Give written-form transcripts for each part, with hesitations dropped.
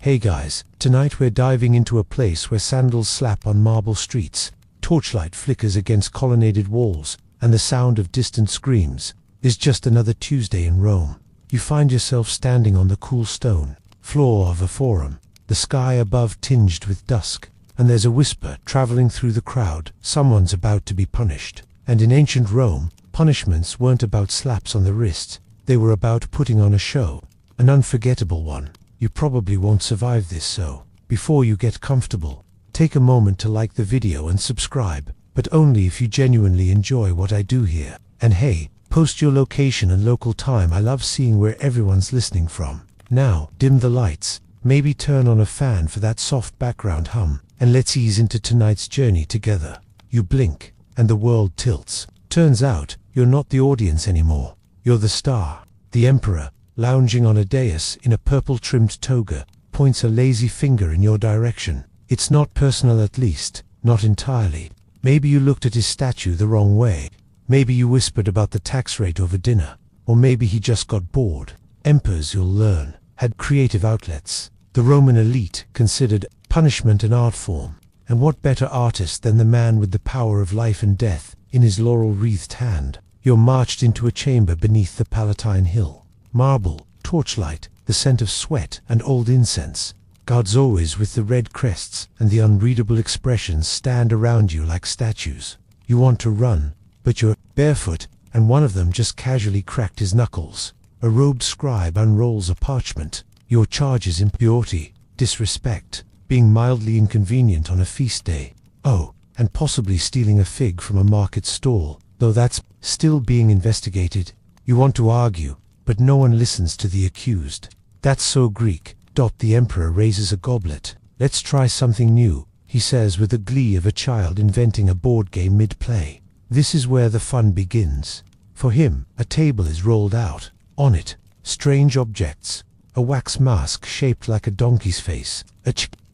Hey guys, tonight we're diving into a place where sandals slap on marble streets, torchlight flickers against colonnaded walls, and the sound of distant screams. Is just another Tuesday in Rome. You find yourself standing on the cool stone floor of a forum, the sky above tinged with dusk, and there's a whisper traveling through the crowd: someone's about to be punished. And in ancient Rome, punishments weren't about slaps on the wrist, they were about putting on a show, an unforgettable one. You probably won't survive this, so before you get comfortable, take a moment to like the video and subscribe, but only if you genuinely enjoy what I do here. And hey, post your location and local time. I love seeing where everyone's listening from. Now, dim the lights, maybe turn on a fan for that soft background hum, and let's ease into tonight's journey together. You blink, and the world tilts. Turns out, you're not the audience anymore. You're the star. The emperor, lounging on a dais in a purple-trimmed toga, points a lazy finger in your direction. It's not personal, at least, not entirely. Maybe you looked at his statue the wrong way. Maybe you whispered about the tax rate over dinner. Or maybe he just got bored. Emperors, you'll learn, had creative outlets. The Roman elite considered punishment an art form. And what better artist than the man with the power of life and death in his laurel-wreathed hand? You're marched into a chamber beneath the Palatine Hill. Marble, torchlight, the scent of sweat and old incense. Guards always with the red crests and the unreadable expressions stand around you like statues. You want to run, but you're barefoot, and one of them just casually cracked his knuckles. A robed scribe unrolls a parchment. Your charge is impurity, disrespect, being mildly inconvenient on a feast day. Oh, and possibly stealing a fig from a market stall, though that's still being investigated. You want to argue, but no one listens to the accused. That's so Greek. The emperor raises a goblet. Let's try something new, he says with the glee of a child inventing a board game mid-play. This is where the fun begins. For him, a table is rolled out. On it, strange objects. A wax mask shaped like a donkey's face,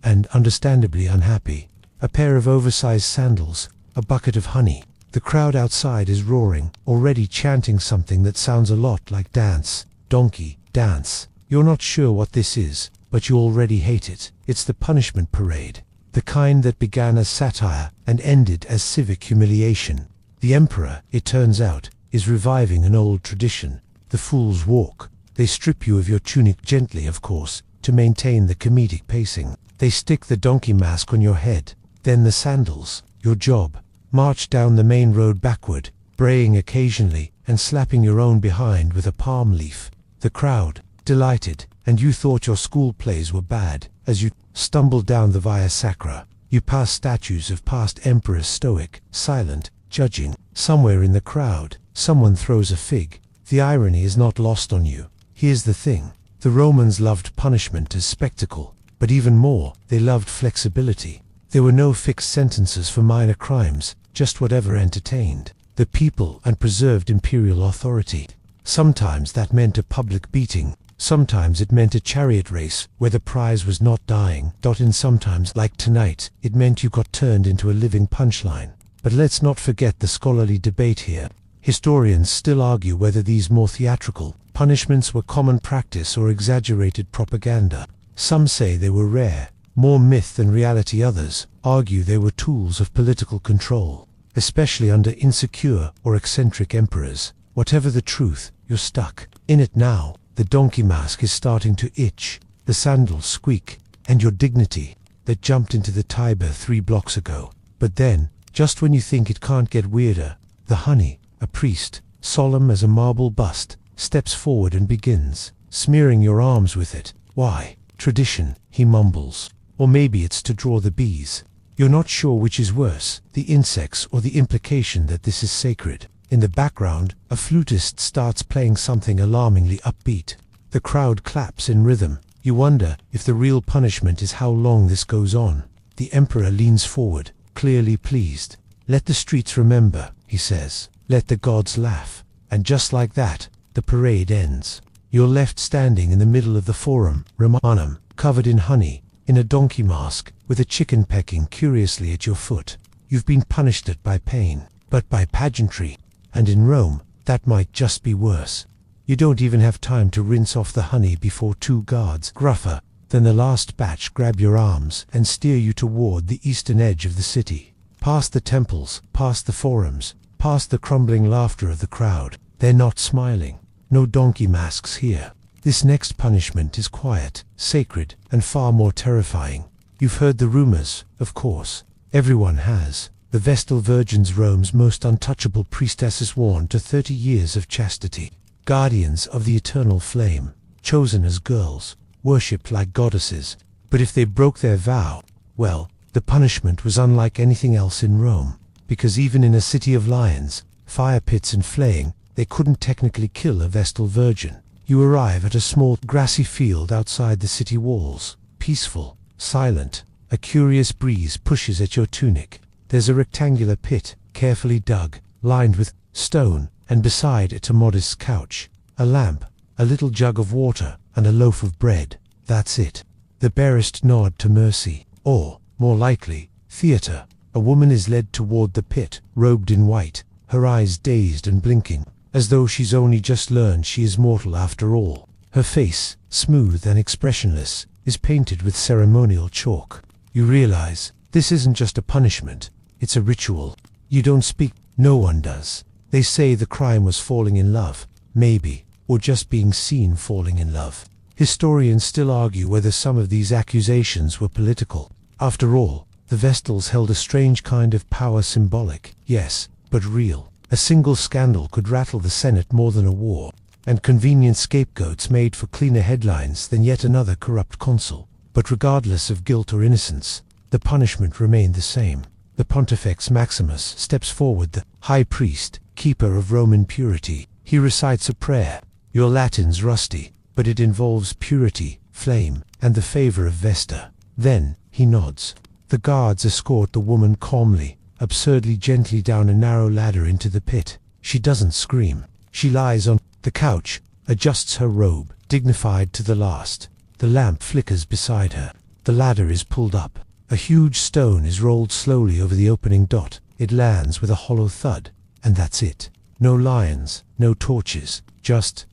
and understandably unhappy. A pair of oversized sandals, a bucket of honey. The crowd outside is roaring, already chanting something that sounds a lot like dance. Donkey, dance. You're not sure what this is, but you already hate it. It's the punishment parade. The kind that began as satire and ended as civic humiliation. The emperor, it turns out, is reviving an old tradition. The fool's walk. They strip you of your tunic gently, of course, to maintain the comedic pacing. They stick the donkey mask on your head. Then the sandals. Your job. March down the main road backward, braying occasionally and slapping your own behind with a palm leaf. The crowd, delighted, and you thought your school plays were bad. As you stumble down the Via Sacra, you pass statues of past emperors, stoic, silent, judging. Somewhere in the crowd, someone throws a fig. The irony is not lost on you. Here's the thing. The Romans loved punishment as spectacle, but even more, they loved flexibility. There were no fixed sentences for minor crimes, just whatever entertained the people and preserved imperial authority. Sometimes that meant a public beating, sometimes it meant a chariot race where the prize was not dying. And sometimes, like tonight, it meant you got turned into a living punchline. But let's not forget the scholarly debate here. Historians still argue whether these more theatrical punishments were common practice or exaggerated propaganda. Some say they were rare, more myth than reality. Others argue they were tools of political control, especially under insecure or eccentric emperors. Whatever the truth, you're stuck in it now. The donkey mask is starting to itch, the sandals squeak, and your dignity, that jumped into the Tiber 3 blocks ago. But then, just when you think it can't get weirder, the honey, a priest, solemn as a marble bust, steps forward and begins smearing your arms with it. Why? Tradition, he mumbles. Or maybe it's to draw the bees. You're not sure which is worse, the insects or the implication that this is sacred. In the background, a flutist starts playing something alarmingly upbeat. The crowd claps in rhythm. You wonder if the real punishment is how long this goes on. The emperor leans forward, clearly pleased. Let the streets remember, he says. Let the gods laugh. And just like that, the parade ends. You're left standing in the middle of the forum, Romanum, covered in honey, in a donkey mask, with a chicken pecking curiously at your foot. You've been punished not by pain, but by pageantry. And in Rome, that might just be worse. You don't even have time to rinse off the honey before two guards, gruffer, Then the last batch grab your arms and steer you toward the eastern edge of the city. Past the temples, past the forums, past the crumbling laughter of the crowd. They're not smiling. No donkey masks here. This next punishment is quiet, sacred, and far more terrifying. You've heard the rumors, of course. Everyone has. The Vestal Virgins, Rome's most untouchable priestesses, worn to 30 years of chastity. Guardians of the eternal flame. Chosen as girls. Worshipped like goddesses. But if they broke their vow, well, the punishment was unlike anything else in Rome. Because even in a city of lions, fire pits and flaying, they couldn't technically kill a Vestal Virgin. You arrive at a small grassy field outside the city walls. Peaceful, silent. A curious breeze pushes at your tunic. There's a rectangular pit, carefully dug, lined with stone, and beside it a modest couch. A lamp, a little jug of water, and a loaf of bread. That's it. The barest nod to mercy, or, more likely, theater. A woman is led toward the pit, robed in white, her eyes dazed and blinking, as though she's only just learned she is mortal after all. Her face, smooth and expressionless, is painted with ceremonial chalk. You realize, this isn't just a punishment, it's a ritual. You don't speak, no one does. They say the crime was falling in love, maybe, or just being seen falling in love. Historians still argue whether some of these accusations were political. After all, the Vestals held a strange kind of power, symbolic, yes, but real. A single scandal could rattle the Senate more than a war, and convenient scapegoats made for cleaner headlines than yet another corrupt consul. But regardless of guilt or innocence, the punishment remained the same. The Pontifex Maximus steps forward, the high priest, keeper of Roman purity. He recites a prayer. Your Latin's rusty, but it involves purity, flame, and the favor of Vesta. Then, he nods. The guards escort the woman calmly, absurdly gently down a narrow ladder into the pit. She doesn't scream. She lies on the couch, adjusts her robe, dignified to the last. The lamp flickers beside her. The ladder is pulled up. A huge stone is rolled slowly over the opening dot. It lands with a hollow thud. And that's it. No lions, no torches, just ...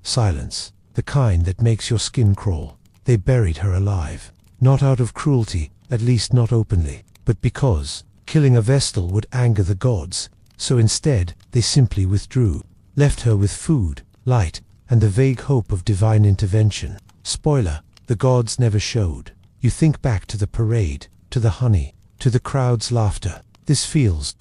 silence. The kind that makes your skin crawl. They buried her alive. Not out of cruelty, at least not openly, but because killing a Vestal would anger the gods. So instead, they simply withdrew. Left her with food, light, and the vague hope of divine intervention. Spoiler, the gods never showed. You think back to the parade, to the honey, to the crowd's laughter. This feels ...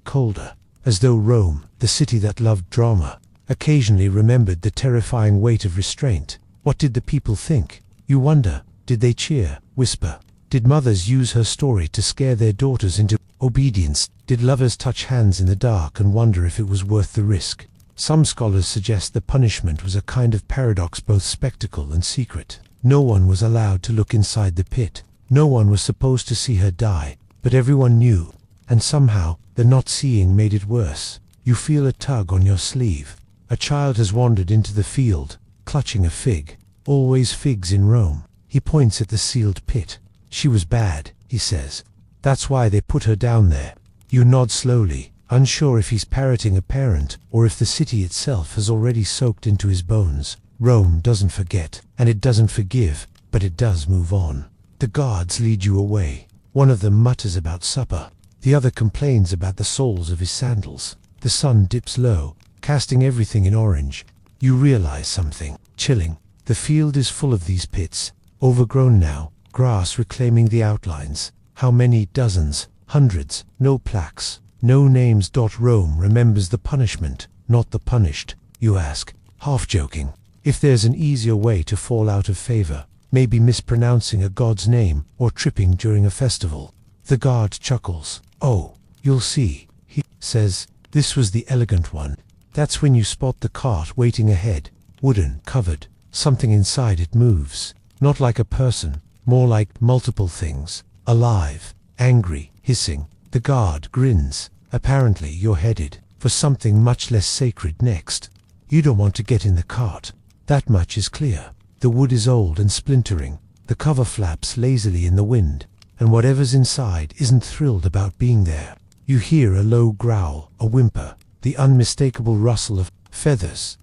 colder. As though Rome, the city that loved drama, occasionally remembered the terrifying weight of restraint. What did the people think? You wonder, did they cheer, whisper? Did mothers use her story to scare their daughters into obedience? Did lovers touch hands in the dark and wonder if it was worth the risk? Some scholars suggest the punishment was a kind of paradox, both spectacle and secret. No one was allowed to look inside the pit. No one was supposed to see her die, but everyone knew. And somehow, the not seeing made it worse. You feel a tug on your sleeve. A child has wandered into the field, clutching a fig. Always figs in Rome. He points at the sealed pit. She was bad, he says. That's why they put her down there. You nod slowly, unsure if he's parroting a parent, or if the city itself has already soaked into his bones. Rome doesn't forget, and it doesn't forgive, but it does move on. The guards lead you away. One of them mutters about supper. The other complains about the soles of his sandals. The sun dips low, casting everything in orange. You realize something, chilling. The field is full of these pits, overgrown now, grass reclaiming the outlines. How many? Dozens, hundreds, no plaques, no names. Rome remembers the punishment, not the punished. You ask, half joking, if there's an easier way to fall out of favor, maybe mispronouncing a god's name or tripping during a festival. The guard chuckles. Oh, you'll see, he says. This was the elegant one. That's when you spot the cart waiting ahead, wooden, covered. Something inside it moves. Not like a person, more like multiple things. Alive, angry, hissing. The guard grins. Apparently you're headed for something much less sacred next. You don't want to get in the cart. That much is clear. The wood is old and splintering. The cover flaps lazily in the wind, and whatever's inside isn't thrilled about being there. You hear a low growl, a whimper, the unmistakable rustle of feathers.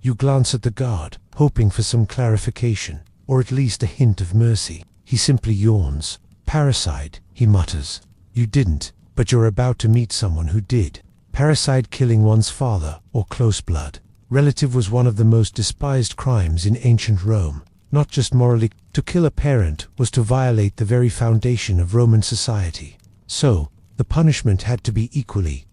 You glance at the guard. hoping for some clarification, or at least a hint of mercy. He simply yawns. "Parricide," he mutters. "You didn't, but you're about to meet someone who did." Parricide, killing one's father, or close blood relative, was one of the most despised crimes in ancient Rome. Not just morally, to kill a parent was to violate the very foundation of Roman society. So, the punishment had to be equally ...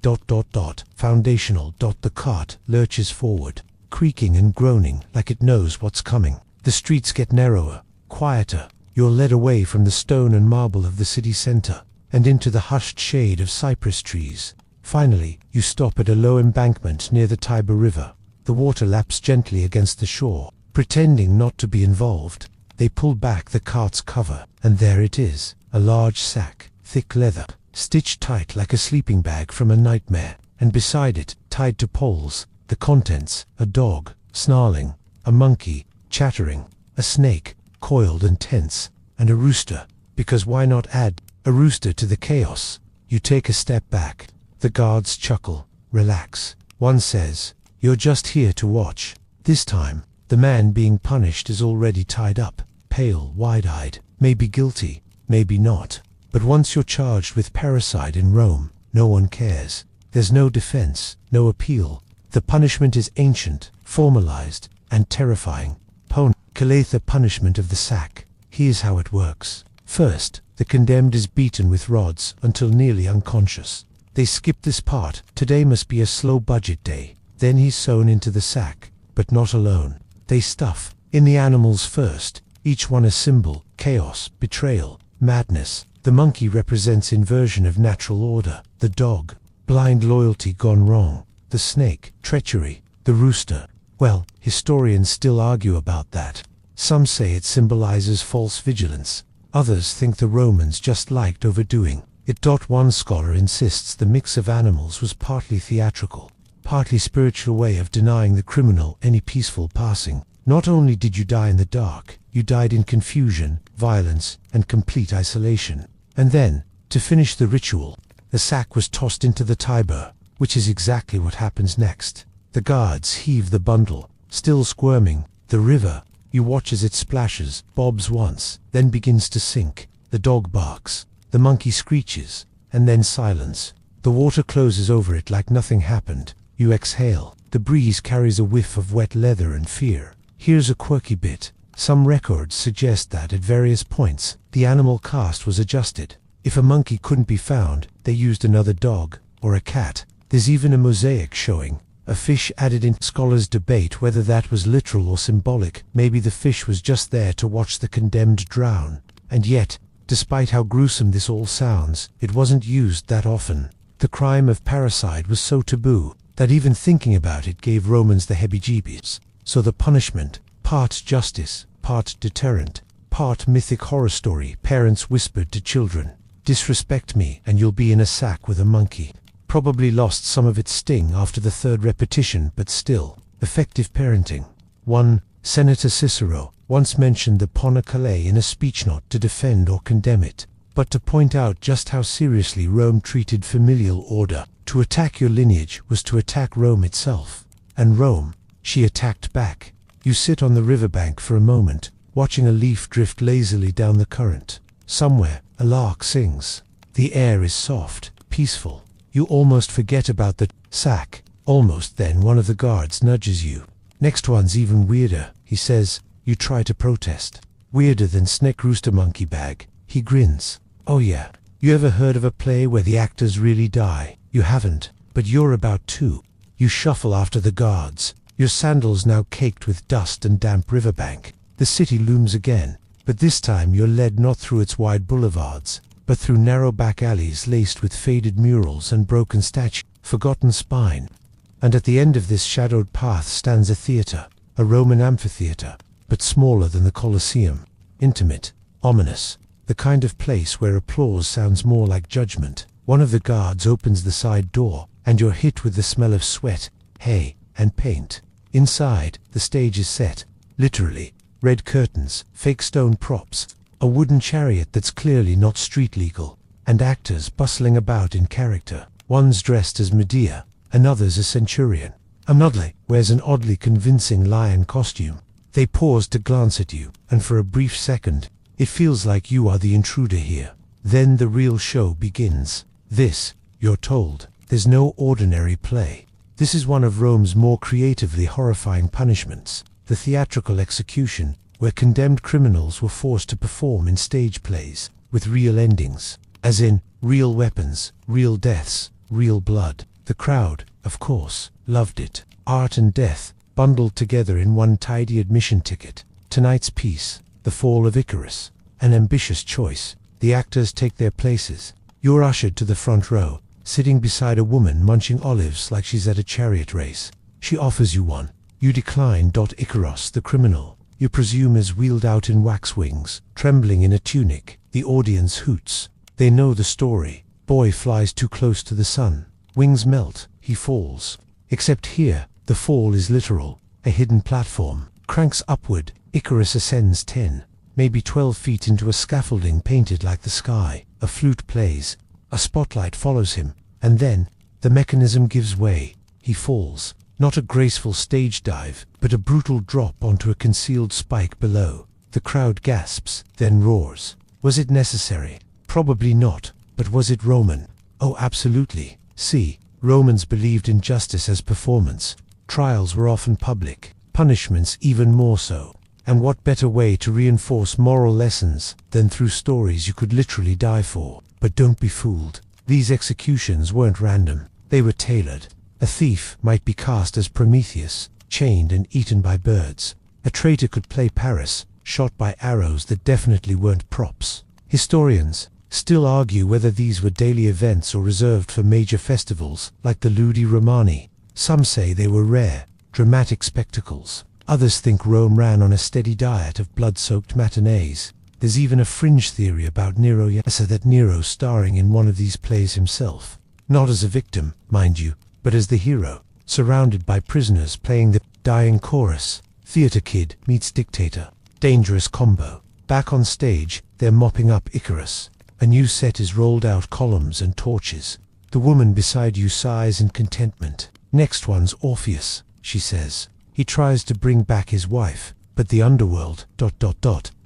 foundational. The cart lurches forward, creaking and groaning like it knows what's coming. The streets get narrower, quieter. You're led away from the stone and marble of the city center, and into the hushed shade of cypress trees. Finally, you stop at a low embankment near the Tiber River. The water laps gently against the shore. Pretending not to be involved, they pull back the cart's cover, and there it is, a large sack, thick leather, stitched tight like a sleeping bag from a nightmare, and beside it, tied to poles, the contents: a dog, snarling, a monkey, chattering, a snake, coiled and tense, and a rooster, because why not add a rooster to the chaos? You take a step back. The guards chuckle, relax. One says, "You're just here to watch." This time, the man being punished is already tied up, pale, wide-eyed, maybe guilty, maybe not. But once you're charged with parricide in Rome, no one cares. There's no defense, no appeal. The punishment is ancient, formalized, and terrifying. The punishment of the sack. Here's how it works. First, the condemned is beaten with rods until nearly unconscious. They skip this part. Today must be a slow-budget day. Then he's sewn into the sack, but not alone. They stuff in the animals first, each one a symbol: chaos, betrayal, madness. The monkey represents inversion of natural order. The dog, blind loyalty gone wrong. The snake, treachery. The rooster, well, historians still argue about that. Some say it symbolizes false vigilance. Others think the Romans just liked overdoing it. One scholar insists the mix of animals was partly theatrical, partly spiritual way of denying the criminal any peaceful passing. Not only did you die in the dark, you died in confusion, violence, and complete isolation. And then, to finish the ritual, the sack was tossed into the Tiber, which is exactly what happens next. The guards heave the bundle, still squirming. The river, you watch as it splashes, bobs once, then begins to sink. The dog barks, the monkey screeches, and then silence. The water closes over it like nothing happened. You exhale. The breeze carries a whiff of wet leather and fear. Here's a quirky bit. Some records suggest that at various points, the animal caste was adjusted. If a monkey couldn't be found, they used another dog, or a cat. There's even a mosaic showing a fish added in. Scholars debate whether that was literal or symbolic. Maybe the fish was just there to watch the condemned drown. And yet, despite how gruesome this all sounds, it wasn't used that often. The crime of parricide was so taboo that even thinking about it gave Romans the heebie-jeebies. So the punishment, part justice, part deterrent, part mythic horror story. Parents whispered to children, "Disrespect me and you'll be in a sack with a monkey." Probably lost some of its sting after the third repetition, but still, effective parenting. 1. Senator Cicero once mentioned the Phonograph in a speech, not to defend or condemn it, but to point out just how seriously Rome treated familial order. To attack your lineage was to attack Rome itself. And Rome, she attacked back. You sit on the riverbank for a moment, watching a leaf drift lazily down the current. Somewhere, a lark sings. The air is soft, peaceful. You almost forget about the sack. Almost. Then one of the guards nudges you. Next one's even weirder. He says, you try to protest. Weirder than snake rooster monkey bag. He grins. Oh yeah. You ever heard of a play where the actors really die? You haven't, but you're about to. You shuffle after the guards, your sandals now caked with dust and damp riverbank. The city looms again, but this time you're led not through its wide boulevards, but through narrow back alleys laced with faded murals and broken statues, forgotten spine. And at the end of this shadowed path stands a theater, a Roman amphitheater, but smaller than the Colosseum. Intimate, ominous, the kind of place where applause sounds more like judgment. One of the guards opens the side door, and you're hit with the smell of sweat, hay, and paint. Inside, the stage is set, literally. Red curtains, fake stone props, a wooden chariot that's clearly not street legal, and actors bustling about in character. One's dressed as Medea, another's a centurion. Another wears an oddly convincing lion costume. They pause to glance at you, and for a brief second, it feels like you are the intruder here. Then the real show begins. This, you're told, there's no ordinary play. This is one of Rome's more creatively horrifying punishments, the theatrical execution, where condemned criminals were forced to perform in stage plays, with real endings, as in, real weapons, real deaths, real blood. The crowd, of course, loved it. Art and death, bundled together in one tidy admission ticket. Tonight's piece, The Fall of Icarus, an ambitious choice. The actors take their places. You're ushered to the front row, sitting beside a woman munching olives like she's at a chariot race. She offers you one. You decline. Icarus, the criminal, you presume is wheeled out in wax wings, trembling in a tunic. The audience hoots. They know the story. Boy flies too close to the sun. Wings melt. He falls. Except here, the fall is literal. A hidden platform cranks upward. Icarus ascends 10, maybe 12 feet into a scaffolding painted like the sky. A flute plays. A spotlight follows him. And then, the mechanism gives way. He falls. Not a graceful stage dive, but a brutal drop onto a concealed spike below. The crowd gasps, then roars. Was it necessary? Probably not. But was it Roman? Oh, absolutely. See, Romans believed in justice as performance. Trials were often public, punishments even more so. And what better way to reinforce moral lessons than through stories you could literally die for? But don't be fooled. These executions weren't random. They were tailored. A thief might be cast as Prometheus, chained and eaten by birds. A traitor could play Paris, shot by arrows that definitely weren't props. Historians still argue whether these were daily events or reserved for major festivals, like the Ludi Romani. Some say they were rare, dramatic spectacles. Others think Rome ran on a steady diet of blood-soaked matinees. There's even a fringe theory about Nero, that Nero starring in one of these plays himself. Not as a victim, mind you, but as the hero, surrounded by prisoners playing the dying chorus. Theater kid meets dictator. Dangerous combo. Back on stage, they're mopping up Icarus. A new set is rolled out, columns and torches. The woman beside you sighs in contentment. Next one's Orpheus, she says. He tries to bring back his wife, but the underworld,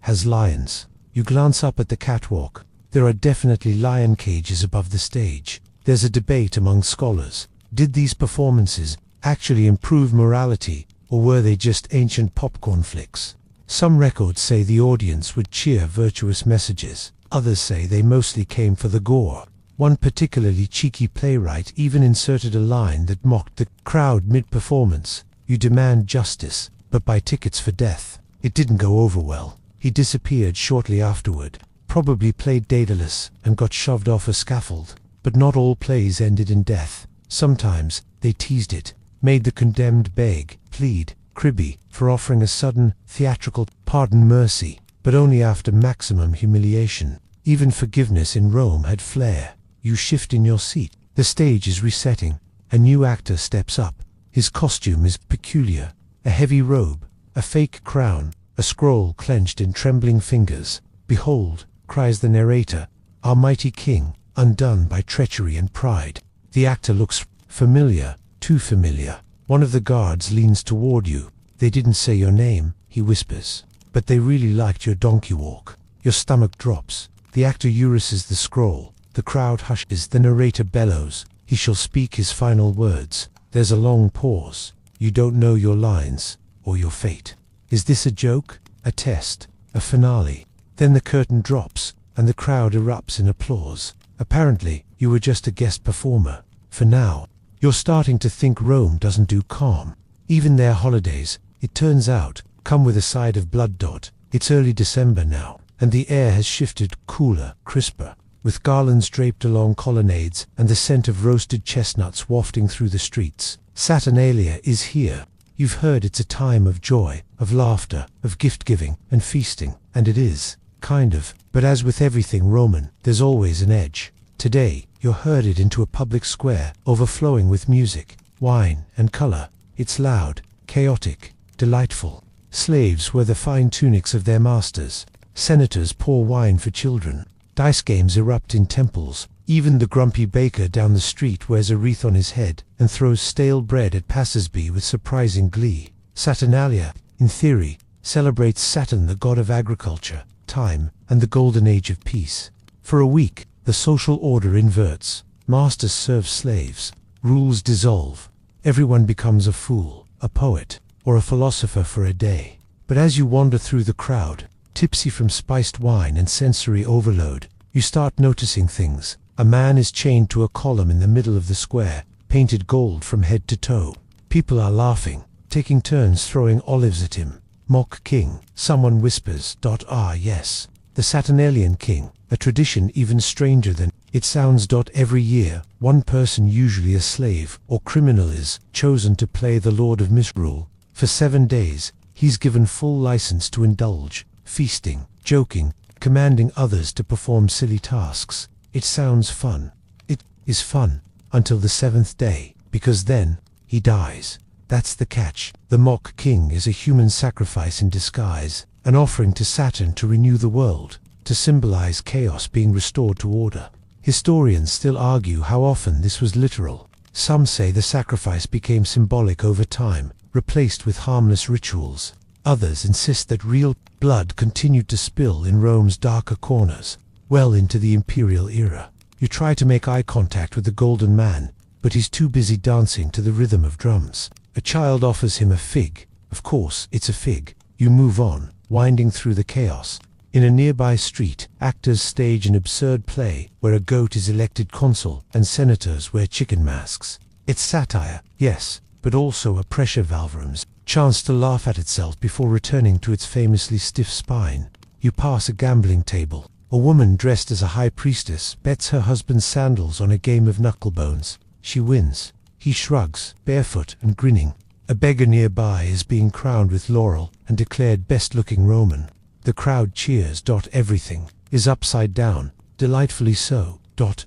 has lions. You glance up at the catwalk. There are definitely lion cages above the stage. There's a debate among scholars. Did these performances actually improve morality, or were they just ancient popcorn flicks? Some records say the audience would cheer virtuous messages. Others say they mostly came for the gore. One particularly cheeky playwright even inserted a line that mocked the crowd mid-performance. You demand justice, but buy tickets for death. It didn't go over well. He disappeared shortly afterward, probably played Daedalus and got shoved off a scaffold. But not all plays ended in death. Sometimes they teased it, made the condemned beg, plead, cribby, for offering a sudden, theatrical pardon, mercy, but only after maximum humiliation. Even forgiveness in Rome had flair. You shift in your seat. The stage is resetting. A new actor steps up. His costume is peculiar. A heavy robe, a fake crown, a scroll clenched in trembling fingers. Behold, cries the narrator, our mighty king, undone by treachery and pride. The actor looks familiar, too familiar. One of the guards leans toward you. They didn't say your name, he whispers, but they really liked your donkey walk. Your stomach drops. The actor uses the scroll. The crowd hushes. The narrator bellows. He shall speak his final words. There's a long pause. You don't know your lines, or your fate. Is this a joke? A test? A finale? Then the curtain drops, and the crowd erupts in applause. Apparently, you were just a guest performer. For now, you're starting to think Rome doesn't do calm. Even their holidays, it turns out, come with a side of blood. It's early December now, and the air has shifted cooler, crisper, with garlands draped along colonnades and the scent of roasted chestnuts wafting through the streets. Saturnalia is here. You've heard it's a time of joy, of laughter, of gift-giving and feasting, and it is, kind of, but as with everything Roman, there's always an edge. Today, you're herded into a public square, overflowing with music, wine, and color. It's loud, chaotic, delightful. Slaves wear the fine tunics of their masters. Senators pour wine for children. Dice games erupt in temples. Even the grumpy baker down the street wears a wreath on his head and throws stale bread at passers-by with surprising glee. Saturnalia, in theory, celebrates Saturn, the god of agriculture, time, and the golden age of peace. For a week, the social order inverts. Masters serve slaves. Rules dissolve. Everyone becomes a fool, a poet, or a philosopher for a day. But as you wander through the crowd, tipsy from spiced wine and sensory overload, you start noticing things. A man is chained to a column in the middle of the square, painted gold from head to toe. People are laughing, taking turns throwing olives at him. Mock king, someone whispers. Ah yes, the Saturnalian king, a tradition even stranger than it sounds. Every year, one person, usually a slave or criminal, is chosen to play the Lord of Misrule. For 7 days, he's given full license to indulge, feasting, joking, commanding others to perform silly tasks. It sounds fun. It is fun until the 7th day, because then he dies. That's the catch. The mock king is a human sacrifice in disguise, an offering to Saturn to renew the world, to symbolize chaos being restored to order. Historians still argue how often this was literal. Some say the sacrifice became symbolic over time, replaced with harmless rituals. Others insist that real blood continued to spill in Rome's darker corners, well into the imperial era. You try to make eye contact with the golden man, but he's too busy dancing to the rhythm of drums. A child offers him a fig. Of course, it's a fig. You move on, winding through the chaos. In a nearby street, actors stage an absurd play where a goat is elected consul and senators wear chicken masks. It's satire, yes, but also a pressure valve room's chance to laugh at itself before returning to its famously stiff spine. You pass a gambling table. A woman dressed as a high priestess bets her husband's sandals on a game of knucklebones. She wins. He shrugs, barefoot and grinning. A beggar nearby is being crowned with laurel and declared best-looking Roman. The crowd cheers. Everything is upside down, delightfully so.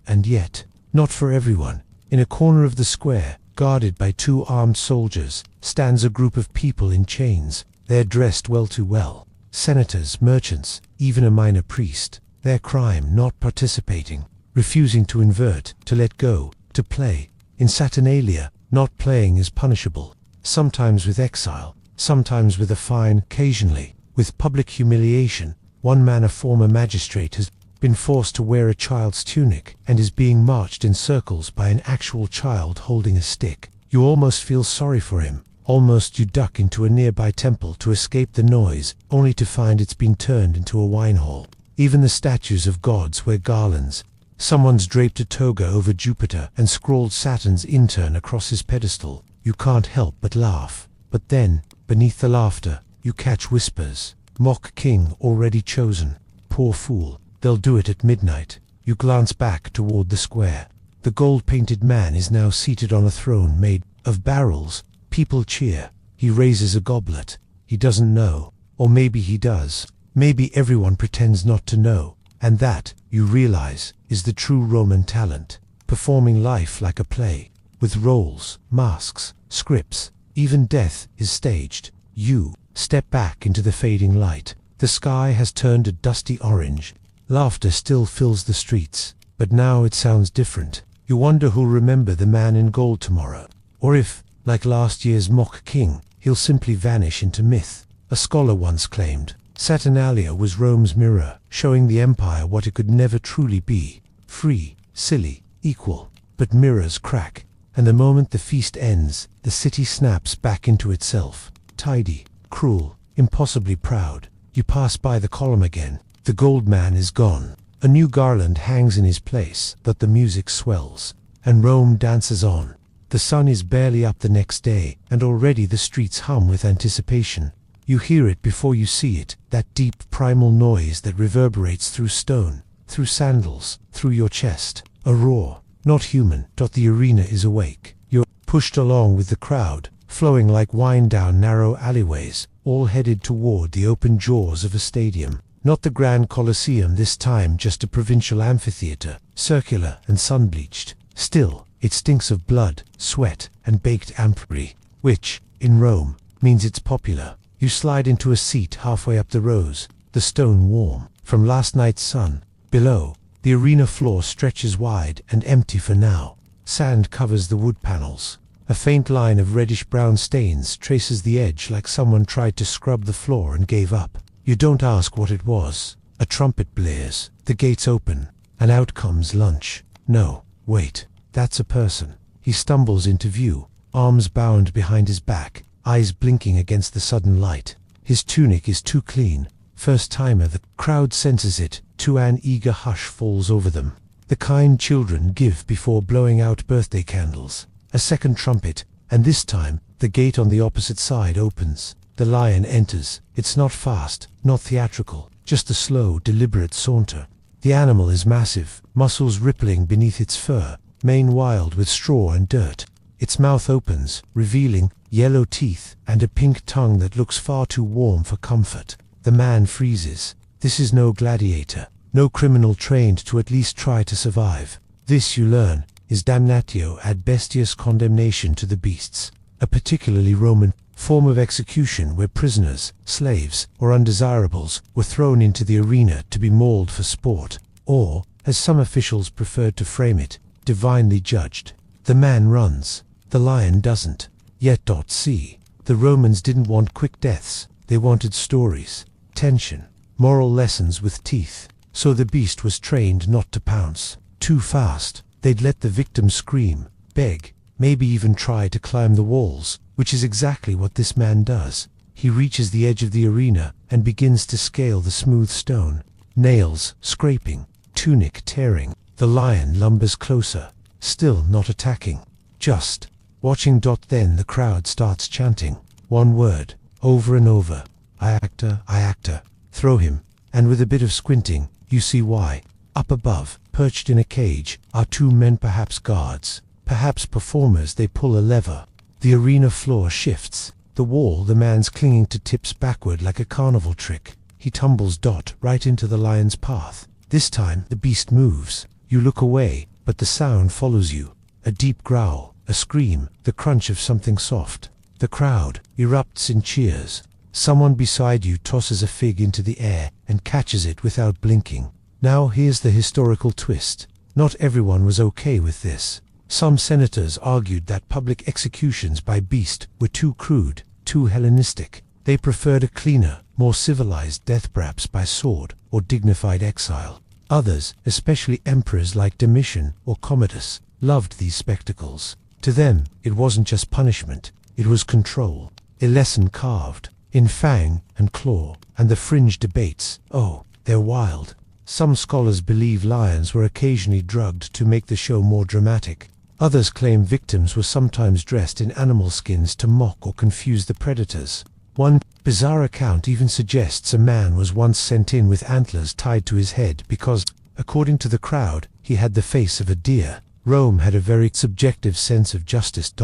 And yet, not for everyone. In a corner of the square, guarded by 2 armed soldiers, stands a group of people in chains. They're dressed well too well. Senators, merchants, even a minor priest. Their crime, not participating, refusing to invert, to let go, to play. In Saturnalia, not playing is punishable, sometimes with exile, sometimes with a fine, occasionally with public humiliation. One man, a former magistrate, has been forced to wear a child's tunic and is being marched in circles by an actual child holding a stick. You almost feel sorry for him. Almost you duck into a nearby temple to escape the noise, only to find it's been turned into a wine hall. Even the statues of gods wear garlands. Someone's draped a toga over Jupiter and scrawled Saturn's intern across his pedestal. You can't help but laugh. But then, beneath the laughter, you catch whispers. Mock king already chosen. Poor fool, they'll do it at midnight. You glance back toward the square. The gold-painted man is now seated on a throne made of barrels. People cheer. He raises a goblet. He doesn't know. Or maybe he does. Maybe everyone pretends not to know. And that, you realize, is the true Roman talent. Performing life like a play. With roles, masks, scripts. Even death is staged. You step back into the fading light. The sky has turned a dusty orange. Laughter still fills the streets. But now it sounds different. You wonder who'll remember the man in gold tomorrow. Or if, like last year's mock king, he'll simply vanish into myth. A scholar once claimed, Saturnalia was Rome's mirror, showing the empire what it could never truly be. Free, silly, equal. But mirrors crack, and the moment the feast ends, the city snaps back into itself. Tidy, cruel, impossibly proud. You pass by the column again. The gold man is gone. A new garland hangs in his place, but the music swells, and Rome dances on. The sun is barely up the next day, and already the streets hum with anticipation. You hear it before you see it, that deep primal noise that reverberates through stone, through sandals, through your chest. A roar, not human. The arena is awake. You're pushed along with the crowd, flowing like wine down narrow alleyways, all headed toward the open jaws of a stadium. Not the Grand Colosseum this time, just a provincial amphitheater, circular and sun-bleached. Still, it stinks of blood, sweat, and baked amphorae, which, in Rome, means it's popular. You slide into a seat halfway up the rows, the stone warm from last night's sun. Below, the arena floor stretches wide and empty for now. Sand covers the wood panels. A faint line of reddish-brown stains traces the edge like someone tried to scrub the floor and gave up. You don't ask what it was. A trumpet blares, the gates open, and out comes Lunch. No, wait, that's a person. He stumbles into view, arms bound behind his back, eyes blinking against the sudden light. His tunic is too clean. First timer, the crowd senses it, to an eager hush falls over them. The kind children give before blowing out birthday candles. A second trumpet, and this time, the gate on the opposite side opens. The lion enters. It's not fast, not theatrical, just a slow, deliberate saunter. The animal is massive, muscles rippling beneath its fur, mane wild with straw and dirt. Its mouth opens, revealing yellow teeth and a pink tongue that looks far too warm for comfort. The man freezes. This is no gladiator, no criminal trained to at least try to survive. This, you learn, is damnatio ad bestias, condemnation to the beasts, a particularly Roman form of execution where prisoners, slaves, or undesirables were thrown into the arena to be mauled for sport, or, as some officials preferred to frame it, divinely judged. The man runs. The lion doesn't. Yet. See. The Romans didn't want quick deaths. They wanted stories, tension, moral lessons with teeth. So the beast was trained not to pounce. Too fast. They'd let the victim scream, beg, maybe even try to climb the walls, which is exactly what this man does. He reaches the edge of the arena and begins to scale the smooth stone. Nails scraping, tunic tearing. The lion lumbers closer, still not attacking, just watching. Then the crowd starts chanting one word, over and over. I actor. Throw him. And with a bit of squinting, you see why. Up above, perched in a cage, are two men, perhaps guards, perhaps performers. They pull a lever. The arena floor shifts. The wall the man's clinging to tips backward like a carnival trick. He tumbles right into the lion's path. This time the beast moves. You look away, but the sound follows you. A deep growl, a scream, the crunch of something soft. The crowd erupts in cheers. Someone beside you tosses a fig into the air and catches it without blinking. Now here's the historical twist. Not everyone was okay with this. Some senators argued that public executions by beast were too crude, too Hellenistic. They preferred a cleaner, more civilized death, perhaps by sword or dignified exile. Others, especially emperors like Domitian or Commodus, loved these spectacles. To them, it wasn't just punishment, it was control, a lesson carved in fang and claw. And the fringe debates, oh, they're wild. Some scholars believe lions were occasionally drugged to make the show more dramatic. Others claim victims were sometimes dressed in animal skins to mock or confuse the predators. One bizarre account even suggests a man was once sent in with antlers tied to his head because, according to the crowd, he had the face of a deer. Rome had a very subjective sense of justice.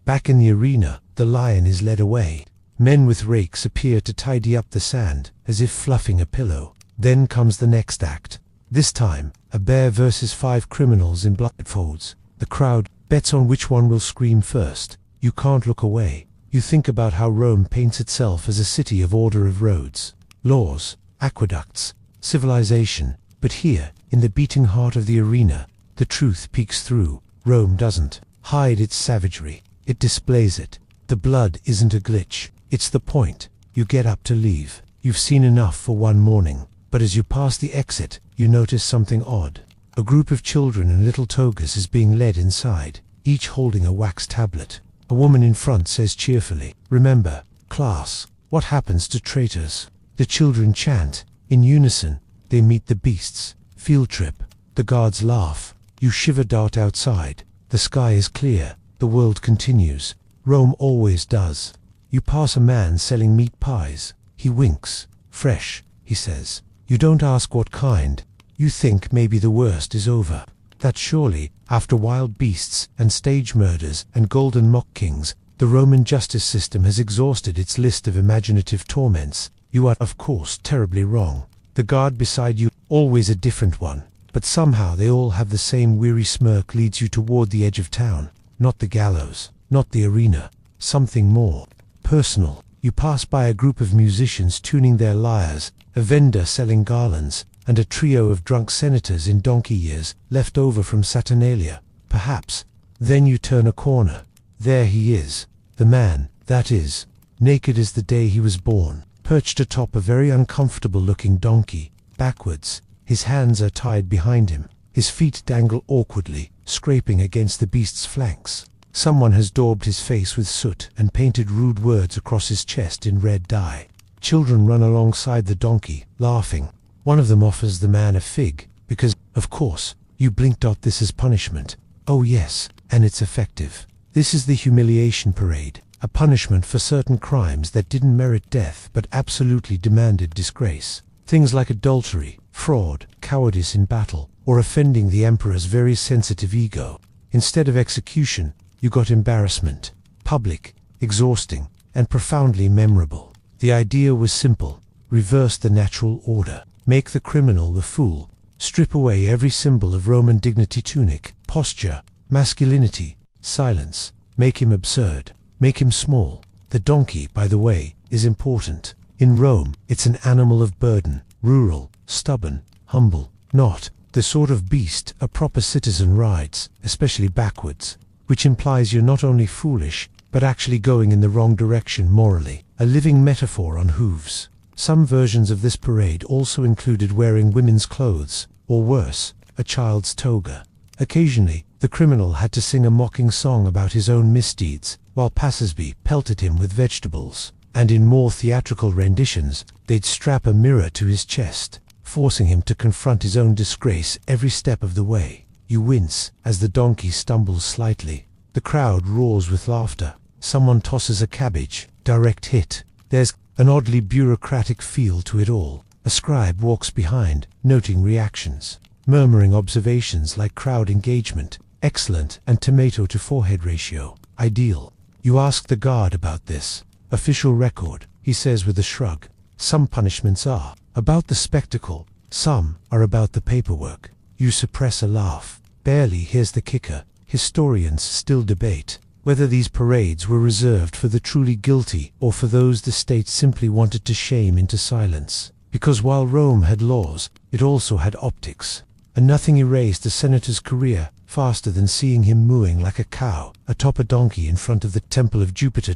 Back in the arena, the lion is led away. Men with rakes appear to tidy up the sand, as if fluffing a pillow. Then comes the next act. This time, a bear versus 5 criminals in blindfolds. The crowd bets on which one will scream first. You can't look away. You think about how Rome paints itself as a city of order, of roads, laws, aqueducts, civilization. But here, in the beating heart of the arena, the truth peeks through. Rome doesn't hide its savagery. It displays it. The blood isn't a glitch. It's the point. You get up to leave. You've seen enough for one morning. But as you pass the exit, you notice something odd. A group of children in little togas is being led inside, each holding a wax tablet. A woman in front says cheerfully, "Remember, class, what happens to traitors?" The children chant. In unison, they meet the beasts. Field trip. The guards laugh. You shiver. Outside. The sky is clear. The world continues. Rome always does. You pass a man selling meat pies. He winks. "Fresh," he says. You don't ask what kind. You think maybe the worst is over. That surely, after wild beasts and stage murders and golden mock kings, the Roman justice system has exhausted its list of imaginative torments. You are, of course, terribly wrong. The guard beside you, always a different one. But somehow they all have the same weary smirk, leads you toward the edge of town. Not the gallows, not the arena. Something more personal. You pass by a group of musicians tuning their lyres, a vendor selling garlands, and a trio of drunk senators in donkey years left over from Saturnalia, perhaps. Then you turn a corner. There he is, the man, that is, naked as the day he was born, perched atop a very uncomfortable-looking donkey, backwards. His hands are tied behind him. His feet dangle awkwardly, scraping against the beast's flanks. Someone has daubed his face with soot and painted rude words across his chest in red dye. Children run alongside the donkey, laughing. One of them offers the man a fig, because, of course, you blink. This is punishment. Oh yes, and it's effective. This is the humiliation parade, a punishment for certain crimes that didn't merit death but absolutely demanded disgrace. Things like adultery, fraud, cowardice in battle, or offending the emperor's very sensitive ego. Instead of execution, you got embarrassment, public, exhausting, and profoundly memorable. The idea was simple: reverse the natural order, make the criminal the fool, strip away every symbol of Roman dignity: tunic, posture, masculinity, silence, make him absurd, make him small. The donkey, by the way, is important. In Rome, it's an animal of burden, rural, stubborn, humble, not the sort of beast a proper citizen rides, especially backwards, which implies you're not only foolish, but actually going in the wrong direction morally, a living metaphor on hooves. Some versions of this parade also included wearing women's clothes, or worse, a child's toga. Occasionally, the criminal had to sing a mocking song about his own misdeeds, while passersby pelted him with vegetables. And in more theatrical renditions, they'd strap a mirror to his chest, forcing him to confront his own disgrace every step of the way. You wince as the donkey stumbles slightly. The crowd roars with laughter. Someone tosses a cabbage. Direct hit. There's an oddly bureaucratic feel to it all. A scribe walks behind, noting reactions, murmuring observations like crowd engagement, excellent, and tomato to forehead ratio, ideal. You ask the guard about this. Official record, he says with a shrug. Some punishments are about the spectacle, some are about the paperwork. You suppress a laugh. Barely. Here's the kicker. Historians still debate whether these parades were reserved for the truly guilty or for those the state simply wanted to shame into silence. Because while Rome had laws, it also had optics. And nothing erased a senator's career faster than seeing him mooing like a cow atop a donkey in front of the Temple of Jupiter.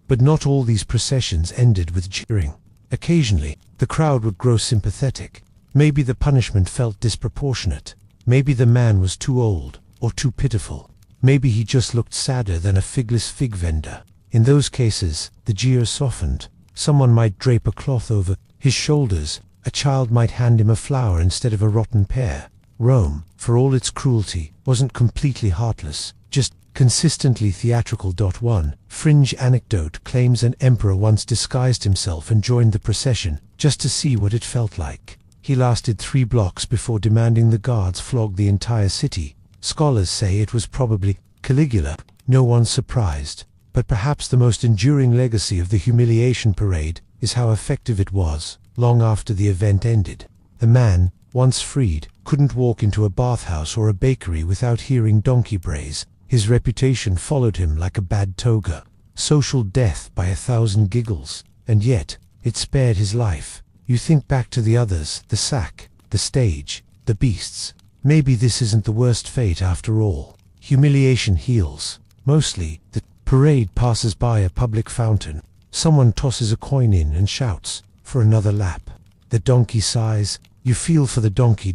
But not all these processions ended with jeering. Occasionally, the crowd would grow sympathetic. Maybe the punishment felt disproportionate. Maybe the man was too old, or too pitiful. Maybe he just looked sadder than a figless fig vendor. In those cases, the jeers softened. Someone might drape a cloth over his shoulders. A child might hand him a flower instead of a rotten pear. Rome, for all its cruelty, wasn't completely heartless, just consistently theatrical. One fringe anecdote claims an emperor once disguised himself and joined the procession, just to see what it felt like. He lasted 3 blocks before demanding the guards flog the entire city. Scholars say it was probably Caligula. No one's surprised. But perhaps the most enduring legacy of the humiliation parade is how effective it was, long after the event ended. The man, once freed, couldn't walk into a bathhouse or a bakery without hearing donkey brays. His reputation followed him like a bad toga. Social death by 1,000 giggles. And yet, it spared his life. You think back to the others, the sack, the stage, the beasts. Maybe this isn't the worst fate after all. Humiliation heals. Mostly, the parade passes by a public fountain. Someone tosses a coin in and shouts, "For another lap." The donkey sighs. You feel for the donkey.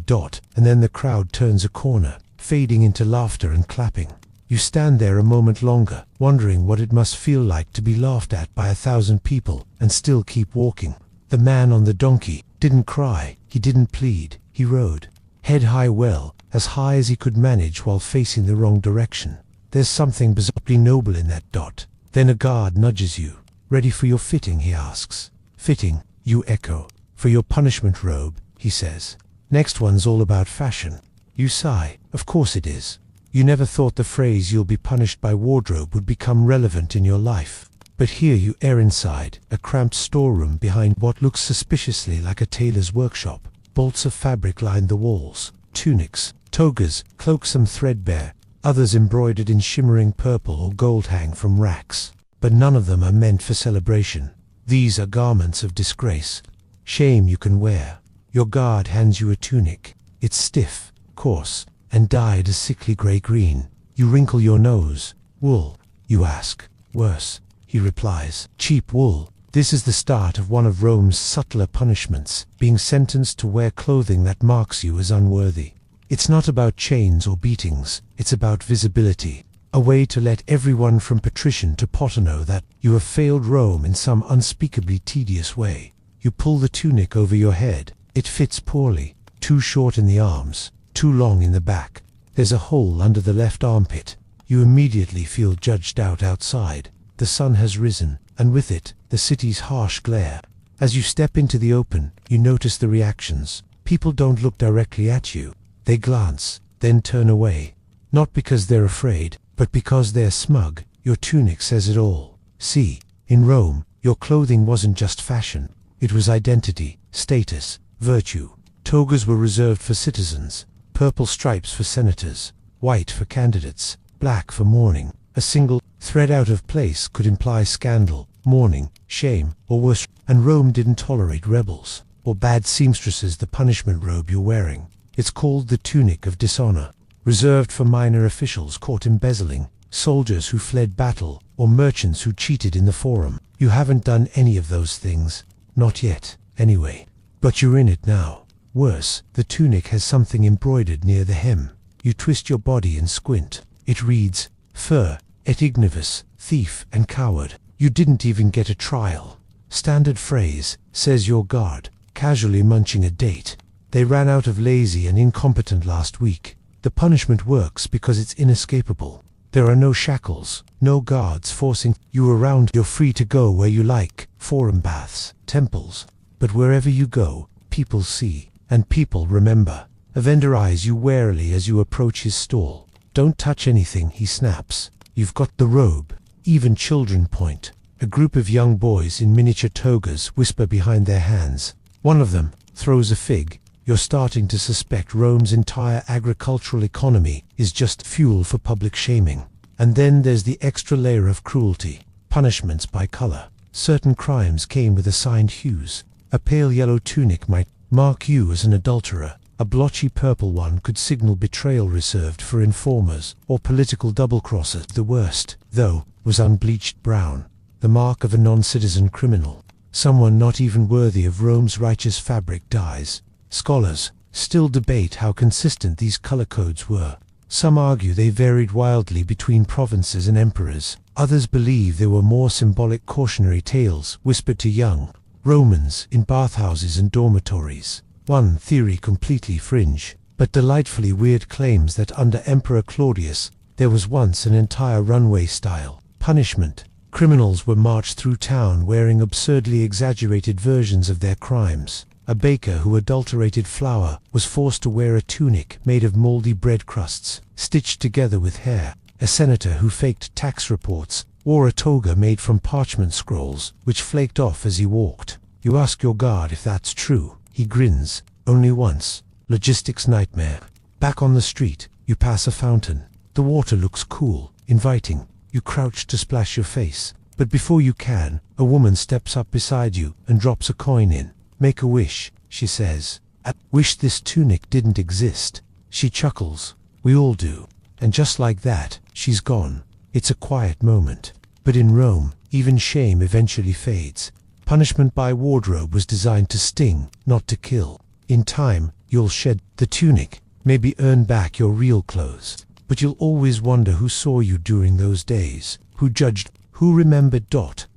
And then the crowd turns a corner, fading into laughter and clapping. You stand there a moment longer, wondering what it must feel like to be laughed at by 1,000 people and still keep walking. The man on the donkey didn't cry, he didn't plead, he rode. Head high, well, as high as he could manage while facing the wrong direction. There's something bizarrely noble in that. Then a guard nudges you. "Ready for your fitting?" he asks. "Fitting," you echo. "For your punishment robe," he says. "Next one's all about fashion." You sigh. Of course it is. You never thought the phrase "you'll be punished by wardrobe" would become relevant in your life. But here you are inside a cramped storeroom behind what looks suspiciously like a tailor's workshop. Bolts of fabric line the walls. Tunics, togas, cloaks, some threadbare, others embroidered in shimmering purple or gold, hang from racks. But none of them are meant for celebration. These are garments of disgrace. Shame you can wear. Your guard hands you a tunic. It's stiff, coarse, and dyed a sickly grey-green. You wrinkle your nose. Wool. you ask. Worse, he replies. Cheap wool. This is the start of one of Rome's subtler punishments, being sentenced to wear clothing that marks you as unworthy. It's not about chains or beatings, it's about visibility. A way to let everyone from patrician to potter know that you have failed Rome in some unspeakably tedious way. You pull the tunic over your head. It fits poorly, too short in the arms, too long in the back. There's a hole under the left armpit. You immediately feel judged out outside. The sun has risen, and with it, the city's harsh glare. As you step into the open, you notice the reactions. People don't look directly at you. They glance, then turn away. Not because they're afraid, but because they're smug. Your tunic says it all. See, in Rome, your clothing wasn't just fashion. It was identity, status, virtue. Togas were reserved for citizens, purple stripes for senators, white for candidates, black for mourning. A single thread out of place could imply scandal, mourning, shame, or worse, and Rome didn't tolerate rebels or bad seamstresses. The punishment robe you're wearing, it's called the tunic of dishonor, reserved for minor officials caught embezzling, soldiers who fled battle, or merchants who cheated in the forum. You haven't done any of those things, not yet, anyway. But you're in it now. Worse, the tunic has something embroidered near the hem. You twist your body and squint. It reads, Fur, et ignivus, thief and coward. You didn't even get a trial. Standard phrase, says your guard, casually munching a date. They ran out of lazy and incompetent last week. The punishment works because it's inescapable. There are no shackles, no guards forcing you around. You're free to go where you like, forum baths, temples. But wherever you go, people see, and people remember. A vendor eyes you warily as you approach his stall. Don't touch anything, he snaps. You've got the robe. Even children point. A group of young boys in miniature togas whisper behind their hands. One of them throws a fig. You're starting to suspect Rome's entire agricultural economy is just fuel for public shaming. And then there's the extra layer of cruelty. Punishments by color. Certain crimes came with assigned hues. A pale yellow tunic might mark you as an adulterer. A blotchy purple one could signal betrayal, reserved for informers or political double-crossers. The worst, though, was unbleached brown, the mark of a non-citizen criminal, someone not even worthy of Rome's righteous fabric dyes. Scholars still debate how consistent these color codes were. Some argue they varied wildly between provinces and emperors. Others believe they were more symbolic cautionary tales whispered to young Romans in bathhouses and dormitories. One theory completely fringe, but delightfully weird, claims that under Emperor Claudius, there was once an entire runway-style punishment. Criminals were marched through town wearing absurdly exaggerated versions of their crimes. A baker who adulterated flour was forced to wear a tunic made of moldy bread crusts, stitched together with hair. A senator who faked tax reports wore a toga made from parchment scrolls, which flaked off as he walked. You ask your guard if that's true. He grins. Only once. Logistics nightmare. Back on the street, you pass a fountain. The water looks cool, inviting. You crouch to splash your face. But before you can, a woman steps up beside you and drops a coin in. Make a wish, she says. I wish this tunic didn't exist. She chuckles. We all do. And just like that, she's gone. It's a quiet moment. But in Rome, even shame eventually fades. Punishment by wardrobe was designed to sting, not to kill. In time, you'll shed the tunic, maybe earn back your real clothes. But you'll always wonder who saw you during those days, who judged, who remembered.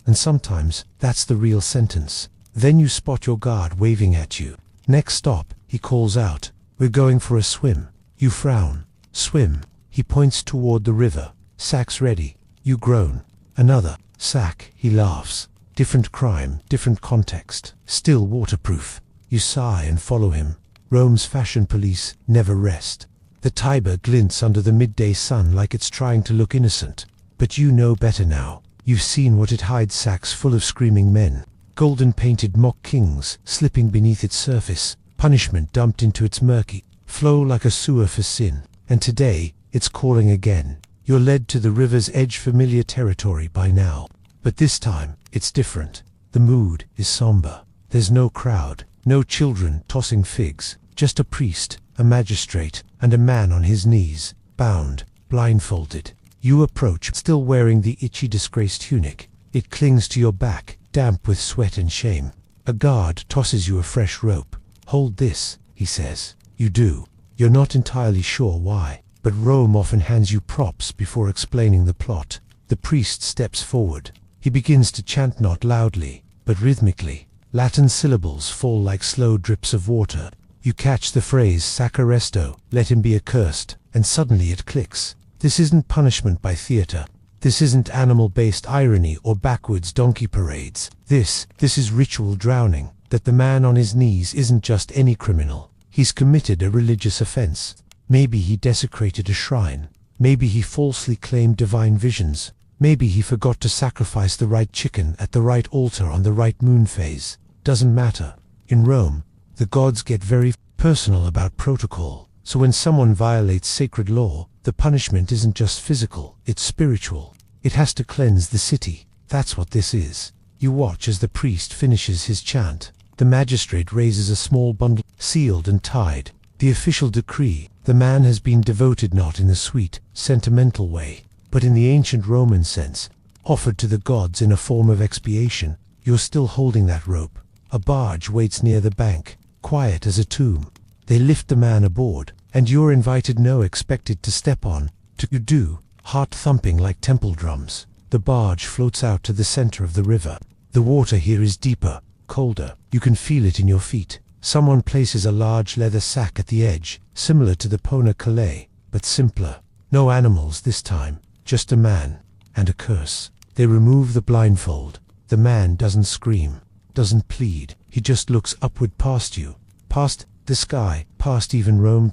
And sometimes, that's the real sentence. Then you spot your guard waving at you. Next stop, he calls out, we're going for a swim. You frown. Swim. He points toward the river. Sacks ready. You groan. Another sack, he laughs. Different crime, different context. Still waterproof. You sigh and follow him. Rome's fashion police never rest. The Tiber glints under the midday sun like it's trying to look innocent. But you know better now. You've seen what it hides: sacks full of screaming men. Golden-painted mock kings slipping beneath its surface. Punishment dumped into its murky flow like a sewer for sin. And today, it's calling again. You're led to the river's edge, familiar territory by now. But this time, it's different. The mood is somber. There's no crowd, no children tossing figs, just a priest, a magistrate, and a man on his knees, bound, blindfolded. You approach, still wearing the itchy disgrace tunic. It clings to your back, damp with sweat and shame. A guard tosses you a fresh rope. "Hold this," he says. You do. You're not entirely sure why, but Rome often hands you props before explaining the plot. The priest steps forward. He begins to chant, not loudly, but rhythmically. Latin syllables fall like slow drips of water. You catch the phrase "Sacra resto," let him be accursed, and suddenly it clicks. This isn't punishment by theater. This isn't animal-based irony or backwards donkey parades. This is ritual drowning, that the man on his knees isn't just any criminal. He's committed a religious offense. Maybe he desecrated a shrine. Maybe he falsely claimed divine visions. Maybe he forgot to sacrifice the right chicken at the right altar on the right moon phase. Doesn't matter. In Rome, the gods get very personal about protocol. So when someone violates sacred law, the punishment isn't just physical, it's spiritual. It has to cleanse the city. That's what this is. You watch as the priest finishes his chant. The magistrate raises a small bundle, sealed and tied. The official decree. The man has been devoted, not in the sweet, sentimental way, but in the ancient Roman sense, offered to the gods in a form of expiation. You're still holding that rope. A barge waits near the bank, quiet as a tomb. They lift the man aboard, and you're invited, no, expected to step on. You do, heart thumping like temple drums. The barge floats out to the center of the river. The water here is deeper, colder. You can feel it in your feet. Someone places a large leather sack at the edge, similar to the Pona Calais, but simpler. No animals this time, just a man, and a curse. They remove the blindfold. The man doesn't scream, doesn't plead. He just looks upward past you, past the sky, past even Rome.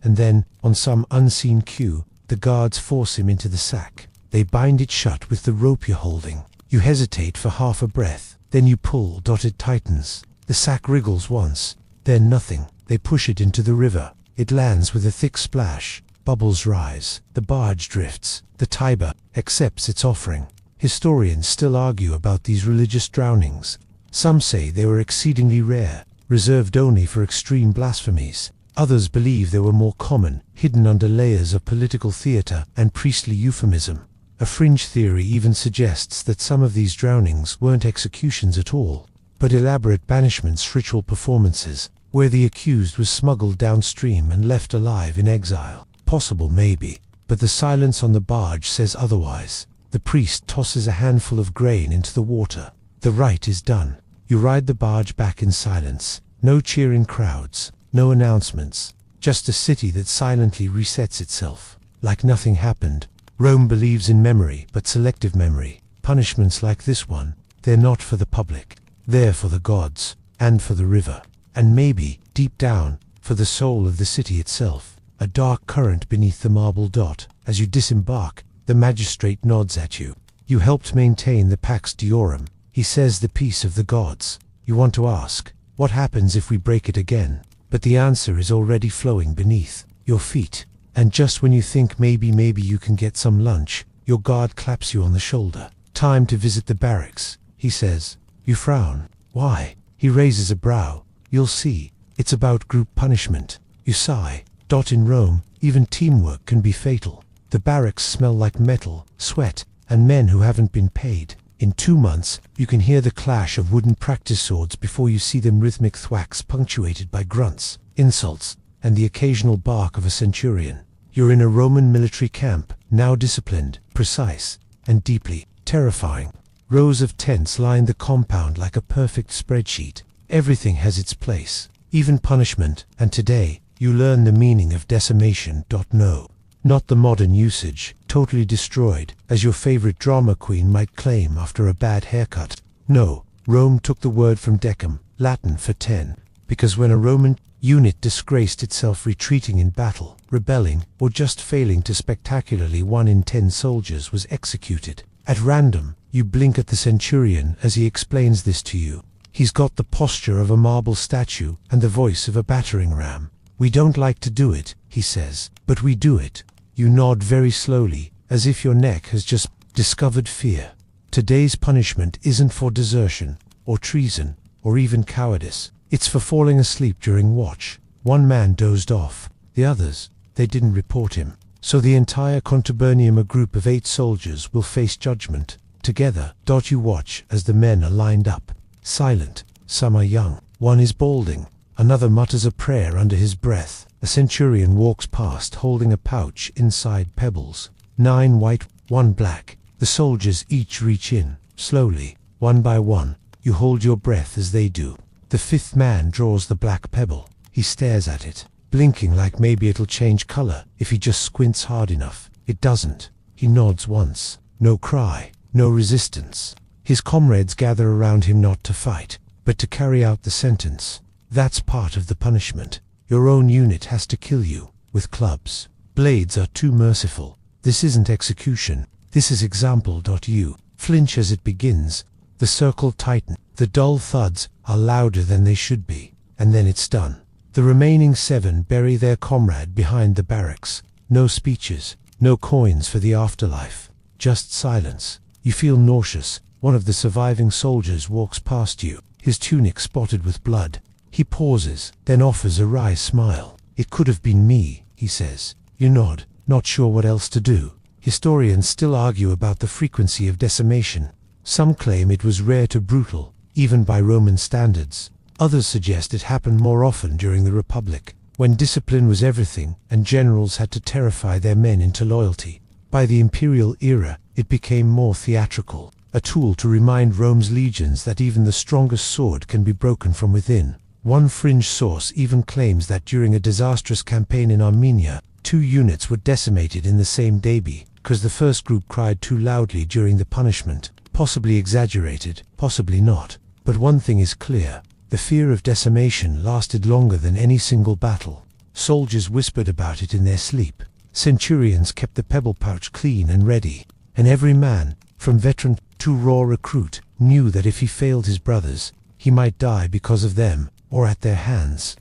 And then, on some unseen cue, the guards force him into the sack. They bind it shut with the rope you're holding. You hesitate for half a breath, then you pull. It tightens. The sack wriggles once, then nothing. They push it into the river. It lands with a thick splash. Bubbles rise. The barge drifts. The Tiber accepts its offering. Historians still argue about these religious drownings. Some say they were exceedingly rare, reserved only for extreme blasphemies. Others believe they were more common, hidden under layers of political theater and priestly euphemism. A fringe theory even suggests that some of these drownings weren't executions at all, but elaborate banishments, ritual performances, where the accused was smuggled downstream and left alive in exile. Possible, maybe, but the silence on the barge says otherwise. The priest tosses a handful of grain into the water. The rite is done. You ride the barge back in silence. No cheering crowds, no announcements, just a city that silently resets itself, like nothing happened. Rome believes in memory, but selective memory. Punishments like this one, they're not for the public. They're for the gods, and for the river, and maybe, deep down, for the soul of the city itself. A dark current beneath the marble dot. As you disembark, the magistrate nods at you. You helped maintain the Pax Diorum. He says the peace of the gods. You want to ask, what happens if we break it again? But the answer is already flowing beneath your feet. And just when you think maybe you can get some lunch, your guard claps you on the shoulder. "Time to visit the barracks," he says. You frown. Why? He raises a brow. "You'll see. It's about group punishment." You sigh. In Rome, even teamwork can be fatal. The barracks smell like metal, sweat, and men who haven't been paid. In 2 months, you can hear the clash of wooden practice swords before you see them rhythmic thwacks punctuated by grunts, insults, and the occasional bark of a centurion. You're in a Roman military camp, now disciplined, precise, and deeply terrifying. Rows of tents line the compound like a perfect spreadsheet. Everything has its place, even punishment, and today, you learn the meaning of decimation. No, not the modern usage, totally destroyed, as your favorite drama queen might claim after a bad haircut. No, Rome took the word from decem, Latin for 10, because when a Roman unit disgraced itself retreating in battle, rebelling, or just failing to spectacularly, 1 in 10 soldiers was executed. At random, you blink at the centurion as he explains this to you. He's got the posture of a marble statue and the voice of a battering ram. "We don't like to do it," he says, "but we do it." You nod very slowly, as if your neck has just discovered fear. Today's punishment isn't for desertion, or treason, or even cowardice. It's for falling asleep during watch. One man dozed off. The others, they didn't report him. So the entire Contubernum, a group of 8 soldiers, will face judgment together. You watch as the men are lined up, silent. Some are young. One is balding. Another mutters a prayer under his breath. A centurion walks past holding a pouch inside pebbles. 9 white, 1 black. The soldiers each reach in, slowly, one by one. You hold your breath as they do. The 5th man draws the black pebble. He stares at it, blinking like maybe it'll change color if he just squints hard enough. It doesn't. He nods once. No cry, no resistance. His comrades gather around him not to fight, but to carry out the sentence. That's part of the punishment. Your own unit has to kill you, with clubs. Blades are too merciful. This isn't execution. This is example. You flinch as it begins. The circle tightens. The dull thuds are louder than they should be, and then it's done. The remaining 7 bury their comrade behind the barracks. No speeches, no coins for the afterlife, just silence. You feel nauseous. One of the surviving soldiers walks past you, his tunic spotted with blood. He pauses, then offers a wry smile. "It could have been me," he says. You nod, not sure what else to do. Historians still argue about the frequency of decimation. Some claim it was rare to brutal, even by Roman standards. Others suggest it happened more often during the Republic, when discipline was everything and generals had to terrify their men into loyalty. By the imperial era, it became more theatrical, a tool to remind Rome's legions that even the strongest sword can be broken from within. One fringe source even claims that during a disastrous campaign in Armenia, 2 units were decimated in the same day because the first group cried too loudly during the punishment. Possibly exaggerated, possibly not. But one thing is clear. The fear of decimation lasted longer than any single battle. Soldiers whispered about it in their sleep. Centurions kept the pebble pouch clean and ready. And every man, from veteran to raw recruit, knew that if he failed his brothers, he might die because of them, or at their hands.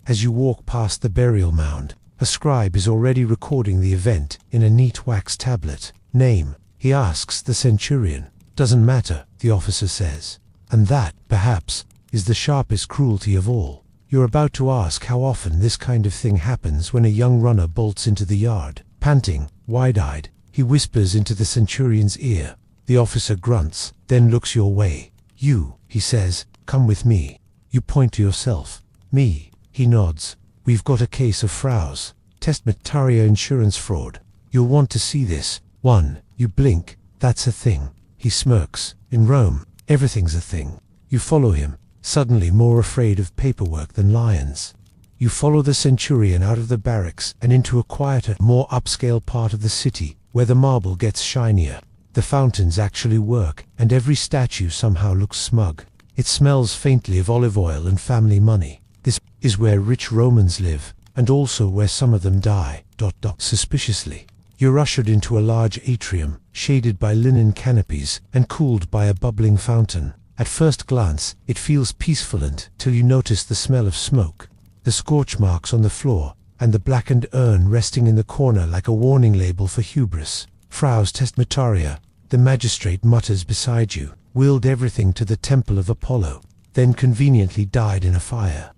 As you walk past the burial mound, a scribe is already recording the event in a neat wax tablet. "Name?" he asks the centurion. "Doesn't matter," the officer says. And that, perhaps, is the sharpest cruelty of all. You're about to ask how often this kind of thing happens when a young runner bolts into the yard. Panting, wide-eyed, he whispers into the centurion's ear. The officer grunts, then looks your way. "You," he says, "come with me." You point to yourself. "Me," he nods. "We've got a case of Frau's testamentaria insurance fraud. You'll want to see this." 1. You blink. "That's a thing." He smirks. "In Rome, everything's a thing." You follow him, suddenly more afraid of paperwork than lions. You follow the centurion out of the barracks and into a quieter, more upscale part of the city, where the marble gets shinier. The fountains actually work, and every statue somehow looks smug. It smells faintly of olive oil and family money. This is where rich Romans live, and also where some of them die. Suspiciously. You're ushered into a large atrium, shaded by linen canopies and cooled by a bubbling fountain. At first glance, it feels peaceful until you notice the smell of smoke, the scorch marks on the floor, and the blackened urn resting in the corner like a warning label for hubris. "Frau's testamentaria," the magistrate mutters beside you, "willed everything to the temple of Apollo, then conveniently died in a fire."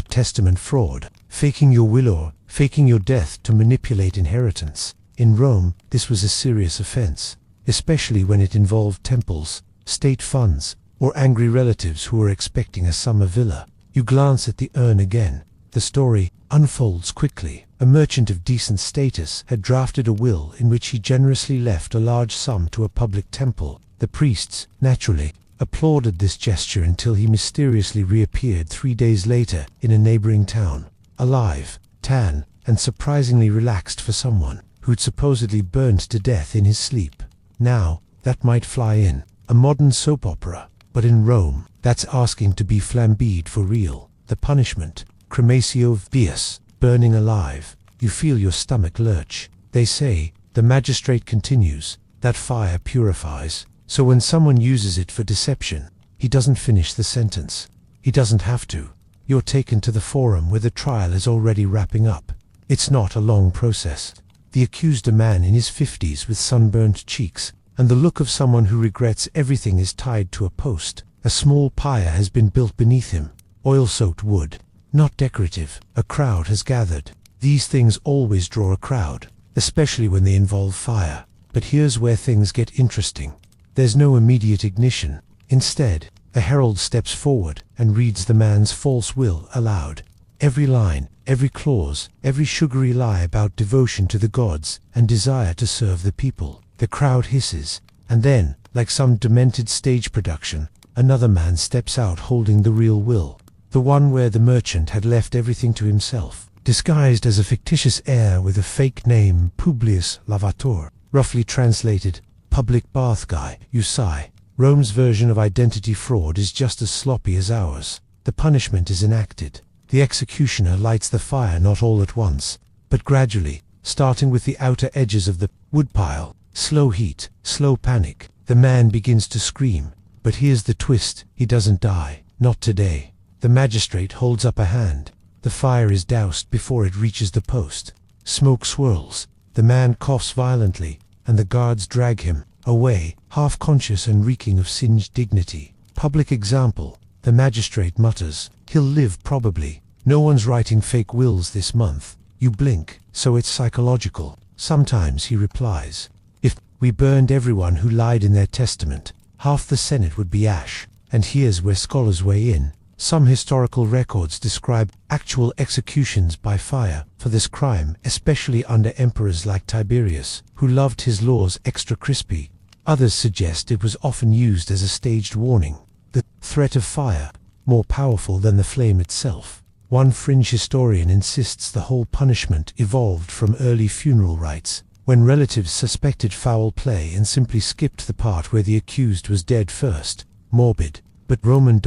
Testament fraud, faking your will or faking your death to manipulate inheritance. In Rome, this was a serious offense, especially when it involved temples, state funds, or angry relatives who were expecting a summer villa. You glance at the urn again. The story unfolds quickly. A merchant of decent status had drafted a will in which he generously left a large sum to a public temple. The priests, naturally, applauded this gesture until he mysteriously reappeared 3 days later in a neighboring town, alive, tan, and surprisingly relaxed for someone who'd supposedly burned to death in his sleep. Now, that might fly in a modern soap opera, but in Rome, that's asking to be flambéed for real. The punishment, crematio vias, burning alive. You feel your stomach lurch. They say, the magistrate continues, that fire purifies. So when someone uses it for deception, he doesn't finish the sentence. He doesn't have to. You're taken to the forum where the trial is already wrapping up. It's not a long process. The accused, a man in his 50s with sunburnt cheeks, and the look of someone who regrets everything, is tied to a post. A small pyre has been built beneath him. Oil-soaked wood. Not decorative. A crowd has gathered. These things always draw a crowd. especially when they involve fire. But here's where things get interesting. There's no immediate ignition. Instead, a herald steps forward and reads the man's false will aloud. Every line, every clause, every sugary lie about devotion to the gods and desire to serve the people. The crowd hisses, and then, like some demented stage production, another man steps out holding the real will, the one where the merchant had left everything to himself, disguised as a fictitious heir with a fake name, Publius Lavator, roughly translated, public bath guy. You sigh. Rome's version of identity fraud is just as sloppy as ours. The punishment is enacted. The executioner lights the fire not all at once, but gradually, starting with the outer edges of the woodpile. Slow heat, slow panic. The man begins to scream. But here's the twist, he doesn't die. Not today. The magistrate holds up a hand. The fire is doused before it reaches the post. Smoke swirls. The man coughs violently, and the guards drag him away, half-conscious and reeking of singed dignity. Public example. The magistrate mutters, "He'll live probably. No one's writing fake wills this month." You blink, so it's psychological. Sometimes he replies, "If we burned everyone who lied in their testament, half the Senate would be ash." And here's where scholars weigh in. Some historical records describe actual executions by fire for this crime, especially under emperors like Tiberius, who loved his laws extra crispy. Others suggest it was often used as a staged warning. The threat of fire, more powerful than the flame itself. One fringe historian insists the whole punishment evolved from early funeral rites, when relatives suspected foul play and simply skipped the part where the accused was dead first. Morbid, but Roman.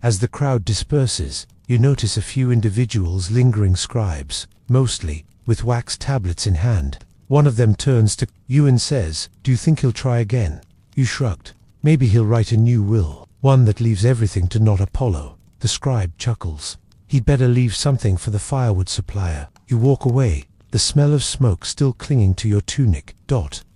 As the crowd disperses, you notice a few individuals lingering scribes, mostly with wax tablets in hand. One of them turns to you and says, "Do you think he'll try again?" You shrugged. "Maybe he'll write a new will, one that leaves everything to not Apollo." The scribe chuckles. "He'd better leave something for the firewood supplier." You walk away, the smell of smoke still clinging to your tunic.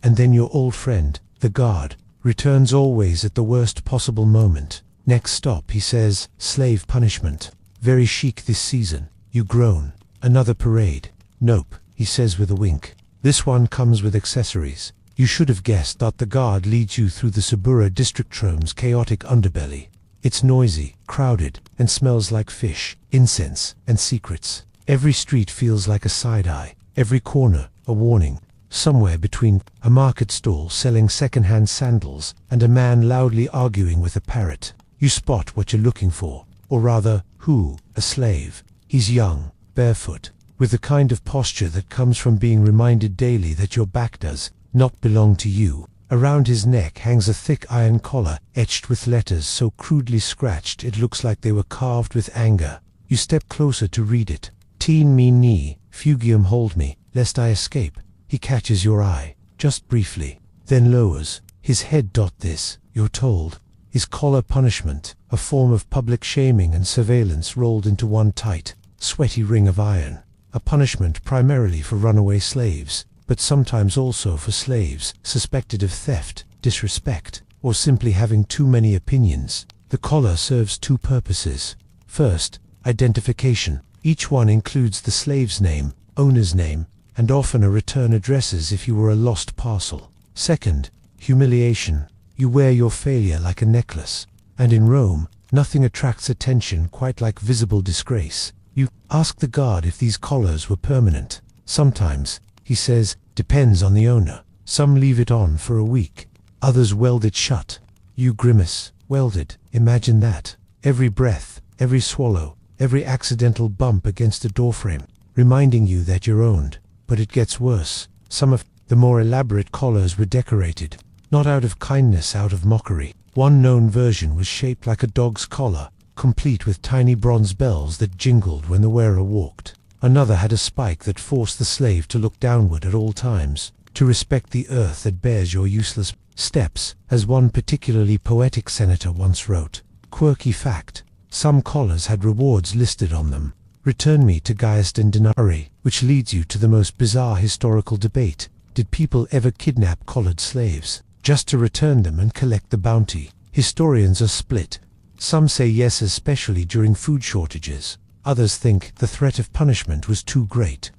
And then your old friend, the guard, returns always at the worst possible moment. "Next stop," he says, "slave punishment. Very chic this season." You groan. "Another parade." "Nope," he says with a wink. "This one comes with accessories." You should have guessed that the guard leads you through the Subura districtrome's chaotic underbelly. It's noisy, crowded, and smells like fish, incense, and secrets. Every street feels like a side-eye, every corner a warning. Somewhere between a market stall selling second-hand sandals and a man loudly arguing with a parrot, you spot what you're looking for, or rather, who, a slave. He's young, barefoot, with the kind of posture that comes from being reminded daily that your back does not belong to you. Around his neck hangs a thick iron collar, etched with letters so crudely scratched it looks like they were carved with anger. You step closer to read it. "Teen me knee, fugium hold me, lest I escape." He catches your eye, just briefly, then lowers his head. This, you're told, is collar punishment, a form of public shaming and surveillance rolled into one tight, sweaty ring of iron. A punishment primarily for runaway slaves, but sometimes also for slaves suspected of theft, disrespect, or simply having too many opinions. The collar serves two purposes. First, identification. Each one includes the slave's name, owner's name, and often a return addresses if you were a lost parcel. Second, humiliation. You wear your failure like a necklace. And in Rome, nothing attracts attention quite like visible disgrace. You ask the guard if these collars were permanent. Sometimes, he says, depends on the owner. Some leave it on for a week. Others weld it shut. You grimace. Welded. Imagine that. Every breath, every swallow, every accidental bump against a doorframe, reminding you that you're owned. But it gets worse. Some of the more elaborate collars were decorated, not out of kindness, out of mockery. One known version was shaped like a dog's collar, complete with tiny bronze bells that jingled when the wearer walked. Another had a spike that forced the slave to look downward at all times, to respect the earth that bears your useless steps, as one particularly poetic senator once wrote. Quirky fact: some collars had rewards listed on them. Return me to Gaius and Denari, which leads you to the most bizarre historical debate. Did people ever kidnap collared slaves, just to return them and collect the bounty? Historians are split. Some say yes, especially during food shortages. Others think the threat of punishment was too great.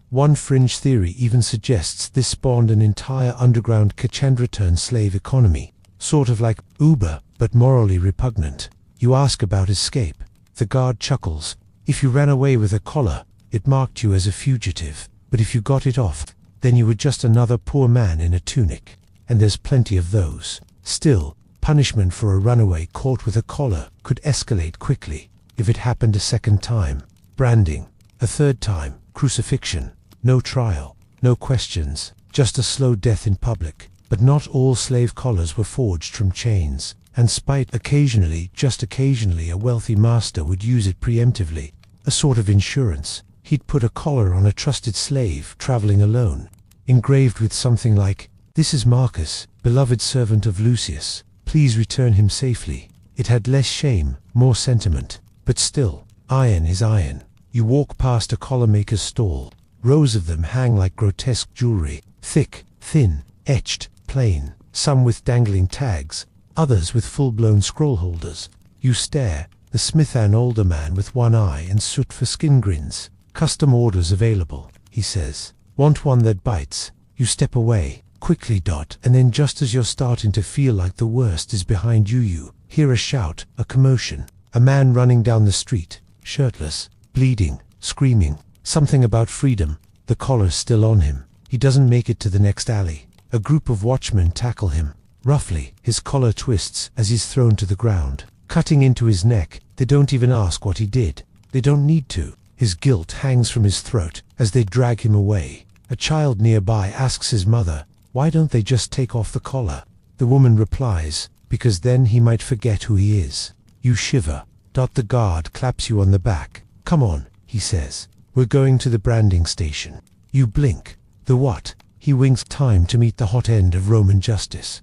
One fringe theory even suggests this spawned an entire underground Kachandra-turned-slave economy, sort of like Uber, but morally repugnant. You ask about escape. The guard chuckles. If you ran away with a collar, it marked you as a fugitive. But if you got it off, then you were just another poor man in a tunic. And there's plenty of those. Still, punishment for a runaway caught with a collar could escalate quickly. If it happened a second time, branding. A third time, crucifixion. No trial, no questions, just a slow death in public. But not all slave collars were forged from chains, and spite occasionally, just occasionally, a wealthy master would use it preemptively, a sort of insurance. He'd put a collar on a trusted slave traveling alone, engraved with something like, "This is Marcus, beloved servant of Lucius. Please return him safely." It had less shame, more sentiment, but still, iron is iron. You walk past a collar maker's stall. Rows of them hang like grotesque jewelry, thick, thin, etched, plain, some with dangling tags, others with full-blown scroll holders. You stare, the smith, an older man with one eye and soot for skin, grins. "Custom orders available," he says. "Want one that bites?" You step away, quickly, and then just as you're starting to feel like the worst is behind you, you hear a shout, a commotion. A man running down the street, shirtless, bleeding, screaming. Something about freedom. The collar's still on him. He doesn't make it to the next alley. A group of watchmen tackle him. Roughly, his collar twists as he's thrown to the ground, cutting into his neck. They don't even ask what he did. They don't need to. His guilt hangs from his throat as they drag him away. A child nearby asks his mother, "Why don't they just take off the collar?" The woman replies, "Because then he might forget who he is." You shiver. The guard claps you on the back. "Come on," he says. "We're going to the branding station." You blink. "The what?" He winks. "Time to meet the hot end of Roman justice."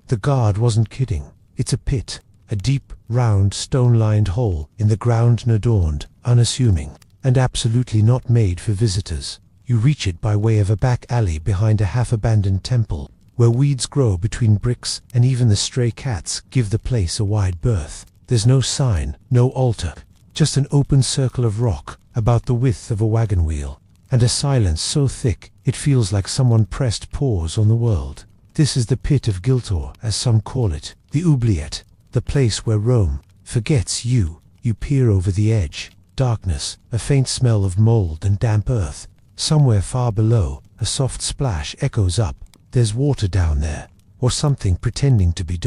The guard wasn't kidding. It's a pit. A deep, round, stone-lined hole in the ground, unadorned, unassuming, and absolutely not made for visitors. You reach it by way of a back alley behind a half-abandoned temple, where weeds grow between bricks and even the stray cats give the place a wide berth. There's no sign, no altar, just an open circle of rock about the width of a wagon wheel, and a silence so thick it feels like someone pressed pause on the world. This is the pit of guilt, or, as some call it, the oubliette, the place where Rome forgets you. You peer over the edge. Darkness, a faint smell of mold and damp earth. Somewhere far below, a soft splash echoes up. There's water down there, or something pretending to be.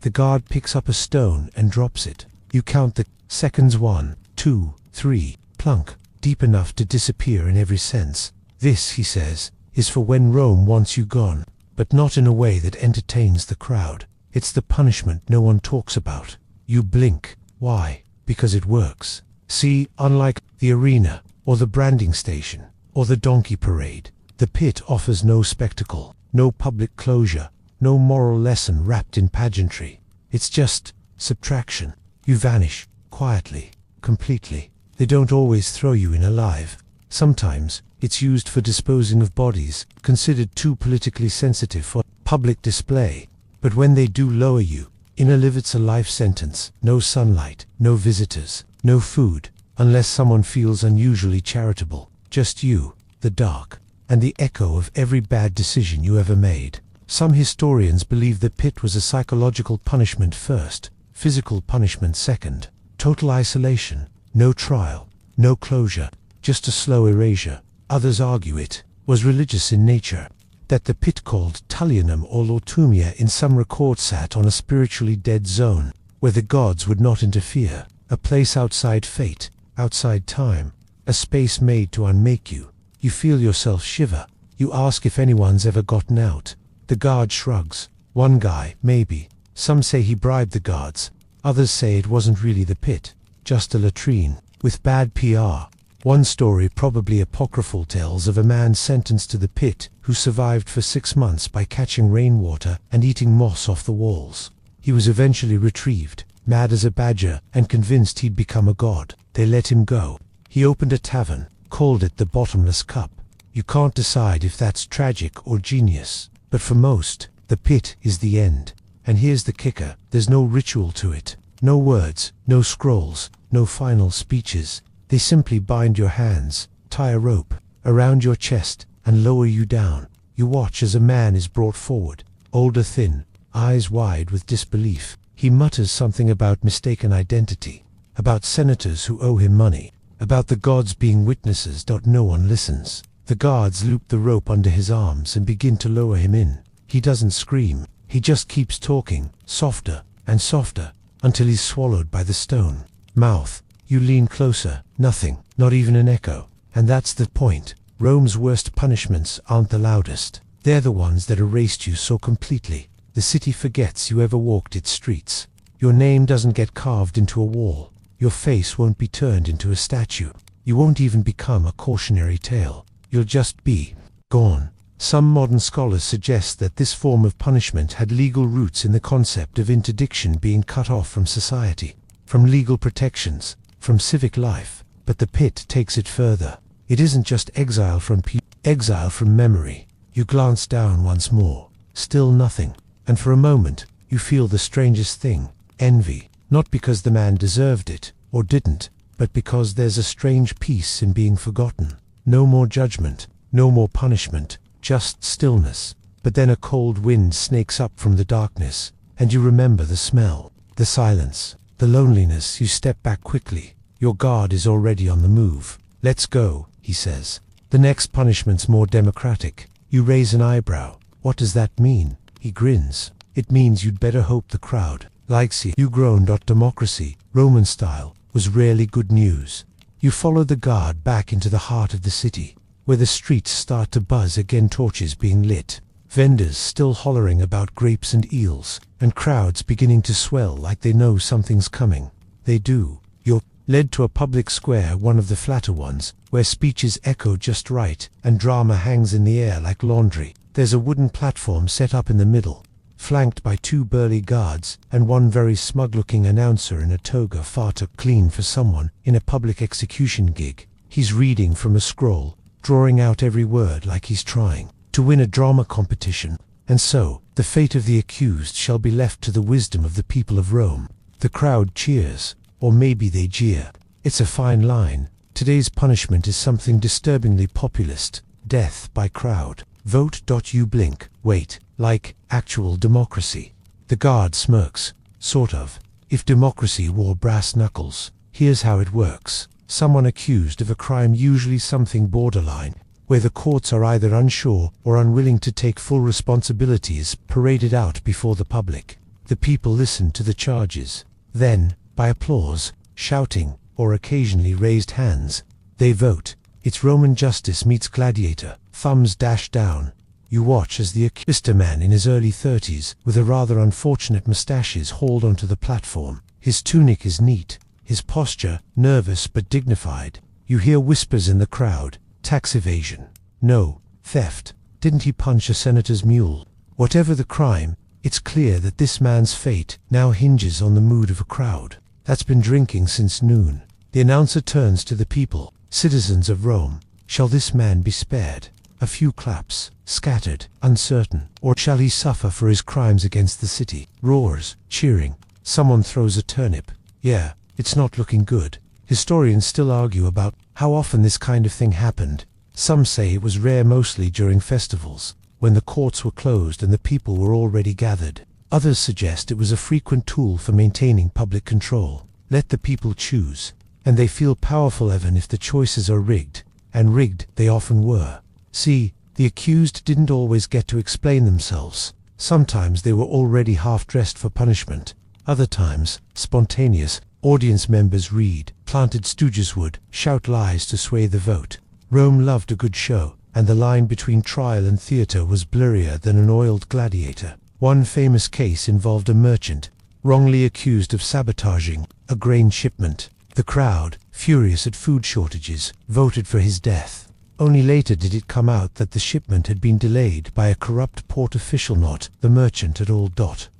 The guard picks up a stone and drops it. You count the seconds: 1, 2, 3, plunk, deep enough to disappear in every sense. "This," he says, "is for when Rome wants you gone," but not in a way that entertains the crowd. It's the punishment no one talks about. You blink. Why? Because it works. See, unlike the arena, or the branding station, or the donkey parade, the pit offers no spectacle, no public closure, no moral lesson wrapped in pageantry. It's just subtraction. You vanish, quietly, completely. They don't always throw you in alive. Sometimes, it's used for disposing of bodies considered too politically sensitive for public display. But when they do lower you, in a live, it's a life sentence. No sunlight, no visitors, no food, unless someone feels unusually charitable. Just you, the dark, and the echo of every bad decision you ever made. Some historians believe the pit was a psychological punishment first, physical punishment second. Total isolation, no trial, no closure, just a slow erasure. Others argue it was religious in nature, that the pit called Tullianum or Lortumia in some record sat on a spiritually dead zone, where the gods would not interfere, a place outside fate, outside time, a space made to unmake you. You feel yourself shiver. You ask if anyone's ever gotten out. The guard shrugs. One guy, maybe. Some say he bribed the guards. Others say it wasn't really the pit, just a latrine, with bad PR. One story, probably apocryphal, tells of a man sentenced to the pit who survived for 6 months by catching rainwater and eating moss off the walls. He was eventually retrieved, mad as a badger and convinced he'd become a god. They let him go. He opened a tavern, called it the Bottomless Cup. You can't decide if that's tragic or genius, but for most, the pit is the end. And here's the kicker: there's no ritual to it. No words, no scrolls, no final speeches. They simply bind your hands, tie a rope, around your chest, and lower you down. You watch as a man is brought forward, older, thin, eyes wide with disbelief. He mutters something about mistaken identity, about senators who owe him money, about the gods being witnesses. No one listens. The guards loop the rope under his arms and begin to lower him in. He doesn't scream. He just keeps talking, softer and softer, until he's swallowed by the stone mouth. You lean closer. Nothing, not even an echo. And that's the point. Rome's worst punishments aren't the loudest. They're the ones that erased you so completely. The city forgets you ever walked its streets. Your name doesn't get carved into a wall. Your face won't be turned into a statue. You won't even become a cautionary tale. You'll just be gone. Some modern scholars suggest that this form of punishment had legal roots in the concept of interdiction, being cut off from society, from legal protections, from civic life. But the pit takes it further. It isn't just exile from exile from memory. You glance down once more. Still nothing. And for a moment, you feel the strangest thing. Envy. Not because the man deserved it, or didn't, but because there's a strange peace in being forgotten. No more judgment, no more punishment, just stillness. But then a cold wind snakes up from the darkness, and you remember the smell, the silence, the loneliness. You step back quickly. Your guard is already on the move. "Let's go," he says. "The next punishment's more democratic." You raise an eyebrow. "What does that mean?" He grins. "It means you'd better hope the crowd likes you." You groan. Democracy, Roman style, was rarely good news. You follow the guard back into the heart of the city, where the streets start to buzz again, torches being lit, vendors still hollering about grapes and eels, and crowds beginning to swell like they know something's coming. They do. You're led to a public square, one of the flatter ones, where speeches echo just right, and drama hangs in the air like laundry. There's a wooden platform set up in the middle, flanked by two burly guards, and one very smug-looking announcer in a toga far too clean for someone in a public execution gig. He's reading from a scroll, drawing out every word like he's trying to win a drama competition. And so, the fate of the accused shall be left to the wisdom of the people of Rome. The crowd cheers, or maybe they jeer. It's a fine line. Today's punishment is something disturbingly populist. Death by crowd. Vote. You blink. Wait. Like actual democracy. The guard smirks. Sort of. If democracy wore brass knuckles. Here's how it works. Someone accused of a crime, usually something borderline, where the courts are either unsure or unwilling to take full responsibility, is paraded out before the public. The people listen to the charges. Then, by applause, shouting, or occasionally raised hands, they vote. It's Roman justice meets gladiator, thumbs dashed down. You watch as the accused, a man in his early 30s, with a rather unfortunate mustache, is hauled onto the platform. His tunic is neat, his posture nervous but dignified. You hear whispers in the crowd. Tax evasion. No. Theft. Didn't he punch a senator's mule? Whatever the crime, it's clear that this man's fate now hinges on the mood of a crowd that's been drinking since noon. The announcer turns to the people. Citizens of Rome, shall this man be spared? A few claps, scattered, uncertain. Or shall he suffer for his crimes against the city? Roars, cheering. Someone throws a turnip. Yeah, it's not looking good. Historians still argue about how often this kind of thing happened. Some say it was rare, mostly during festivals, when the courts were closed and the people were already gathered. Others suggest it was a frequent tool for maintaining public control. Let the people choose, and they feel powerful even if the choices are rigged, and rigged they often were. See, the accused didn't always get to explain themselves. Sometimes they were already half-dressed for punishment. Other times, spontaneous. Audience members read, planted stooges would shout lies to sway the vote. Rome loved a good show, and the line between trial and theater was blurrier than an oiled gladiator. One famous case involved a merchant, wrongly accused of sabotaging a grain shipment. The crowd, furious at food shortages, voted for his death. Only later did it come out that the shipment had been delayed by a corrupt port official, not the merchant at all.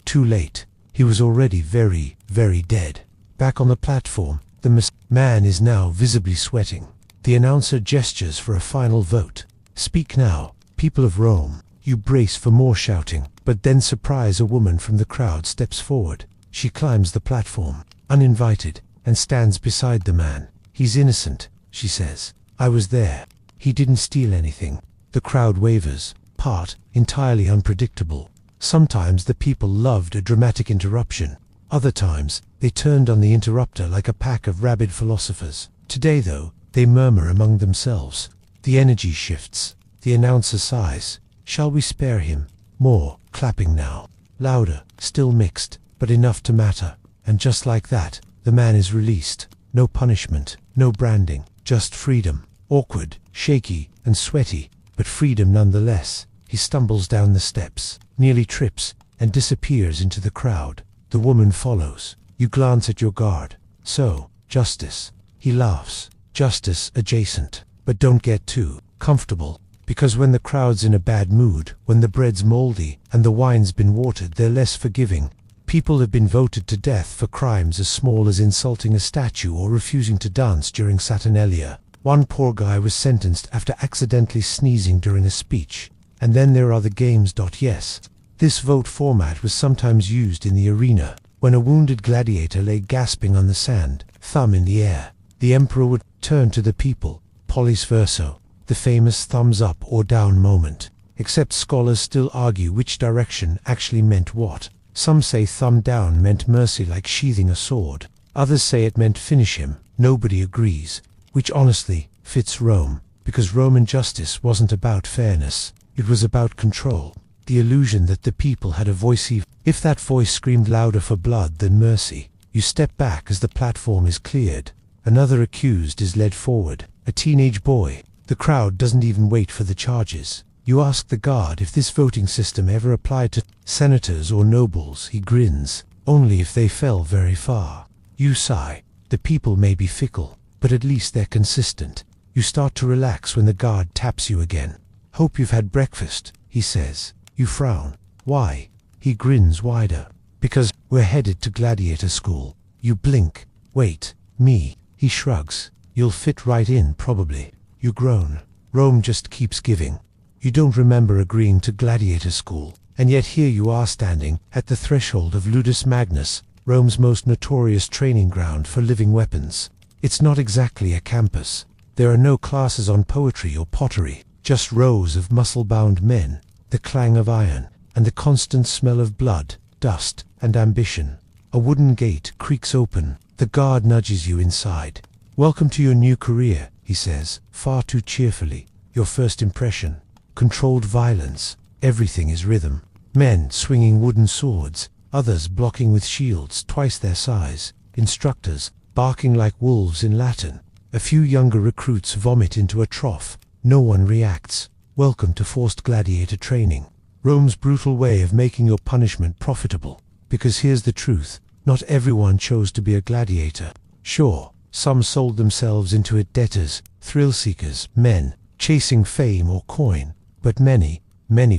Too late. He was already very, very dead. Back on the platform, the man is now visibly sweating. The announcer gestures for a final vote. Speak now, people of Rome. You brace for more shouting, but then surprise, a woman from the crowd steps forward. She climbs the platform, uninvited, and stands beside the man. He's innocent, she says. I was there. He didn't steal anything. The crowd wavers, part, entirely unpredictable. Sometimes the people loved a dramatic interruption. Other times, they turned on the interrupter like a pack of rabid philosophers. Today, though, they murmur among themselves. The energy shifts. The announcer sighs. Shall we spare him? More, clapping now. Louder, still mixed, but enough to matter. And just like that, the man is released. No punishment, no branding, just freedom. Awkward, shaky, and sweaty, but freedom nonetheless. He stumbles down the steps, nearly trips, and disappears into the crowd. The woman follows. You glance at your guard. So, justice. He laughs. Justice adjacent. But don't get too comfortable, because when the crowd's in a bad mood, when the bread's moldy and the wine's been watered, they're less forgiving. People have been voted to death for crimes as small as insulting a statue or refusing to dance during Saturnalia. One poor guy was sentenced after accidentally sneezing during a speech. And then there are the games. Yes, this vote format was sometimes used in the arena, when a wounded gladiator lay gasping on the sand, thumb in the air. The emperor would turn to the people, pollice verso, the famous thumbs up or down moment. Except scholars still argue which direction actually meant what. Some say thumb down meant mercy, like sheathing a sword. Others say it meant finish him. Nobody agrees, which honestly fits Rome, because Roman justice wasn't about fairness. It was about control, the illusion that the people had a voice. If that voice screamed louder for blood than mercy, you step back as the platform is cleared. Another accused is led forward, a teenage boy. The crowd doesn't even wait for the charges. You ask the guard if this voting system ever applied to senators or nobles. He grins. Only if they fell very far. You sigh. The people may be fickle, but at least they're consistent. You start to relax when the guard taps you again. Hope you've had breakfast, he says. You frown. Why? He grins wider. Because we're headed to gladiator school. You blink. Wait, me. He shrugs. You'll fit right in, probably. You groan. Rome just keeps giving. You don't remember agreeing to gladiator school, and yet here you are standing at the threshold of Ludus Magnus, Rome's most notorious training ground for living weapons. It's not exactly a campus. There are no classes on poetry or pottery, just rows of muscle-bound men, the clang of iron, and the constant smell of blood, dust, and ambition. A wooden gate creaks open. The guard nudges you inside. Welcome to your new career, he says, far too cheerfully. Your first impression. Controlled violence. Everything is rhythm. Men swinging wooden swords, others blocking with shields twice their size. Instructors barking like wolves in Latin. A few younger recruits vomit into a trough. No one reacts. Welcome to forced gladiator training. Rome's brutal way of making your punishment profitable. Because here's the truth, not everyone chose to be a gladiator. Sure, some sold themselves into it, debtors, thrill-seekers, men, chasing fame or coin. But many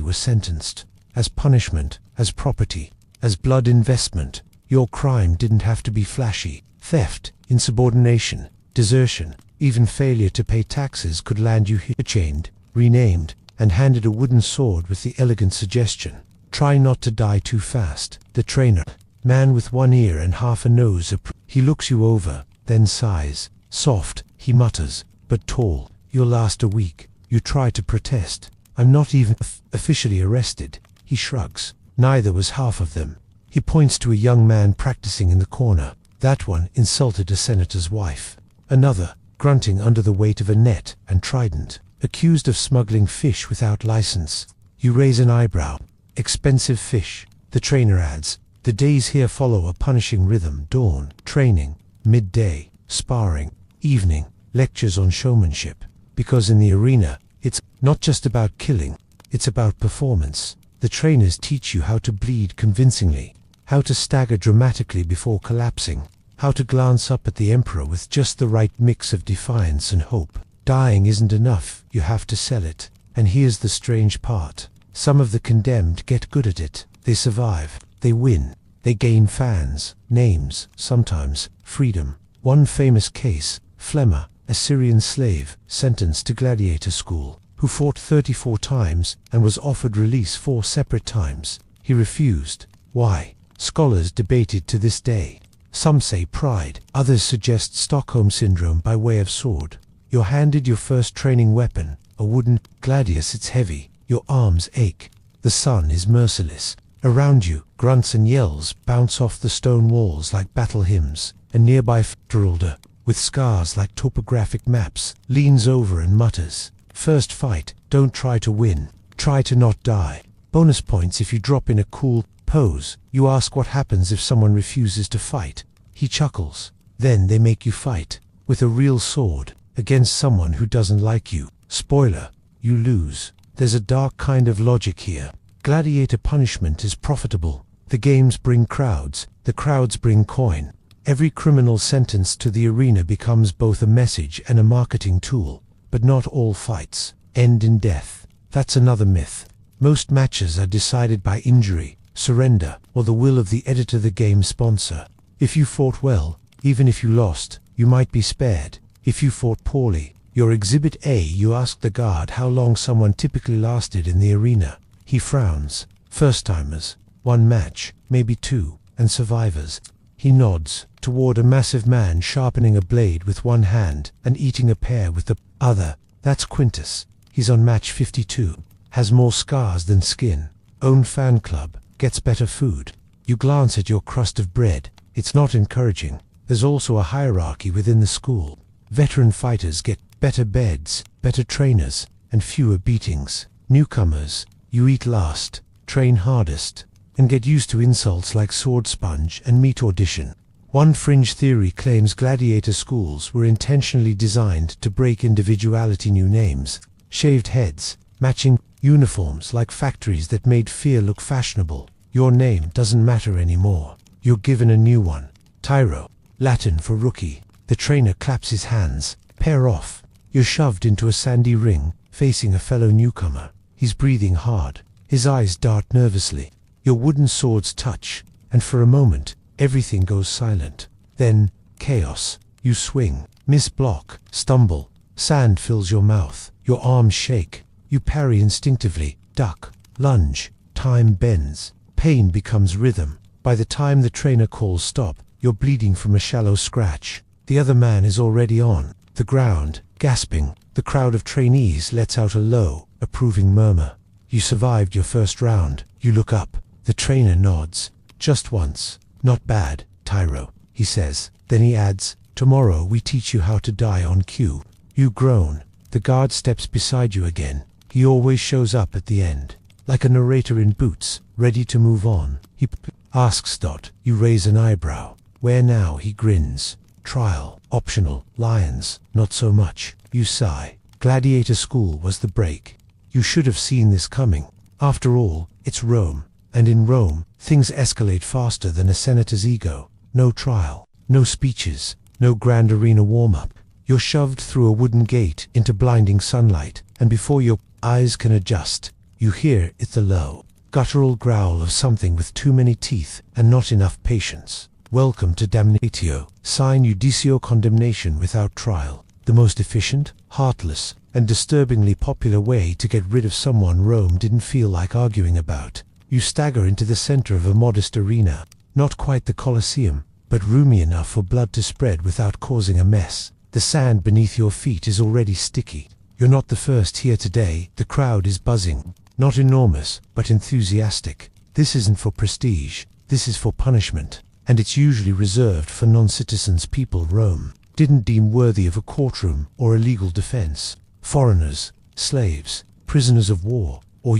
were sentenced. As punishment, as property, as blood investment. Your crime didn't have to be flashy. Theft, insubordination, desertion, even failure to pay taxes could land you here, chained, renamed, and handed a wooden sword with the elegant suggestion, try not to die too fast. The trainer, man with one ear and half a nose, he looks you over, then sighs. Soft, he mutters, but tall. You'll last a week. You try to protest. I'm not even officially arrested. He shrugs. Neither was half of them. He points to a young man practicing in the corner. That one insulted a senator's wife. Another, grunting under the weight of a net and trident, accused of smuggling fish without license. You raise an eyebrow. Expensive fish. The trainer adds, the days here follow a punishing rhythm. Dawn, training, midday, sparring, evening, lectures on showmanship. Because in the arena, it's not just about killing, it's about performance. The trainers teach you how to bleed convincingly, how to stagger dramatically before collapsing, how to glance up at the emperor with just the right mix of defiance and hope. Dying isn't enough, you have to sell it. And here's the strange part. Some of the condemned get good at it. They survive, they win, they gain fans, names, sometimes freedom. One famous case, Flemma, a Syrian slave, sentenced to gladiator school, who fought 34 times and was offered release 4 separate times. He refused. Why? Scholars debated to this day. Some say pride, others suggest Stockholm Syndrome by way of sword. You're handed your first training weapon, a wooden gladius. It's heavy. Your arms ache. The sun is merciless. Around you, grunts and yells bounce off the stone walls like battle hymns. A nearby Geralda, with scars like topographic maps, leans over and mutters, "First fight, don't try to win. Try to not die." Bonus points if you drop in a cool pose. You ask what happens if someone refuses to fight. He chuckles. Then they make you fight, with a real sword, against someone who doesn't like you. Spoiler, you lose. There's a dark kind of logic here. Gladiator punishment is profitable. The games bring crowds, the crowds bring coin. Every criminal sentenced to the arena becomes both a message and a marketing tool. But not all fights end in death. That's another myth. Most matches are decided by injury, surrender, or the will of the editor, the game sponsor. If you fought well, even if you lost, you might be spared. If you fought poorly, you're Exhibit A. You ask the guard how long someone typically lasted in the arena. He frowns. First-timers, 1 match, maybe 2, and survivors. He nods toward a massive man sharpening a blade with one hand and eating a pear with the other. That's Quintus. He's on match 52. Has more scars than skin. Own fan club. Gets better food. You glance at your crust of bread. It's not encouraging. There's also a hierarchy within the school. Veteran fighters get better beds, better trainers, and fewer beatings. Newcomers, you eat last, train hardest, and get used to insults like sword sponge and meat audition. One fringe theory claims gladiator schools were intentionally designed to break individuality. New names, shaved heads, matching uniforms like factories that made fear look fashionable. Your name doesn't matter anymore. You're given a new one. Tyro, Latin for rookie. The trainer claps his hands. Pair off. You're shoved into a sandy ring, facing a fellow newcomer. He's breathing hard. His eyes dart nervously. Your wooden swords touch, and for a moment, everything goes silent. Then, chaos. You swing, miss block, stumble. Sand fills your mouth. Your arms shake. You parry instinctively, duck, lunge. Time bends. Pain becomes rhythm. By the time the trainer calls stop, you're bleeding from a shallow scratch. The other man is already on the ground, gasping. The crowd of trainees lets out a low, approving murmur. You survived your first round. You look up. The trainer nods. Just once. Not bad, Tyro, he says. Then he adds, "Tomorrow we teach you how to die on cue." You groan. The guard steps beside you again. He always shows up at the end, like a narrator in boots, ready to move on. He asks. You raise an eyebrow. Where now? He grins. Trial, optional, lions, not so much. You sigh. Gladiator school was the break. You should have seen this coming. After all, it's Rome. And in Rome, things escalate faster than a senator's ego. No trial, no speeches, no grand arena warm-up. You're shoved through a wooden gate into blinding sunlight, and before your eyes can adjust, you hear it, the low, guttural growl of something with too many teeth and not enough patience. Welcome to damnatio, sine judicio, condemnation without trial. The most efficient, heartless, and disturbingly popular way to get rid of someone Rome didn't feel like arguing about. You stagger into the center of a modest arena, not quite the Colosseum, but roomy enough for blood to spread without causing a mess. The sand beneath your feet is already sticky. You're not the first here today. The crowd is buzzing. Not enormous, but enthusiastic. This isn't for prestige. This is for punishment. And it's usually reserved for non-citizens, people Rome didn't deem worthy of a courtroom or a legal defense. Foreigners, slaves, prisoners of war, or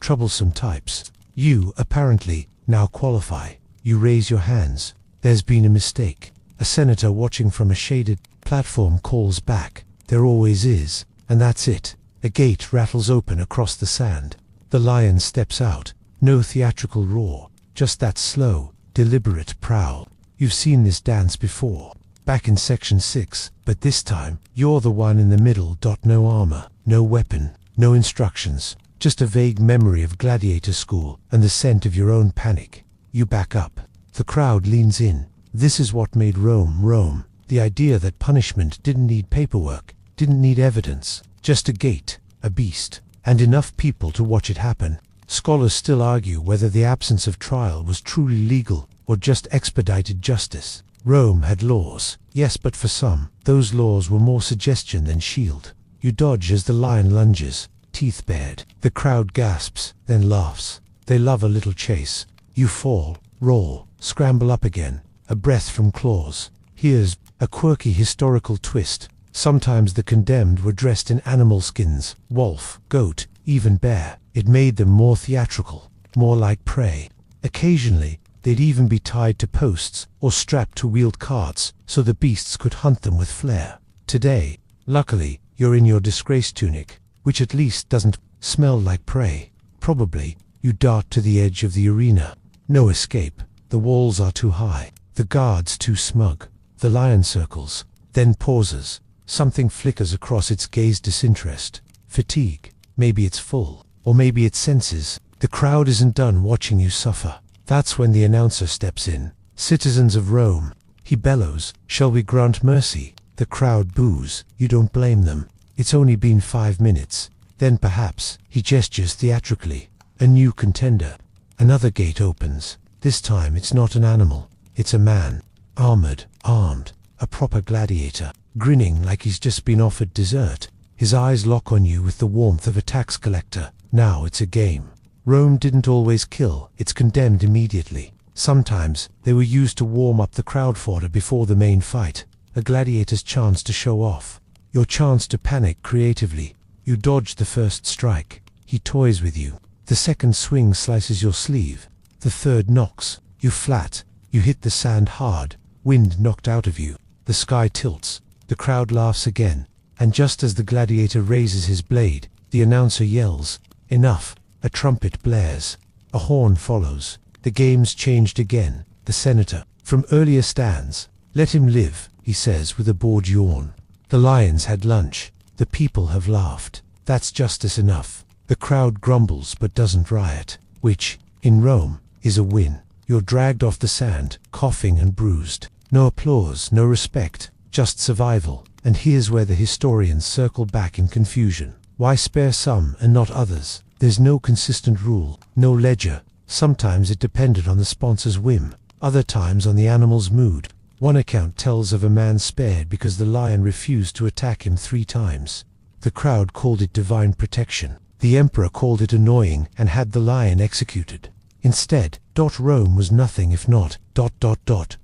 troublesome types. You, apparently, now qualify. You raise your hands. There's been a mistake. A senator watching from a shaded platform calls back. There always is. And that's it. A gate rattles open across the sand. The lion steps out. No theatrical roar. Just that slow, deliberate prowl. You've seen this dance before. Back in section 6. But this time, you're the one in the middle. No armor. No weapon. No instructions. Just a vague memory of gladiator school and the scent of your own panic. You back up. The crowd leans in. This is what made Rome Rome. The idea that punishment didn't need paperwork, didn't need evidence, just a gate, a beast, and enough people to watch it happen. Scholars still argue whether the absence of trial was truly legal or just expedited justice. Rome had laws, yes, but for some, those laws were more suggestion than shield. You dodge as the lion lunges, teeth bared. The crowd gasps, then laughs. They love a little chase. You fall, roll, scramble up again, a breath from claws. Here's a quirky historical twist. Sometimes the condemned were dressed in animal skins, wolf, goat, even bear. It made them more theatrical, more like prey. Occasionally, they'd even be tied to posts or strapped to wheeled carts so the beasts could hunt them with flair. Today, luckily, you're in your disgrace tunic, which at least doesn't smell like prey. Probably, you dart to the edge of the arena. No escape. The walls are too high. The guards too smug. The lion circles, then pauses. Something flickers across its gaze: disinterest, fatigue. Maybe it's full, or maybe it senses the crowd isn't done watching you suffer. That's when the announcer steps in. Citizens of Rome, he bellows, shall we grant mercy? The crowd boos. You don't blame them. It's only been 5 minutes. Then perhaps, he gestures theatrically. A new contender. Another gate opens. This time it's not an animal. It's a man. Armored, armed. A proper gladiator. Grinning like he's just been offered dessert. His eyes lock on you with the warmth of a tax collector. Now it's a game. Rome didn't always kill. It's condemned immediately. Sometimes, they were used to warm up the crowd fodder before the main fight. A gladiator's chance to show off. Your chance to panic creatively. You dodge the first strike. He toys with you. The second swing slices your sleeve. The third knocks you flat. You hit the sand hard. Wind knocked out of you. The sky tilts. The crowd laughs again. And just as the gladiator raises his blade, the announcer yells, "Enough!" A trumpet blares. A horn follows. The game's changed again. The senator, from earlier stands. "Let him live," he says with a bored yawn. The lions had lunch. The people have laughed. That's justice enough. The crowd grumbles but doesn't riot, which, in Rome, is a win. You're dragged off the sand, coughing and bruised. No applause, no respect, just survival. And here's where the historians circle back in confusion. Why spare some and not others? There's no consistent rule, no ledger. Sometimes it depended on the sponsor's whim, other times on the animal's mood. One account tells of a man spared because the lion refused to attack him 3 times. The crowd called it divine protection. The emperor called it annoying and had the lion executed. Instead, Rome was nothing if not ...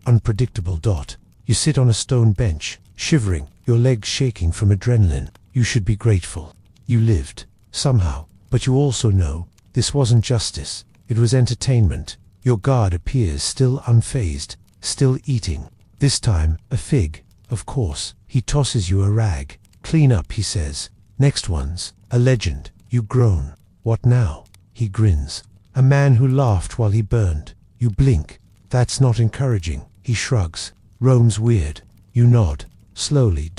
unpredictable. You sit on a stone bench, shivering, your legs shaking from adrenaline. You should be grateful. You lived, somehow. But you also know, this wasn't justice. It was entertainment. Your guard appears still unfazed, still eating. This time, a fig, of course. He tosses you a rag. "Clean up," he says. "Next one's a legend." You groan. "What now?" He grins. "A man who laughed while he burned." You blink. "That's not encouraging." He shrugs. "Rome's weird." You nod, slowly,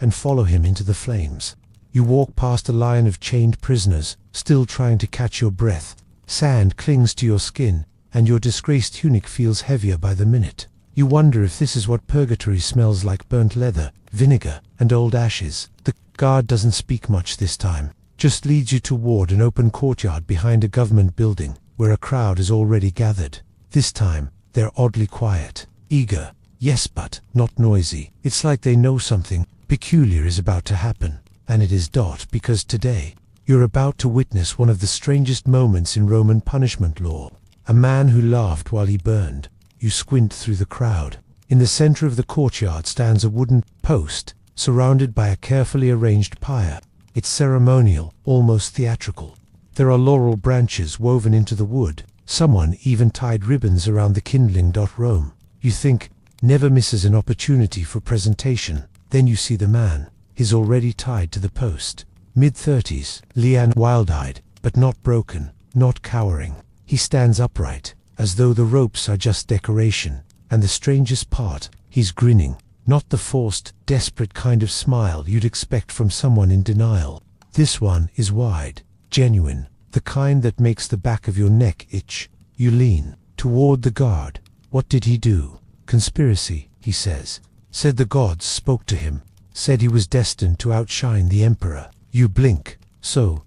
and follow him into the flames. You walk past a line of chained prisoners, still trying to catch your breath. Sand clings to your skin, and your disgraced tunic feels heavier by the minute. You wonder if this is what purgatory smells like: burnt leather, vinegar, and old ashes. The guard doesn't speak much this time, just leads you toward an open courtyard behind a government building, where a crowd is already gathered. This time, they're oddly quiet, eager, yes, but not noisy. It's like they know something peculiar is about to happen. And it is because today, you're about to witness one of the strangest moments in Roman punishment law. A man who laughed while he burned. You squint through the crowd. In the center of the courtyard stands a wooden post, surrounded by a carefully arranged pyre. It's ceremonial, almost theatrical. There are laurel branches woven into the wood. Someone even tied ribbons around the kindling. Rome, you think, never misses an opportunity for presentation. Then you see the man. He's already tied to the post. Mid-30s, lean, wild-eyed, but not broken, not cowering. He stands upright, as though the ropes are just decoration. And the strangest part, he's grinning. Not the forced, desperate kind of smile you'd expect from someone in denial. This one is wide, genuine, the kind that makes the back of your neck itch. You lean toward the guard. What did he do? Conspiracy, he says. Said the gods spoke to him. Said he was destined to outshine the emperor. You blink. So,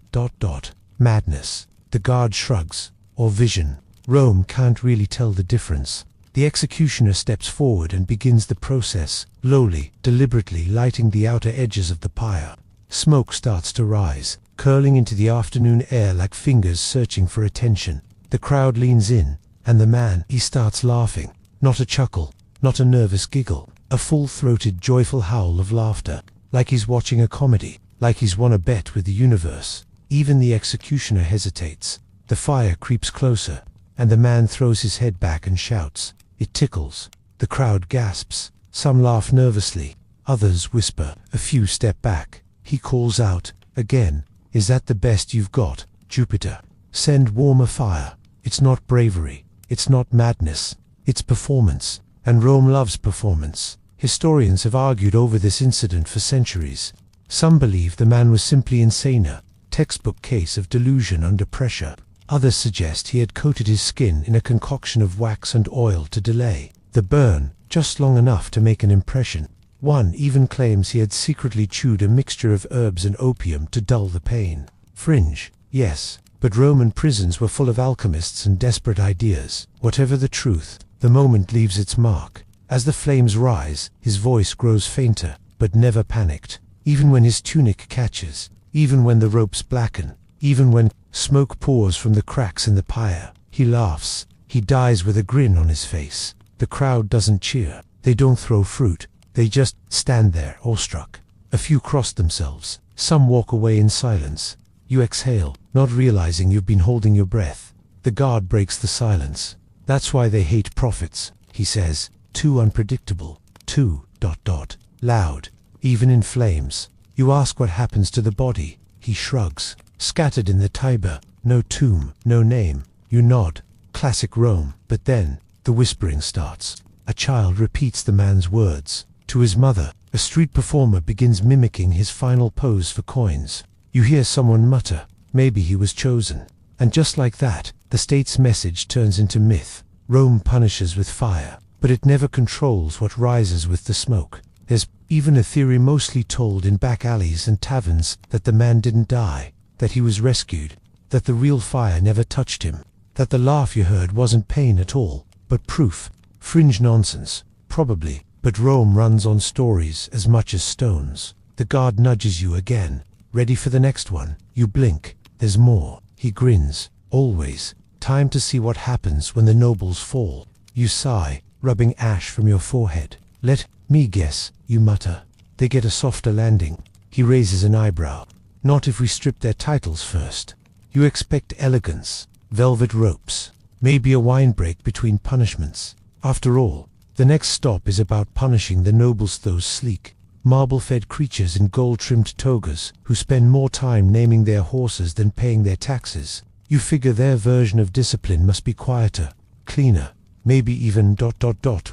madness. The guard shrugs. Or vision. Rome can't really tell the difference. The executioner steps forward and begins the process, lowly, deliberately lighting the outer edges of the pyre. Smoke starts to rise, curling into the afternoon air like fingers searching for attention. The crowd leans in, and the man, he starts laughing. Not a chuckle, not a nervous giggle, a full-throated, joyful howl of laughter, like he's watching a comedy, like he's won a bet with the universe. Even the executioner hesitates. The fire creeps closer, and the man throws his head back and shouts. It tickles. The crowd gasps. Some laugh nervously, others whisper. A few step back. He calls out, again, "Is that the best you've got, Jupiter? Send warmer fire." It's not bravery, it's not madness, it's performance, and Rome loves performance. Historians have argued over this incident for centuries. Some believe the man was simply insaner, textbook case of delusion under pressure. Others suggest he had coated his skin in a concoction of wax and oil to delay the burn just long enough to make an impression. One even claims he had secretly chewed a mixture of herbs and opium to dull the pain. Fringe, yes, but Roman prisons were full of alchemists and desperate ideas. Whatever the truth, the moment leaves its mark. As the flames rise, his voice grows fainter, but never panicked. Even when his tunic catches, even when the ropes blacken, even when smoke pours from the cracks in the pyre, he laughs. He dies with a grin on his face. The crowd doesn't cheer. They don't throw fruit. They just stand there, awestruck. A few cross themselves. Some walk away in silence. You exhale, not realizing you've been holding your breath. The guard breaks the silence. That's why they hate prophets, he says. Too unpredictable. Too ... loud. Even in flames. You ask what happens to the body. He shrugs. Scattered in the Tiber. No tomb, no name. You nod. Classic Rome. But then, the whispering starts. A child repeats the man's words. To his mother, a street performer begins mimicking his final pose for coins. You hear someone mutter, "Maybe he was chosen." And just like that, the state's message turns into myth. Rome punishes with fire, but it never controls what rises with the smoke. There's even a theory mostly told in back alleys and taverns that the man didn't die, that he was rescued, that the real fire never touched him, that the laugh you heard wasn't pain at all, but proof. Fringe nonsense, probably, but Rome runs on stories as much as stones. The guard nudges you again. Ready for the next one? You blink. There's more. He grins. Always. Time to see what happens when the nobles fall. You sigh, rubbing ash from your forehead. "Let me guess," you mutter. They get a softer landing. He raises an eyebrow. "Not if we strip their titles first." You expect elegance, velvet ropes, maybe a wine break between punishments. After all, the next stop is about punishing the nobles, those sleek, marble-fed creatures in gold-trimmed togas who spend more time naming their horses than paying their taxes. You figure their version of discipline must be quieter, cleaner, maybe even ...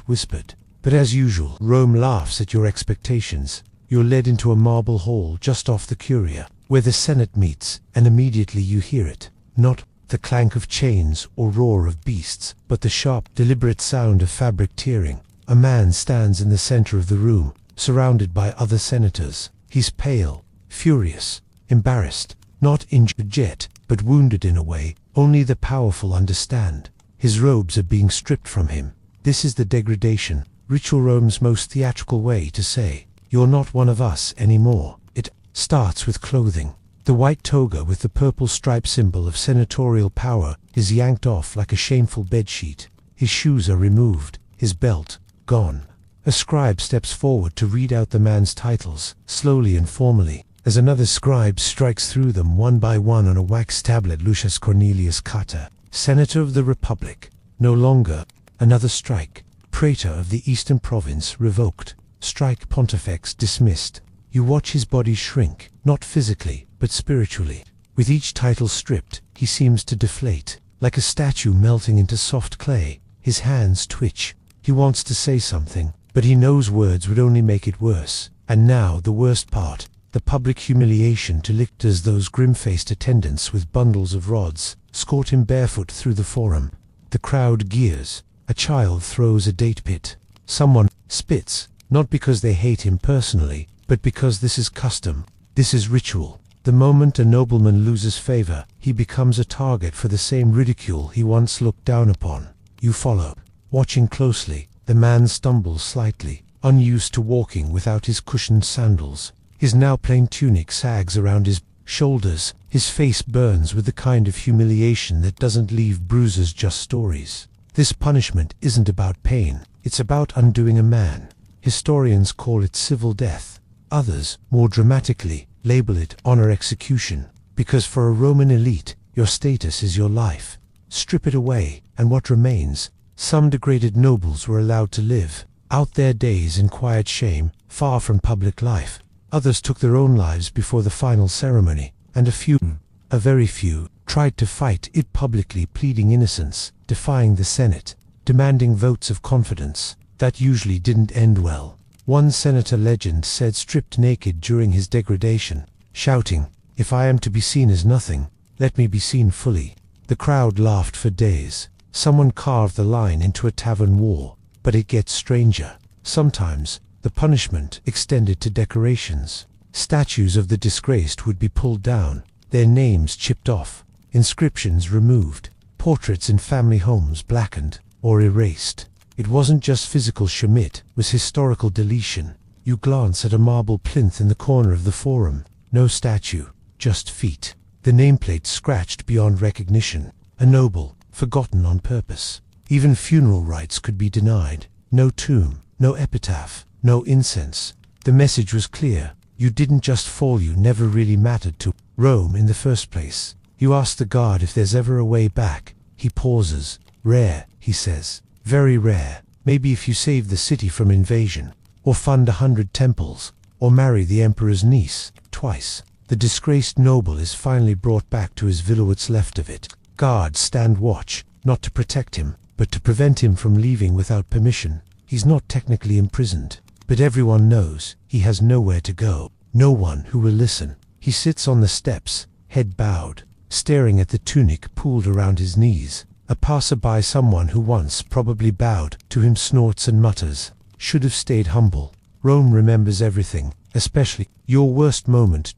whispered. But as usual, Rome laughs at your expectations. You're led into a marble hall just off the Curia, where the Senate meets, and immediately you hear it. Not the clank of chains or roar of beasts, but the sharp, deliberate sound of fabric tearing. A man stands in the center of the room, surrounded by other senators. He's pale, furious, embarrassed, not injured yet, but wounded in a way only the powerful understand. His robes are being stripped from him. This is the degradation, ritual Rome's most theatrical way to say, "You're not one of us anymore." It starts with clothing. The white toga with the purple stripe symbol of senatorial power is yanked off like a shameful bedsheet. His shoes are removed, his belt gone. A scribe steps forward to read out the man's titles, slowly and formally, as another scribe strikes through them one by one on a wax tablet. Lucius Cornelius Cata, Senator of the Republic, no longer. Another strike. Praetor of the Eastern Province, revoked. Strike Pontifex, dismissed. You watch his body shrink, not physically, but spiritually. With each title stripped, he seems to deflate, like a statue melting into soft clay. His hands twitch. He wants to say something, but he knows words would only make it worse. And now the worst part, the public humiliation to lictors. Those grim-faced attendants with bundles of rods escort him barefoot through the forum. The crowd gears. A child throws a date pit. Someone spits, not because they hate him personally, but because this is custom. This is ritual. The moment a nobleman loses favor, he becomes a target for the same ridicule he once looked down upon. You follow. Watching closely, the man stumbles slightly, unused to walking without his cushioned sandals. His now plain tunic sags around his shoulders. His face burns with the kind of humiliation that doesn't leave bruises, just stories. This punishment isn't about pain, it's about undoing a man. Historians call it civil death. Others, more dramatically, label it honor execution. Because for a Roman elite, your status is your life. Strip it away, and what remains? Some degraded nobles were allowed to live out their days in quiet shame, far from public life. Others took their own lives before the final ceremony, and a very few, tried to fight it publicly, pleading innocence, defying the Senate, demanding votes of confidence. That usually didn't end well. One senator, legend said, stripped naked during his degradation, shouting, "If I am to be seen as nothing, let me be seen fully." The crowd laughed for days. Someone carved the line into a tavern wall. But it gets stranger. Sometimes, the punishment extended to decorations. Statues of the disgraced would be pulled down, their names chipped off, inscriptions removed, portraits in family homes blackened or erased. It wasn't just physical Schmidt, it was historical deletion. You glance at a marble plinth in the corner of the forum. No statue, just feet. The nameplate scratched beyond recognition. A noble, forgotten on purpose. Even funeral rites could be denied. No tomb, no epitaph, no incense. The message was clear. You didn't just fall, you never really mattered to Rome in the first place. You ask the guard if there's ever a way back. He pauses. Rare, he says. Very rare. Maybe if you save the city from invasion, or fund 100 temples, or marry the emperor's niece, twice. The disgraced noble is finally brought back to his villa, what's left of it. Guards stand watch, not to protect him, but to prevent him from leaving without permission. He's not technically imprisoned, but everyone knows he has nowhere to go. No one who will listen. He sits on the steps, head bowed, staring at the tunic pooled around his knees. A passerby, someone who once probably bowed to him, snorts and mutters, "Should have stayed humble." Rome remembers everything, especially your worst moment.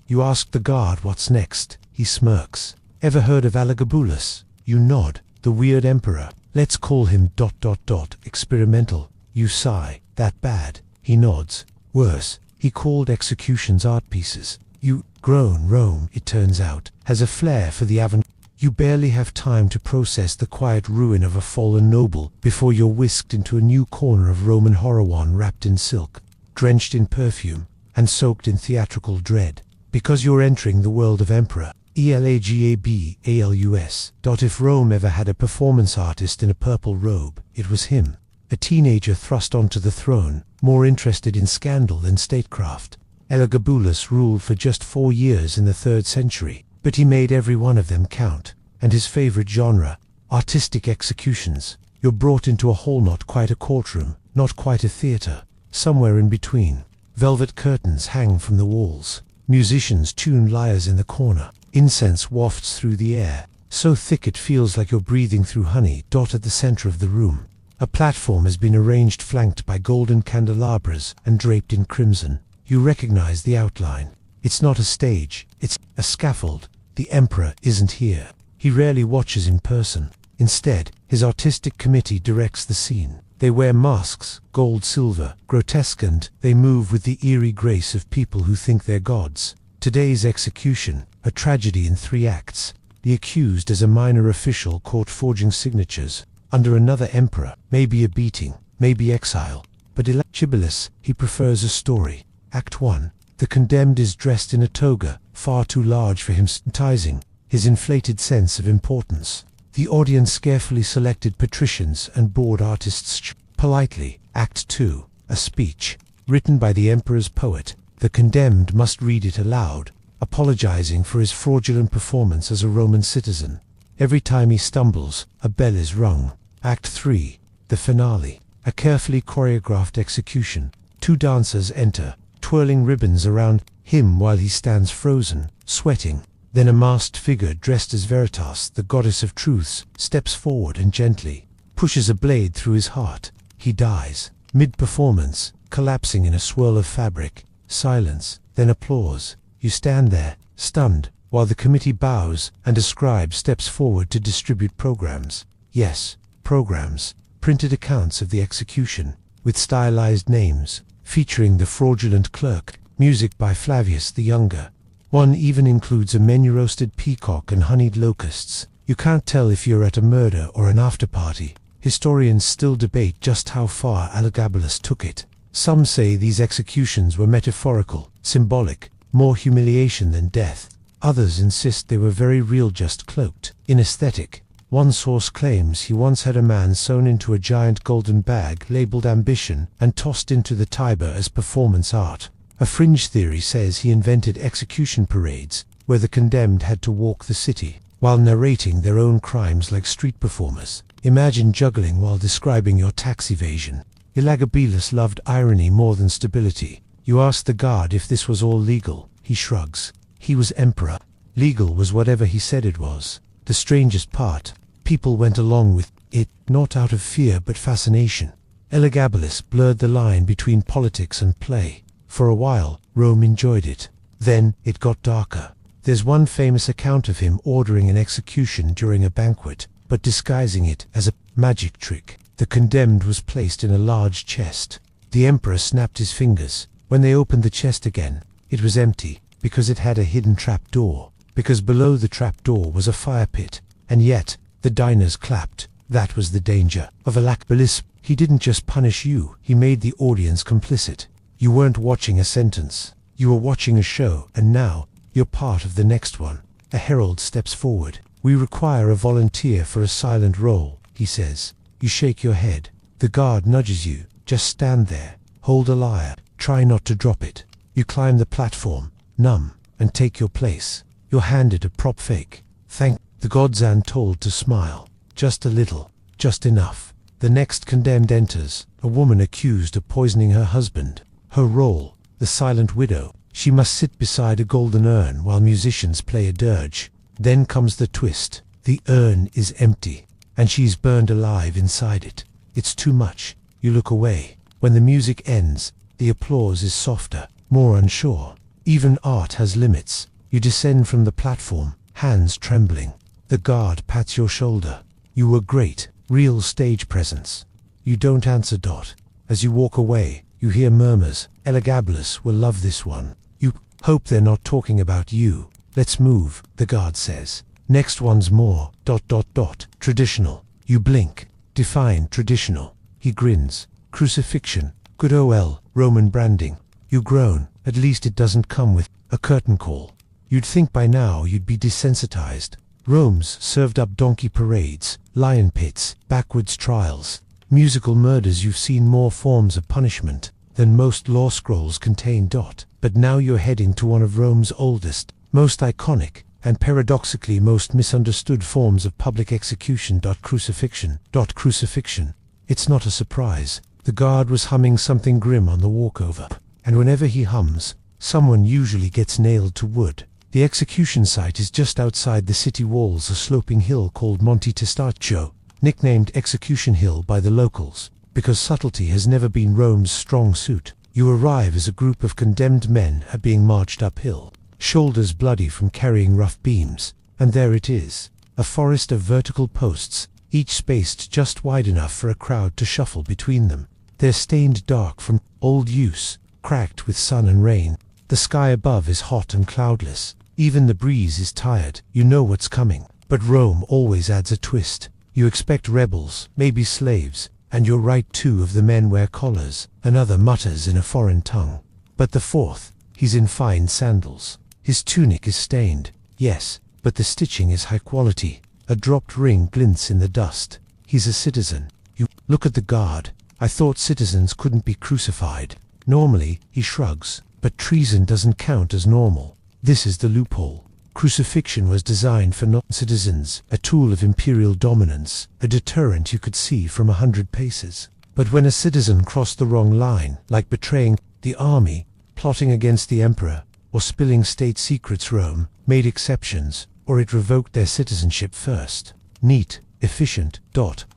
You ask the guard what's next. He smirks. Ever heard of Elagabalus? You nod. The weird emperor. Let's call him ... experimental. You sigh. That bad? He nods. Worse. He called executions art pieces. You groan. Rome, it turns out, has a flair for the avant. You barely have time to process the quiet ruin of a fallen noble before you're whisked into a new corner of Roman horror, one wrapped in silk, drenched in perfume, and soaked in theatrical dread. Because you're entering the world of Emperor. Elagabalus. If Rome ever had a performance artist in a purple robe, it was him. A teenager thrust onto the throne, more interested in scandal than statecraft. Elagabalus ruled for just 4 years in the 3rd century, but he made every one of them count. And his favorite genre, artistic executions. You're brought into a hall, not quite a courtroom, not quite a theater, somewhere in between. Velvet curtains hang from the walls. Musicians tune lyres in the corner. Incense wafts through the air, so thick it feels like you're breathing through honey. At the center of the room, a platform has been arranged, flanked by golden candelabras and draped in crimson. You recognize the outline. It's not a stage, it's a scaffold. The emperor isn't here. He rarely watches in person. Instead, his artistic committee directs the scene. They wear masks, gold, silver, grotesque, and they move with the eerie grace of people who think they're gods. Today's execution, a tragedy in 3 acts. The accused is a minor official caught forging signatures under another emperor. Maybe a beating, maybe exile. But Elagabalus, he prefers a story. Act 1. The condemned is dressed in a toga, far too large for him, enticing his inflated sense of importance. The audience carefully selected patricians and bored artists politely. Act 2. A speech, written by the emperor's poet. The condemned must read it aloud, apologizing for his fraudulent performance as a Roman citizen. Every time he stumbles, a bell is rung. Act 3. The finale. A carefully choreographed execution. 2 dancers enter, twirling ribbons around him while he stands frozen, sweating. Then a masked figure dressed as Veritas, the goddess of truths, steps forward and gently pushes a blade through his heart. He dies, mid-performance, collapsing in a swirl of fabric. Silence, then applause. You stand there, stunned, while the committee bows and a scribe steps forward to distribute programs. Yes, programs. printed accounts of the execution, with stylized names, featuring the fraudulent clerk, music by Flavius the Younger. One even includes a menu-roasted peacock and honeyed locusts. You can't tell if you're at a murder or an after-party. Historians still debate just how far Elagabalus took it. Some say these executions were metaphorical, symbolic, more humiliation than death. Others insist they were very real, just cloaked in aesthetic. One source claims he once had a man sewn into a giant golden bag labeled ambition and tossed into the Tiber as performance art. A fringe theory says he invented execution parades, where the condemned had to walk the city, while narrating their own crimes like street performers. Imagine juggling while describing your tax evasion. Elagabalus loved irony more than stability. You ask the guard if this was all legal. He shrugs. He was emperor. Legal was whatever he said it was. The strangest part, people went along with it, not out of fear but fascination. Elagabalus blurred the line between politics and play. For a while, Rome enjoyed it. Then, it got darker. There's one famous account of him ordering an execution during a banquet, but disguising it as a magic trick. The condemned was placed in a large chest. The emperor snapped his fingers. When they opened the chest again, it was empty, because it had a hidden trap door. Because below the trap door was a fire pit. And yet, the diners clapped. That was the danger of Elagabalus. He didn't just punish you, he made the audience complicit. You weren't watching a sentence. You were watching a show, and now, you're part of the next one. A herald steps forward. We require a volunteer for a silent role, he says. You shake your head. The guard nudges you. Just stand there. Hold a lyre. Try not to drop it. You climb the platform, numb, and take your place. You're handed a prop fake. Thank the gods and told to smile. Just a little. Just enough. The next condemned enters, a woman accused of poisoning her husband. Her role, the silent widow. She must sit beside a golden urn while musicians play a dirge. Then comes the twist. The urn is empty, and she's burned alive inside it. It's too much. You look away. When the music ends, the applause is softer, more unsure. Even art has limits. You descend from the platform, hands trembling. The guard pats your shoulder. You were great, real stage presence. You don't answer. As you walk away, you hear murmurs. Elagabalus will love this one. You hope they're not talking about you. Let's move, the guard says. Next one's more. Traditional. You blink. Define traditional. He grins. Crucifixion. Good ol', Roman branding. You groan. At least it doesn't come with a curtain call. You'd think by now you'd be desensitized. Rome's served up donkey parades, lion pits, backwards trials, musical murders. You've seen more forms of punishment than most law scrolls contain. But now you're heading to one of Rome's oldest, most iconic, and paradoxically most misunderstood forms of public execution. Crucifixion. It's not a surprise. The guard was humming something grim on the walkover, and whenever he hums, someone usually gets nailed to wood. The execution site is just outside the city walls, a sloping hill called Monte Testaccio, nicknamed Execution Hill by the locals, because subtlety has never been Rome's strong suit. You arrive as a group of condemned men are being marched uphill, shoulders bloody from carrying rough beams, and there it is, a forest of vertical posts, each spaced just wide enough for a crowd to shuffle between them. They're stained dark from old use, cracked with sun and rain. The sky above is hot and cloudless. Even the breeze is tired. You know what's coming. But Rome always adds a twist. You expect rebels, maybe slaves, and you're right. Two of the men wear collars. Another mutters in a foreign tongue. But the fourth, he's in fine sandals. His tunic is stained, yes, but the stitching is high quality. A dropped ring glints in the dust. He's a citizen. You look at the guard. I thought citizens couldn't be crucified. Normally, he shrugs, but treason doesn't count as normal. This is the loophole. Crucifixion was designed for non-citizens, a tool of imperial dominance, a deterrent you could see from 100 paces. But when a citizen crossed the wrong line, like betraying the army, plotting against the emperor, or spilling state secrets, Rome made exceptions, or it revoked their citizenship first. Neat, efficient,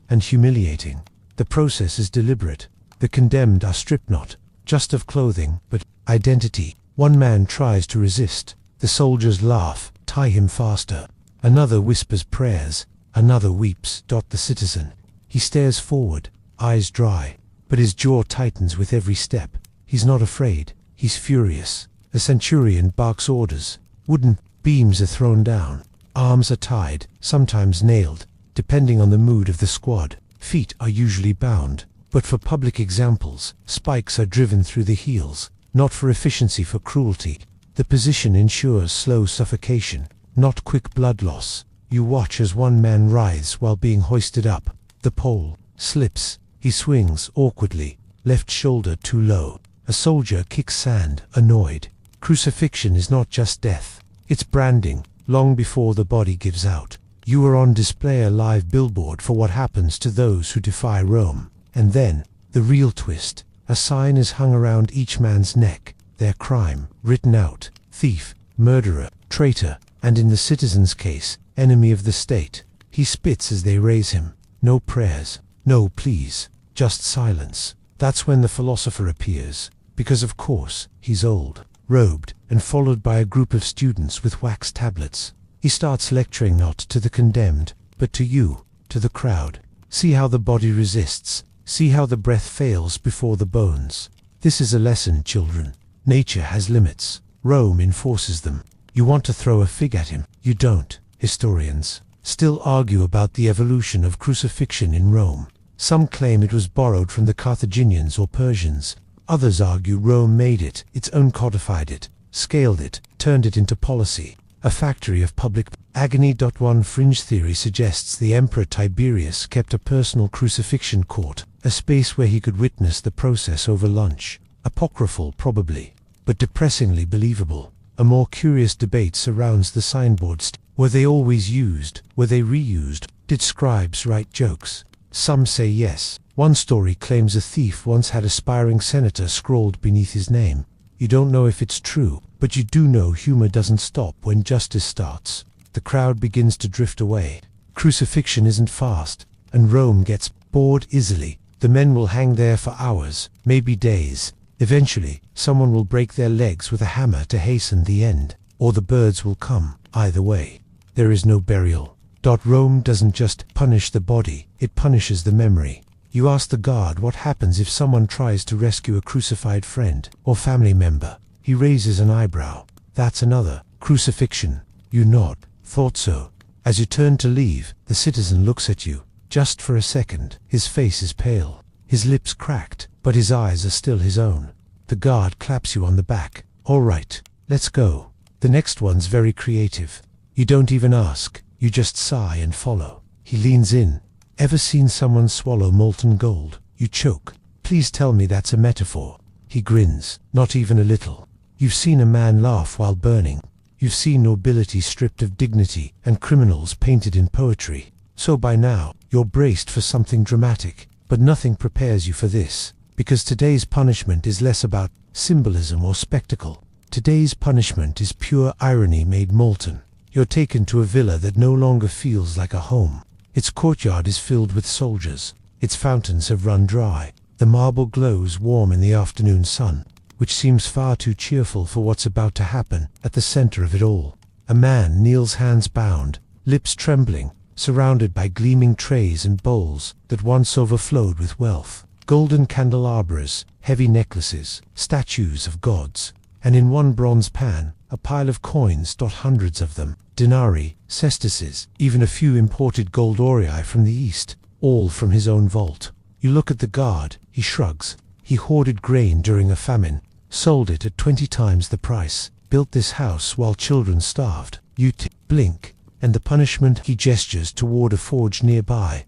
and humiliating. The process is deliberate. The condemned are stripped not just of clothing, but identity. One man tries to resist. The soldiers laugh, tie him faster. Another whispers prayers. Another weeps. The citizen. He stares forward, eyes dry, but his jaw tightens with every step. He's not afraid, he's furious. A centurion barks orders. Wooden beams are thrown down. Arms are tied, sometimes nailed, depending on the mood of the squad. Feet are usually bound, but for public examples, spikes are driven through the heels, not for efficiency, for cruelty. The position ensures slow suffocation, not quick blood loss. You watch as one man writhes while being hoisted up. The pole slips. He swings awkwardly, left shoulder too low. A soldier kicks sand, annoyed. Crucifixion is not just death. It's branding, long before the body gives out. You are on display, a live billboard for what happens to those who defy Rome. And then, the real twist. A sign is hung around each man's neck. Their crime, written out. Thief, murderer, traitor, and in the citizen's case, enemy of the state. He spits as they raise him. No prayers, no pleas, just silence. That's when the philosopher appears, because of course, he's old, robed, and followed by a group of students with wax tablets. He starts lecturing not to the condemned, but to you, to the crowd. See how the body resists. See how the breath fails before the bones. This is a lesson, children. Nature has limits. Rome enforces them. You want to throw a fig at him. You don't. Historians still argue about the evolution of crucifixion in Rome. Some claim it was borrowed from the Carthaginians or Persians. Others argue Rome made it, its own, codified it, scaled it, turned it into policy. A factory of public agony. One fringe theory suggests the Emperor Tiberius kept a personal crucifixion court, a space where he could witness the process over lunch. Apocryphal, probably, but depressingly believable. A more curious debate surrounds the signboards. Were they always used? Were they reused? Did scribes write jokes? Some say yes. One story claims a thief once had aspiring senator scrawled beneath his name. You don't know if it's true, but you do know humor doesn't stop when justice starts. The crowd begins to drift away. Crucifixion isn't fast, and Rome gets bored easily. The men will hang there for hours, maybe days. Eventually, someone will break their legs with a hammer to hasten the end, or the birds will come. Either way, there is no burial. Rome doesn't just punish the body, it punishes the memory. You ask the guard what happens if someone tries to rescue a crucified friend or family member. He raises an eyebrow. That's another crucifixion. You nod. Thought so. As you turn to leave, the citizen looks at you. Just for a second. His face is pale. His lips cracked, but his eyes are still his own. The guard claps you on the back. All right, let's go. The next one's very creative. You don't even ask. You just sigh and follow. He leans in. Ever seen someone swallow molten gold? You choke. Please tell me that's a metaphor. He grins. Not even a little. You've seen a man laugh while burning. You've seen nobility stripped of dignity and criminals painted in poetry. So by now, you're braced for something dramatic. But nothing prepares you for this, because today's punishment is less about symbolism or spectacle. Today's punishment is pure irony made molten. You're taken to a villa that no longer feels like a home. Its courtyard is filled with soldiers. Its fountains have run dry. The marble glows warm in the afternoon sun, which seems far too cheerful for what's about to happen. At the center of it all, a man kneels, hands bound, lips trembling, surrounded by gleaming trays and bowls that once overflowed with wealth. Golden candelabras, heavy necklaces, statues of gods, and in one bronze pan, a pile of coins. Hundreds of them, denarii, sesterces, even a few imported gold aurii from the east, all from his own vault. You look at the guard. He shrugs. He hoarded grain during a famine, sold it at 20 times the price, built this house while children starved. You blink, and the punishment. He gestures toward a forge nearby.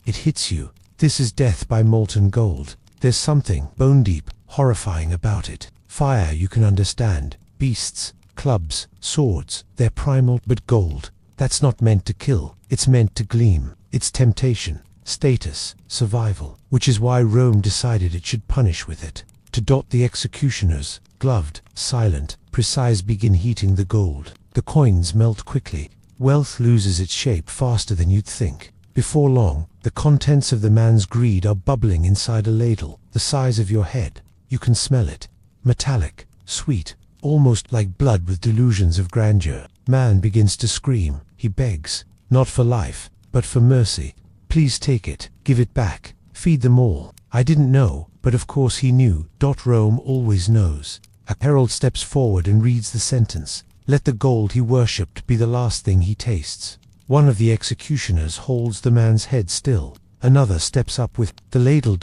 It hits you. This is death by molten gold. There's something bone deep, horrifying about it. Fire you can understand. Beasts, clubs, swords, they're primal. But gold, that's not meant to kill. It's meant to gleam. It's temptation, status, survival. Which is why Rome decided it should punish with it. The executioners, gloved, silent, precise, begin heating the gold. The coins melt quickly. Wealth loses its shape faster than you'd think. Before long, the contents of the man's greed are bubbling inside a ladle, the size of your head. You can smell it. Metallic, sweet, almost like blood with delusions of grandeur. Man begins to scream. He begs, not for life, but for mercy. Please take it. Give it back. Feed them all. I didn't know, but of course he knew. Rome always knows. A herald steps forward and reads the sentence. Let the gold he worshipped be the last thing he tastes. One of the executioners holds the man's head still. Another steps up with the ladle.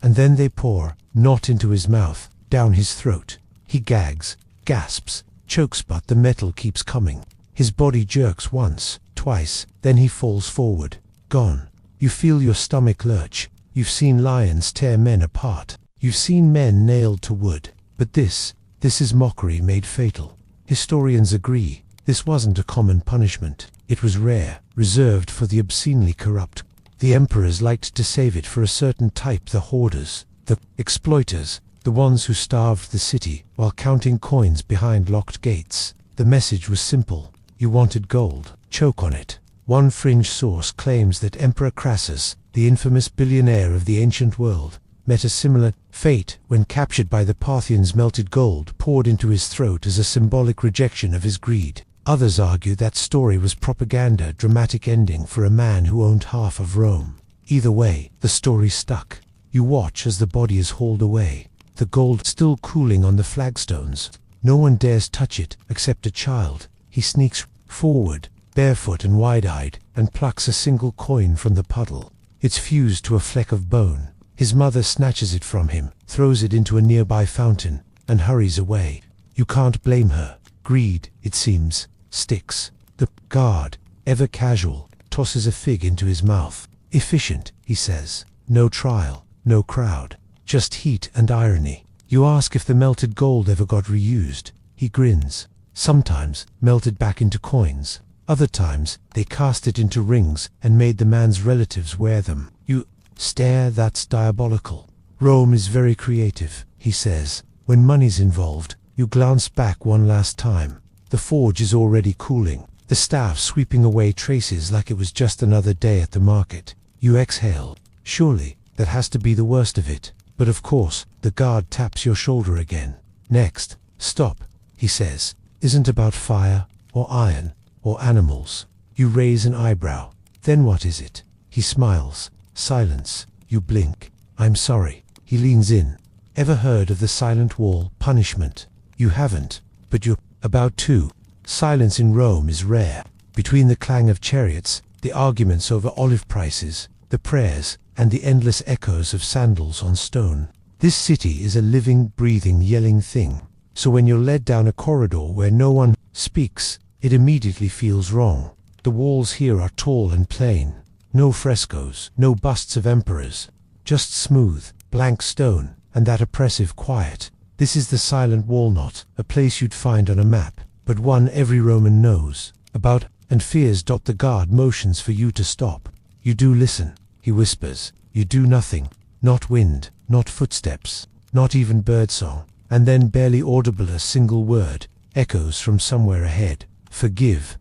And then they pour, not into his mouth, down his throat. He gags, gasps, chokes, but the metal keeps coming. His body jerks once, twice, then he falls forward. Gone. You feel your stomach lurch. You've seen lions tear men apart. You've seen men nailed to wood. But this is mockery made fatal. Historians agree, this wasn't a common punishment. It was rare, reserved for the obscenely corrupt. The emperors liked to save it for a certain type, the hoarders, the exploiters, the ones who starved the city while counting coins behind locked gates. The message was simple. You wanted gold, choke on it. One fringe source claims that Emperor Crassus, the infamous billionaire of the ancient world, met a similar fate when captured by the Parthians. Melted gold poured into his throat as a symbolic rejection of his greed. Others argue that story was propaganda, dramatic ending for a man who owned half of Rome. Either way, the story stuck. You watch as the body is hauled away, the gold still cooling on the flagstones. No one dares touch it except a child. He sneaks forward, barefoot and wide-eyed, and plucks a single coin from the puddle. It's fused to a fleck of bone. His mother snatches it from him, throws it into a nearby fountain, and hurries away. You can't blame her. Greed, it seems, sticks. The guard, ever casual, tosses a fig into his mouth. Efficient, he says. No trial, no crowd. Just heat and irony. You ask if the melted gold ever got reused. He grins. Sometimes melted back into coins. Other times they cast it into rings and made the man's relatives wear them. You stare. That's diabolical. Rome is very creative, he says. When money's involved, you glance back one last time. The forge is already cooling, the staff sweeping away traces like it was just another day at the market. You exhale. Surely, that has to be the worst of it. But of course, the guard taps your shoulder again. Next. Stop, he says. Isn't about fire, or iron, or animals. You raise an eyebrow. Then what is it? He smiles. Silence. You blink. I'm sorry. He leans in. Ever heard of the silent wall, punishment? You haven't, but you're about to. Silence in Rome is rare. Between the clang of chariots, the arguments over olive prices, the prayers, and the endless echoes of sandals on stone. This city is a living, breathing, yelling thing. So when you're led down a corridor where no one speaks, it immediately feels wrong. The walls here are tall and plain. No frescoes, no busts of emperors. Just smooth, blank stone, and that oppressive quiet. This is the silent wall, not a place you'd find on a map, but one every Roman knows about and fears. The guard motions for you to stop. You do listen, he whispers. You do nothing. Not wind, not footsteps, not even birdsong. And then, barely audible, a single word echoes from somewhere ahead. Forgive, ...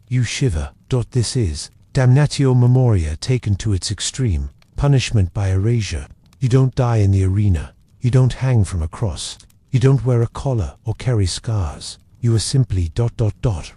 You shiver. This is damnatio memoria taken to its extreme. Punishment by erasure. You don't die in the arena. You don't hang from a cross. You don't wear a collar or carry scars. You are simply ...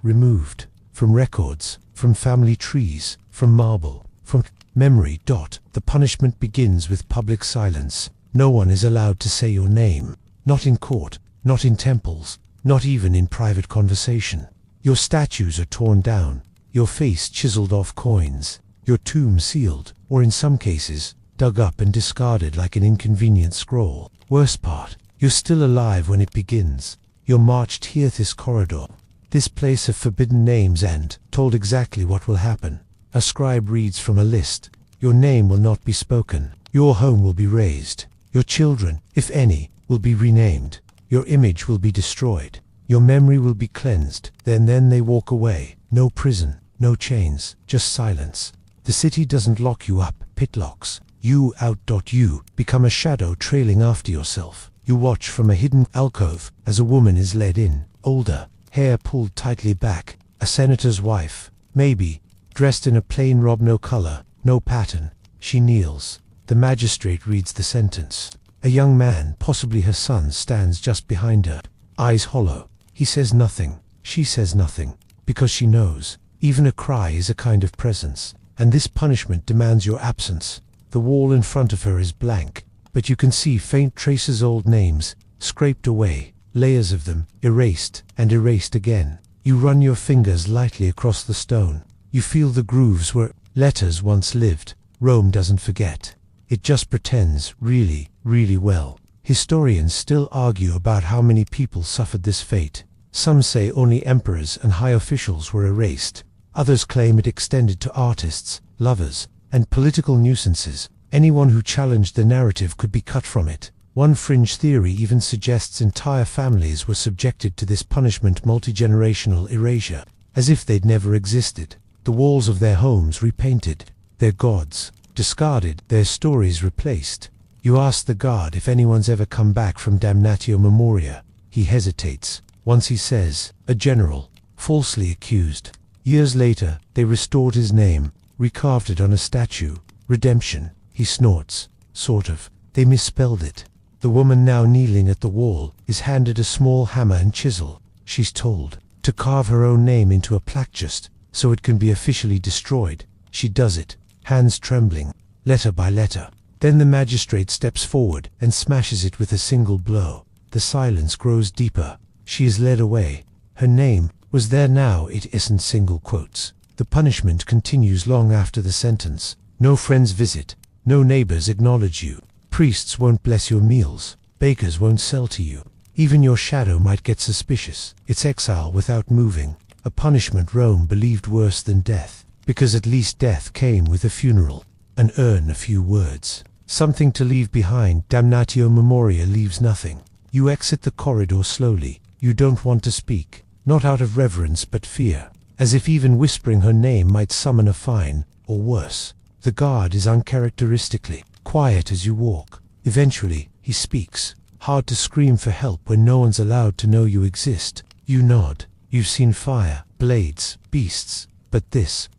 removed. From records, from family trees, from marble, from memory. The punishment begins with public silence. No one is allowed to say your name. Not in court, not in temples, not even in private conversation. Your statues are torn down, your face chiseled off coins, your tomb sealed, or in some cases, dug up and discarded like an inconvenient scroll. Worst part, you're still alive when it begins. You're marched here, this corridor, this place of forbidden names, and told exactly what will happen. A scribe reads from a list. Your name will not be spoken. Your home will be razed. Your children, if any, will be renamed. Your image will be destroyed. Your memory will be cleansed. Then they walk away. No prison, no chains, just silence. The city doesn't lock you up, pit locks you out. You become a shadow trailing after yourself. You watch from a hidden alcove as a woman is led in, older, hair pulled tightly back, a senator's wife, maybe, dressed in a plain robe, no color, no pattern. She kneels. The magistrate reads the sentence. A young man, possibly her son, stands just behind her, eyes hollow. He says nothing. She says nothing, because she knows. Even a cry is a kind of presence, and this punishment demands your absence. The wall in front of her is blank, but you can see faint traces, old names, scraped away, layers of them, erased and erased again. You run your fingers lightly across the stone. You feel the grooves where letters once lived. Rome doesn't forget. It just pretends really, really well. Historians still argue about how many people suffered this fate. Some say only emperors and high officials were erased. Others claim it extended to artists, lovers, and political nuisances. Anyone who challenged the narrative could be cut from it. One fringe theory even suggests entire families were subjected to this punishment, multi-generational erasure, as if they'd never existed. The walls of their homes repainted, their gods discarded, their stories replaced. You ask the guard if anyone's ever come back from damnatio memoria. He hesitates. Once he says, a general, falsely accused. Years later, they restored his name, recarved it on a statue. Redemption. He snorts. Sort of. They misspelled it. The woman, now kneeling at the wall, is handed a small hammer and chisel. She's told to carve her own name into a plaque just so it can be officially destroyed. She does it, hands trembling, letter by letter. Then the magistrate steps forward and smashes it with a single blow. The silence grows deeper. She is led away. Her name was there, now it isn't. Single quotes. The punishment continues long after the sentence. No friends visit. No neighbors acknowledge you. Priests won't bless your meals. Bakers won't sell to you. Even your shadow might get suspicious. It's exile without moving. A punishment Rome believed worse than death, because at least death came with a funeral, an urn, a few words, something to leave behind. Damnatio memoria leaves nothing. You exit the corridor slowly. You don't want to speak, not out of reverence but fear, as if even whispering her name might summon a fine, or worse. The guard is uncharacteristically quiet as you walk. Eventually, he speaks. Hard to scream for help when no one's allowed to know you exist. You nod. You've seen fire, blades, beasts, but this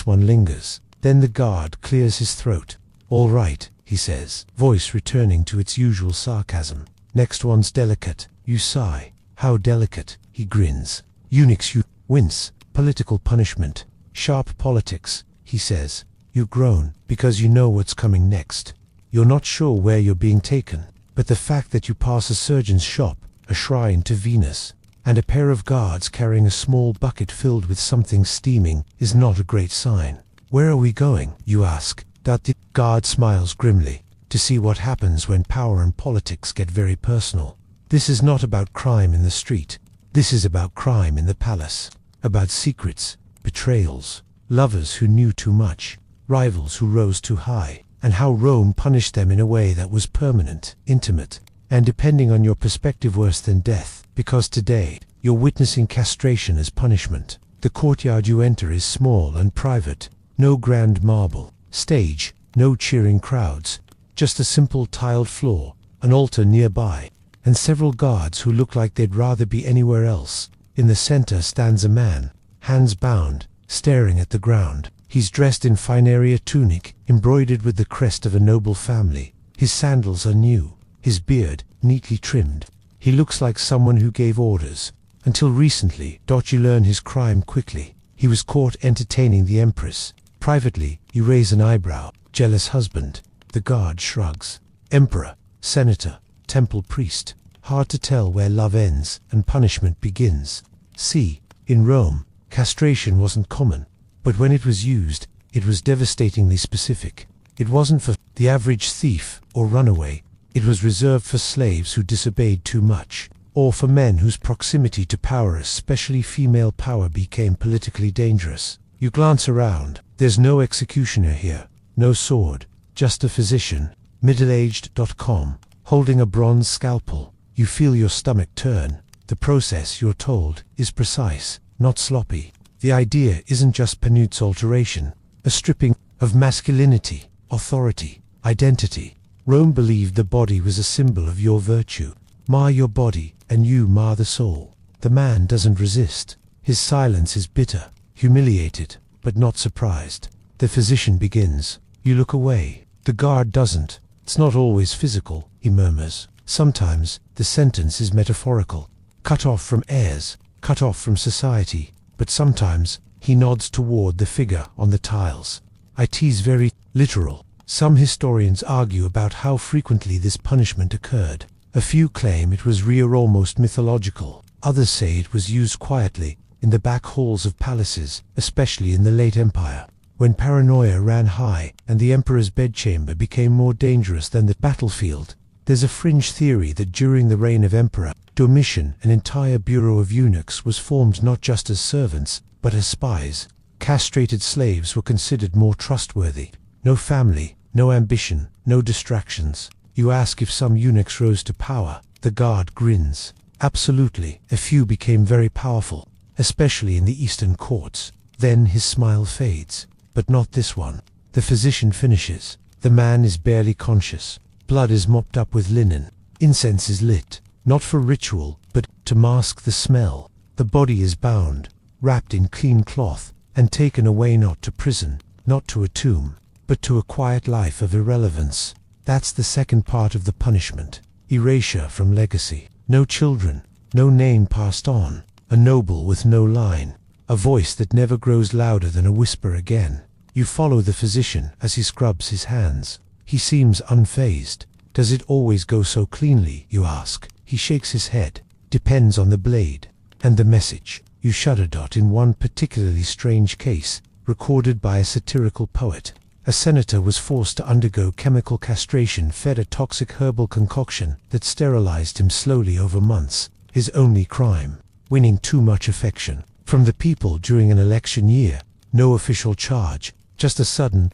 one lingers. Then the guard clears his throat. All right, he says, voice returning to its usual sarcasm. Next one's delicate. You sigh. How delicate? He grins. Eunuchs, you wince. Political punishment. Sharp politics, he says. You groan, because you know what's coming next. You're not sure where you're being taken, but the fact that you pass a surgeon's shop, a shrine to Venus, and a pair of guards carrying a small bucket filled with something steaming is not a great sign. Where are we going, you ask? The guard smiles grimly. To see what happens when power and politics get very personal. This is not about crime in the street. This is about crime in the palace. About secrets, betrayals, lovers who knew too much, rivals who rose too high, and how Rome punished them in a way that was permanent, intimate, and depending on your perspective worse than death. Because today, you're witnessing castration as punishment. The courtyard you enter is small and private. No grand marble stage, no cheering crowds, just a simple tiled floor, an altar nearby, and several guards who look like they'd rather be anywhere else. In the center stands a man, hands bound, staring at the ground. He's dressed in fine area tunic, embroidered with the crest of a noble family. His sandals are new, his beard neatly trimmed. He looks like someone who gave orders. Until recently, you learn his crime quickly. He was caught entertaining the empress. Privately, you raise an eyebrow. Jealous husband. The guard shrugs. Emperor, senator, temple priest. Hard to tell where love ends and punishment begins. See, in Rome, castration wasn't common, but when it was used, it was devastatingly specific. It wasn't for the average thief or runaway. It was reserved for slaves who disobeyed too much, or for men whose proximity to power, especially female power, became politically dangerous. You glance around. There's no executioner here, no sword, just a physician, middle-aged.com, holding a bronze scalpel. You feel your stomach turn. The process, you're told, is precise, not sloppy. The idea isn't just Panute's alteration, a stripping of masculinity, authority, identity. Rome believed the body was a symbol of your virtue. Mar your body, and you mar the soul. The man doesn't resist. His silence is bitter, humiliated, but not surprised. The physician begins. You look away. The guard doesn't. It's not always physical, he murmurs. Sometimes, the sentence is metaphorical. Cut off from heirs, cut off from society. But sometimes, he nods toward the figure on the tiles. It's very literal. Some historians argue about how frequently this punishment occurred. A few claim it was rare, almost mythological. Others say it was used quietly, in the back halls of palaces, especially in the late Empire, when paranoia ran high and the emperor's bedchamber became more dangerous than the battlefield. There's a fringe theory that during the reign of Emperor Domitian, an entire bureau of eunuchs was formed not just as servants, but as spies. Castrated slaves were considered more trustworthy. No family, no ambition, no distractions. You ask if some eunuchs rose to power. The guard grins. Absolutely. A few became very powerful, especially in the eastern courts. Then his smile fades. But not this one. The physician finishes. The man is barely conscious. Blood is mopped up with linen. Incense is lit, not for ritual, but to mask the smell. The body is bound, wrapped in clean cloth, and taken away, not to prison, not to a tomb, but to a quiet life of irrelevance. That's the second part of the punishment. Erasure from legacy. No children, no name passed on, a noble with no line, a voice that never grows louder than a whisper again. You follow the physician as he scrubs his hands. He seems unfazed. Does it always go so cleanly, you ask? He shakes his head. Depends on the blade. And the message. You shudder. In one particularly strange case, recorded by a satirical poet, a senator was forced to undergo chemical castration, fed a toxic herbal concoction that sterilized him slowly over months. His only crime, winning too much affection from the people during an election year. No official charge, just a sudden ...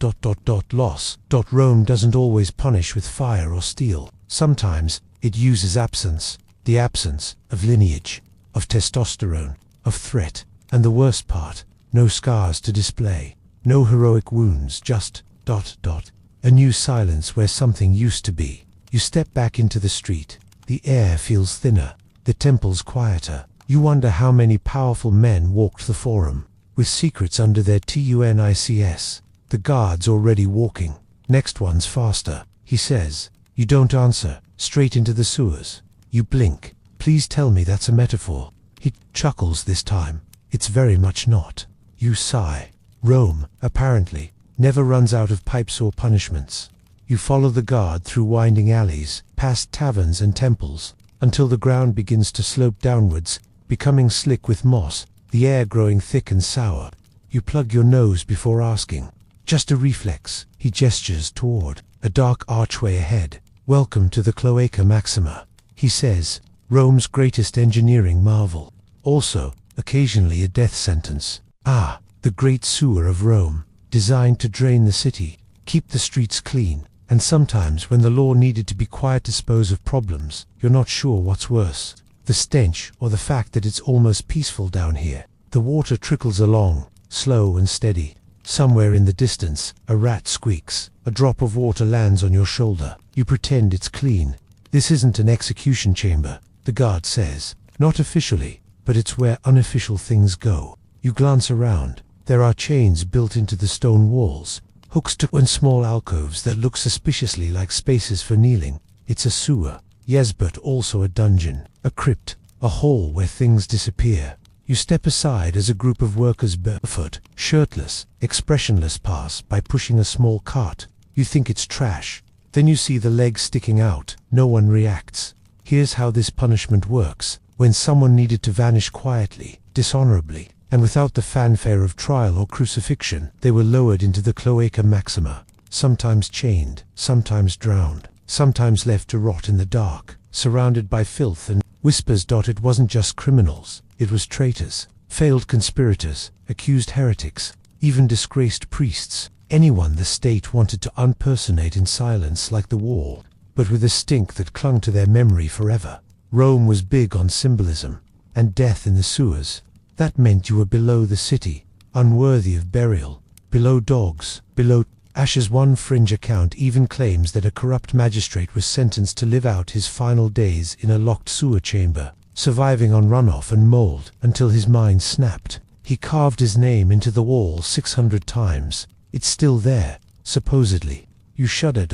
loss. Rome doesn't always punish with fire or steel. Sometimes it uses absence, the absence of lineage, of testosterone, of threat, and the worst part, no scars to display, no heroic wounds, just ... a new silence where something used to be. You step back into the street. The air feels thinner, the temples quieter. You wonder how many powerful men walked the forum, with secrets under their tunics. The guard's already walking. Next one's faster. He says. You don't answer. Straight into the sewers. You blink. Please tell me that's a metaphor. He chuckles this time. It's very much not. You sigh. Rome, apparently, never runs out of pipes or punishments. You follow the guard through winding alleys, past taverns and temples, until the ground begins to slope downwards, becoming slick with moss, the air growing thick and sour. You plug your nose before asking. Just a reflex. He gestures toward a dark archway ahead. Welcome to the Cloaca Maxima, he says, Rome's greatest engineering marvel. Also, occasionally a death sentence. Ah, the great sewer of Rome, designed to drain the city, keep the streets clean, and sometimes when the law needed to be quiet, dispose of problems. You're not sure what's worse, the stench or the fact that it's almost peaceful down here. The water trickles along, slow and steady. Somewhere in the distance, a rat squeaks. A drop of water lands on your shoulder. You pretend it's clean. This isn't an execution chamber, the guard says. Not officially, but it's where unofficial things go. You glance around. There are chains built into the stone walls, hooks to and small alcoves that look suspiciously like spaces for kneeling. It's a sewer. Yes, but also a dungeon, a crypt, a hall where things disappear. You step aside as a group of workers, barefoot, shirtless, expressionless, pass by pushing a small cart. You think it's trash. Then you see the legs sticking out. No one reacts. Here's how this punishment works. When someone needed to vanish quietly, dishonorably, and without the fanfare of trial or crucifixion, they were lowered into the Cloaca Maxima, sometimes chained, sometimes drowned, sometimes left to rot in the dark, surrounded by filth and whispers. It wasn't just criminals. It was traitors, failed conspirators, accused heretics, even disgraced priests, anyone the state wanted to impersonate in silence like the wall, but with a stink that clung to their memory forever. Rome was big on symbolism, and death in the sewers. That meant you were below the city, unworthy of burial, below dogs, below ashes. One fringe account even claims that a corrupt magistrate was sentenced to live out his final days in a locked sewer chamber, surviving on runoff and mold until his mind snapped. He carved his name into the wall 600 times. It's still there, supposedly. You shudder.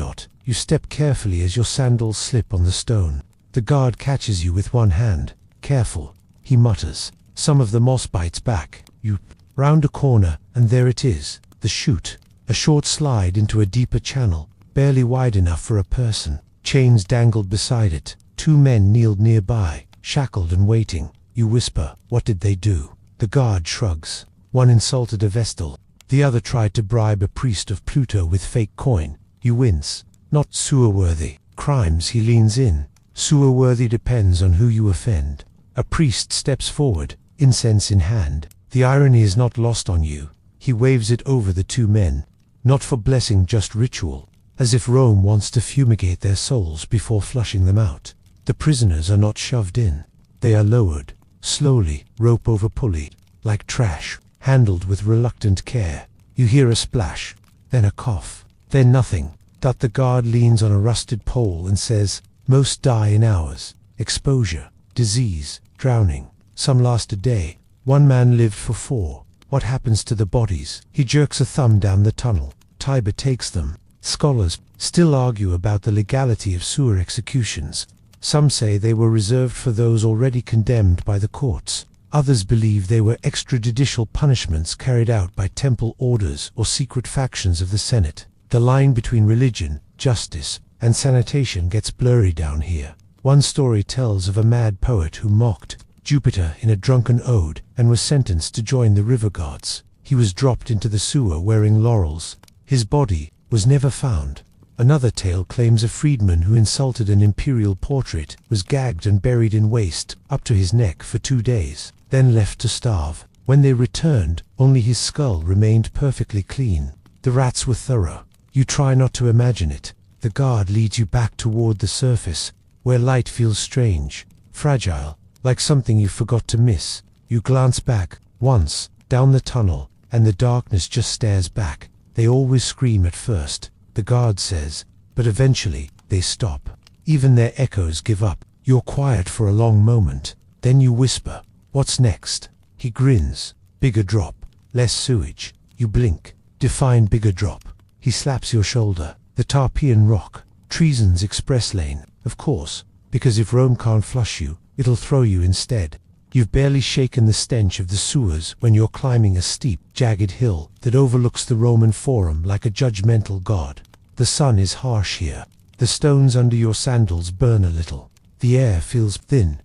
You step carefully as your sandals slip on the stone. The guard catches you with one hand. Careful, he mutters. Some of the moss bites back. You round a corner, and there it is, the chute. A short slide into a deeper channel, barely wide enough for a person. Chains dangled beside it. 2 men kneeled nearby, shackled and waiting. You whisper, "What did they do?" The guard shrugs. One insulted a vestal. The other tried to bribe a priest of Pluto with fake coin. You wince. Not sewer-worthy crimes. He leans in. Sewer-worthy depends on who you offend. A priest steps forward, incense in hand. The irony is not lost on you. He waves it over the 2 men. Not for blessing, just ritual. As if Rome wants to fumigate their souls before flushing them out. The prisoners are not shoved in. They are lowered, slowly, rope over pulley, like trash, handled with reluctant care. You hear a splash, then a cough, then nothing. The guard leans on a rusted pole and says, "Most die in hours. Exposure, disease, drowning. Some last a day. 1 man lived for 4. What happens to the bodies?" He jerks a thumb down the tunnel. Tiber takes them. Scholars still argue about the legality of sewer executions. Some say they were reserved for those already condemned by the courts. Others believe they were extrajudicial punishments carried out by temple orders or secret factions of the Senate. The line between religion, justice, and sanitation gets blurry down here. One story tells of a mad poet who mocked Jupiter in a drunken ode and was sentenced to join the river gods. He was dropped into the sewer wearing laurels. His body was never found. Another tale claims a freedman who insulted an imperial portrait was gagged and buried in waste up to his neck for 2 days, then left to starve. When they returned, only his skull remained perfectly clean. The rats were thorough. You try not to imagine it. The guard leads you back toward the surface, where light feels strange, fragile, like something you forgot to miss. You glance back, once, down the tunnel, and the darkness just stares back. They always scream at first, the guard says, but eventually, they stop. Even their echoes give up. You're quiet for a long moment. Then you whisper, "What's next?" He grins. "Bigger drop. Less sewage." You blink. Define bigger drop. He slaps your shoulder. "The Tarpeian Rock. Treason's express lane. Of course, because if Rome can't flush you, it'll throw you instead." You've barely shaken the stench of the sewers when you're climbing a steep, jagged hill that overlooks the Roman Forum like a judgmental god. The sun is harsh here. The stones under your sandals burn a little. The air feels thin.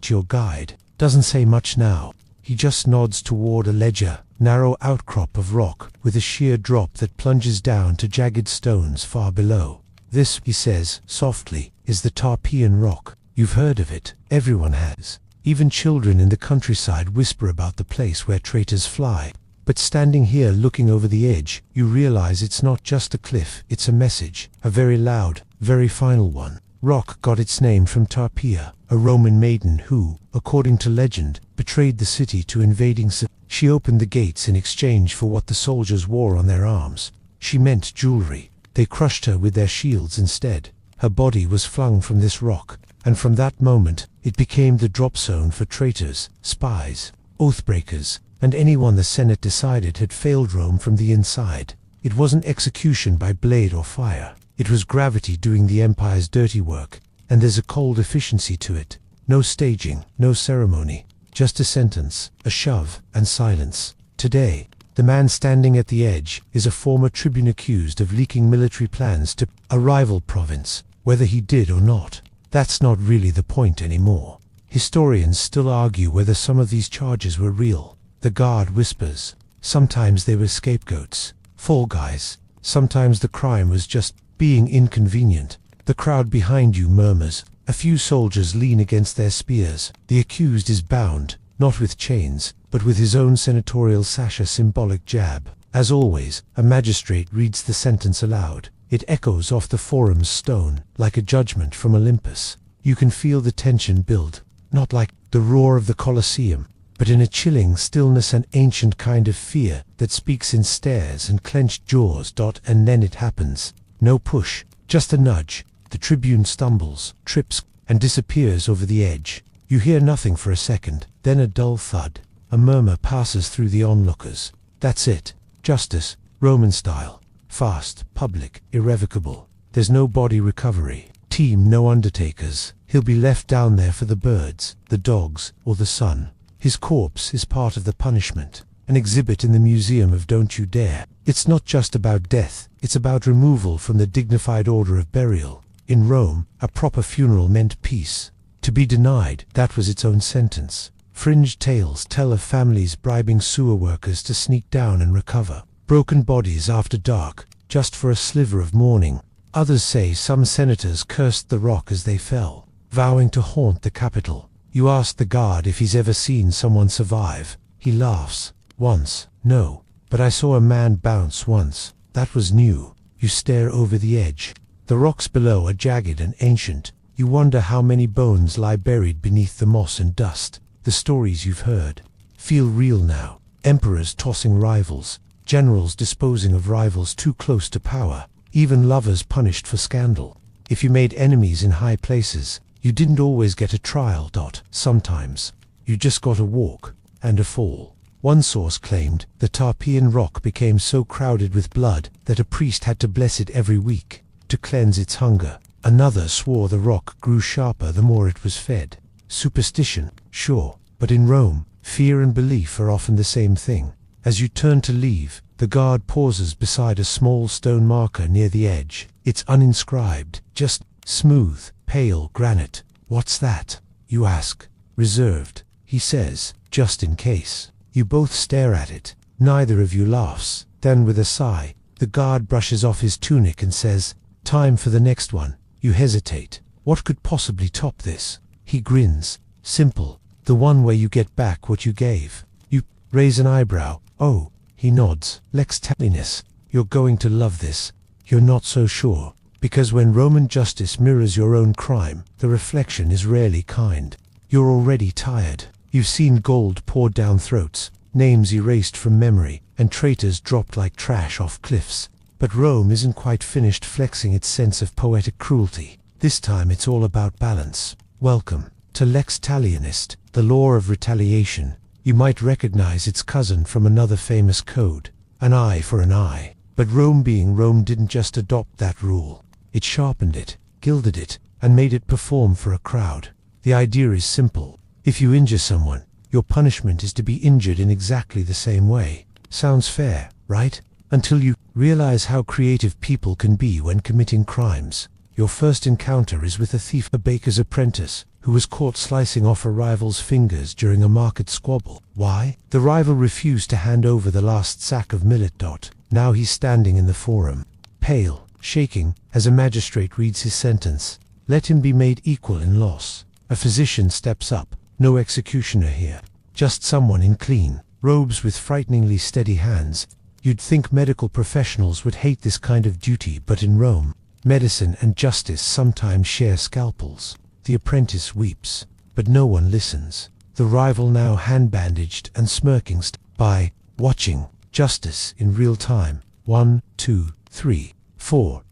Your guide doesn't say much now. He just nods toward a ledger, narrow outcrop of rock with a sheer drop that plunges down to jagged stones far below. "This," he says softly, "is the Tarpeian Rock. You've heard of it. Everyone has. Even children in the countryside whisper about the place where traitors fly. But standing here looking over the edge, you realize it's not just a cliff, it's a message, a very loud, very final one. Rock got its name from Tarpeia, a Roman maiden who, according to legend, betrayed the city to invading She opened the gates in exchange for what the soldiers wore on their arms. She meant jewelry. They crushed her with their shields instead. Her body was flung from this rock, and from that moment, it became the drop zone for traitors, spies, oathbreakers, and anyone the Senate decided had failed Rome from the inside. It wasn't execution by blade or fire. It was gravity doing the empire's dirty work, and there's a cold efficiency to it. No staging, no ceremony, just a sentence, a shove, and silence. Today, the man standing at the edge is a former tribune accused of leaking military plans to a rival province, whether he did or not. That's not really the point anymore. Historians still argue whether some of these charges were real. The guard whispers. Sometimes they were scapegoats, fall guys. Sometimes the crime was just being inconvenient. The crowd behind you murmurs. A few soldiers lean against their spears. The accused is bound, not with chains, but with his own senatorial sasha symbolic jab. As always, a magistrate reads the sentence aloud. It echoes off the forum's stone, like a judgment from Olympus. You can feel the tension build, not like the roar of the Colosseum, but in a chilling stillness, an ancient kind of fear that speaks in stares and clenched jaws. And then it happens. No push, just a nudge. The tribune stumbles, trips, and disappears over the edge. You hear nothing for a second, then a dull thud. A murmur passes through the onlookers. That's it. Justice, Roman style. Fast, public, irrevocable. There's no body recovery. Team, no undertakers. He'll be left down there for the birds, the dogs, or the sun. His corpse is part of the punishment. An exhibit in the Museum of Don't You Dare. It's not just about death, It's about removal from the dignified order of burial. In Rome, a proper funeral meant peace. To be denied, that was its own sentence. Fringe tales tell of families bribing sewer workers to sneak down and recover broken bodies after dark, just for a sliver of mourning. Others say some senators cursed the rock as they fell, vowing to haunt the Capitol. You ask the guard if he's ever seen someone survive. He laughs. Once, no, but I saw a man bounce once. That was new. You stare over the edge. The rocks below are jagged and ancient. You wonder how many bones lie buried beneath the moss and dust. The stories you've heard feel real now. Emperors tossing rivals, generals disposing of rivals too close to power, even lovers punished for scandal. If you made enemies in high places, you didn't always get a trial. Sometimes, you just got a walk and a fall. One source claimed the Tarpeian rock became so crowded with blood that a priest had to bless it every week to cleanse its hunger. Another swore the rock grew sharper the more it was fed. Superstition, sure, but in Rome, fear and belief are often the same thing. As you turn to leave, the guard pauses beside a small stone marker near the edge. It's uninscribed, just smooth, pale granite. What's that? You ask. Reserved, he says, just in case. You both stare at it. Neither of you laughs. Then with a sigh, the guard brushes off his tunic and says, "Time for the next one." You hesitate. What could possibly top this? He grins. Simple. The one where you get back what you gave. You raise an eyebrow. Oh, he nods. Lex talionis. You're going to love this. You're not so sure. Because when Roman justice mirrors your own crime, the reflection is rarely kind. You're already tired. You've seen gold poured down throats, names erased from memory, and traitors dropped like trash off cliffs. But Rome isn't quite finished flexing its sense of poetic cruelty. This time it's all about balance. Welcome to Lex Talionist, the law of retaliation. You might recognize its cousin from another famous code, an eye for an eye. But Rome being Rome didn't just adopt that rule. It sharpened it, gilded it, and made it perform for a crowd. The idea is simple. If you injure someone, your punishment is to be injured in exactly the same way. Sounds fair, right? Until you realize how creative people can be when committing crimes. Your first encounter is with a thief, a baker's apprentice, who was caught slicing off a rival's fingers during a market squabble. Why? The rival refused to hand over the last sack of millet. Now he's standing in the forum, pale, shaking, as a magistrate reads his sentence. Let him be made equal in loss. A physician steps up. No executioner here. Just someone in clean robes with frighteningly steady hands. You'd think medical professionals would hate this kind of duty, but in Rome, medicine and justice sometimes share scalpels. The apprentice weeps, but no one listens. The rival now hand-bandaged and smirking by, watching justice in real time. 1, 2, 3, 4, ...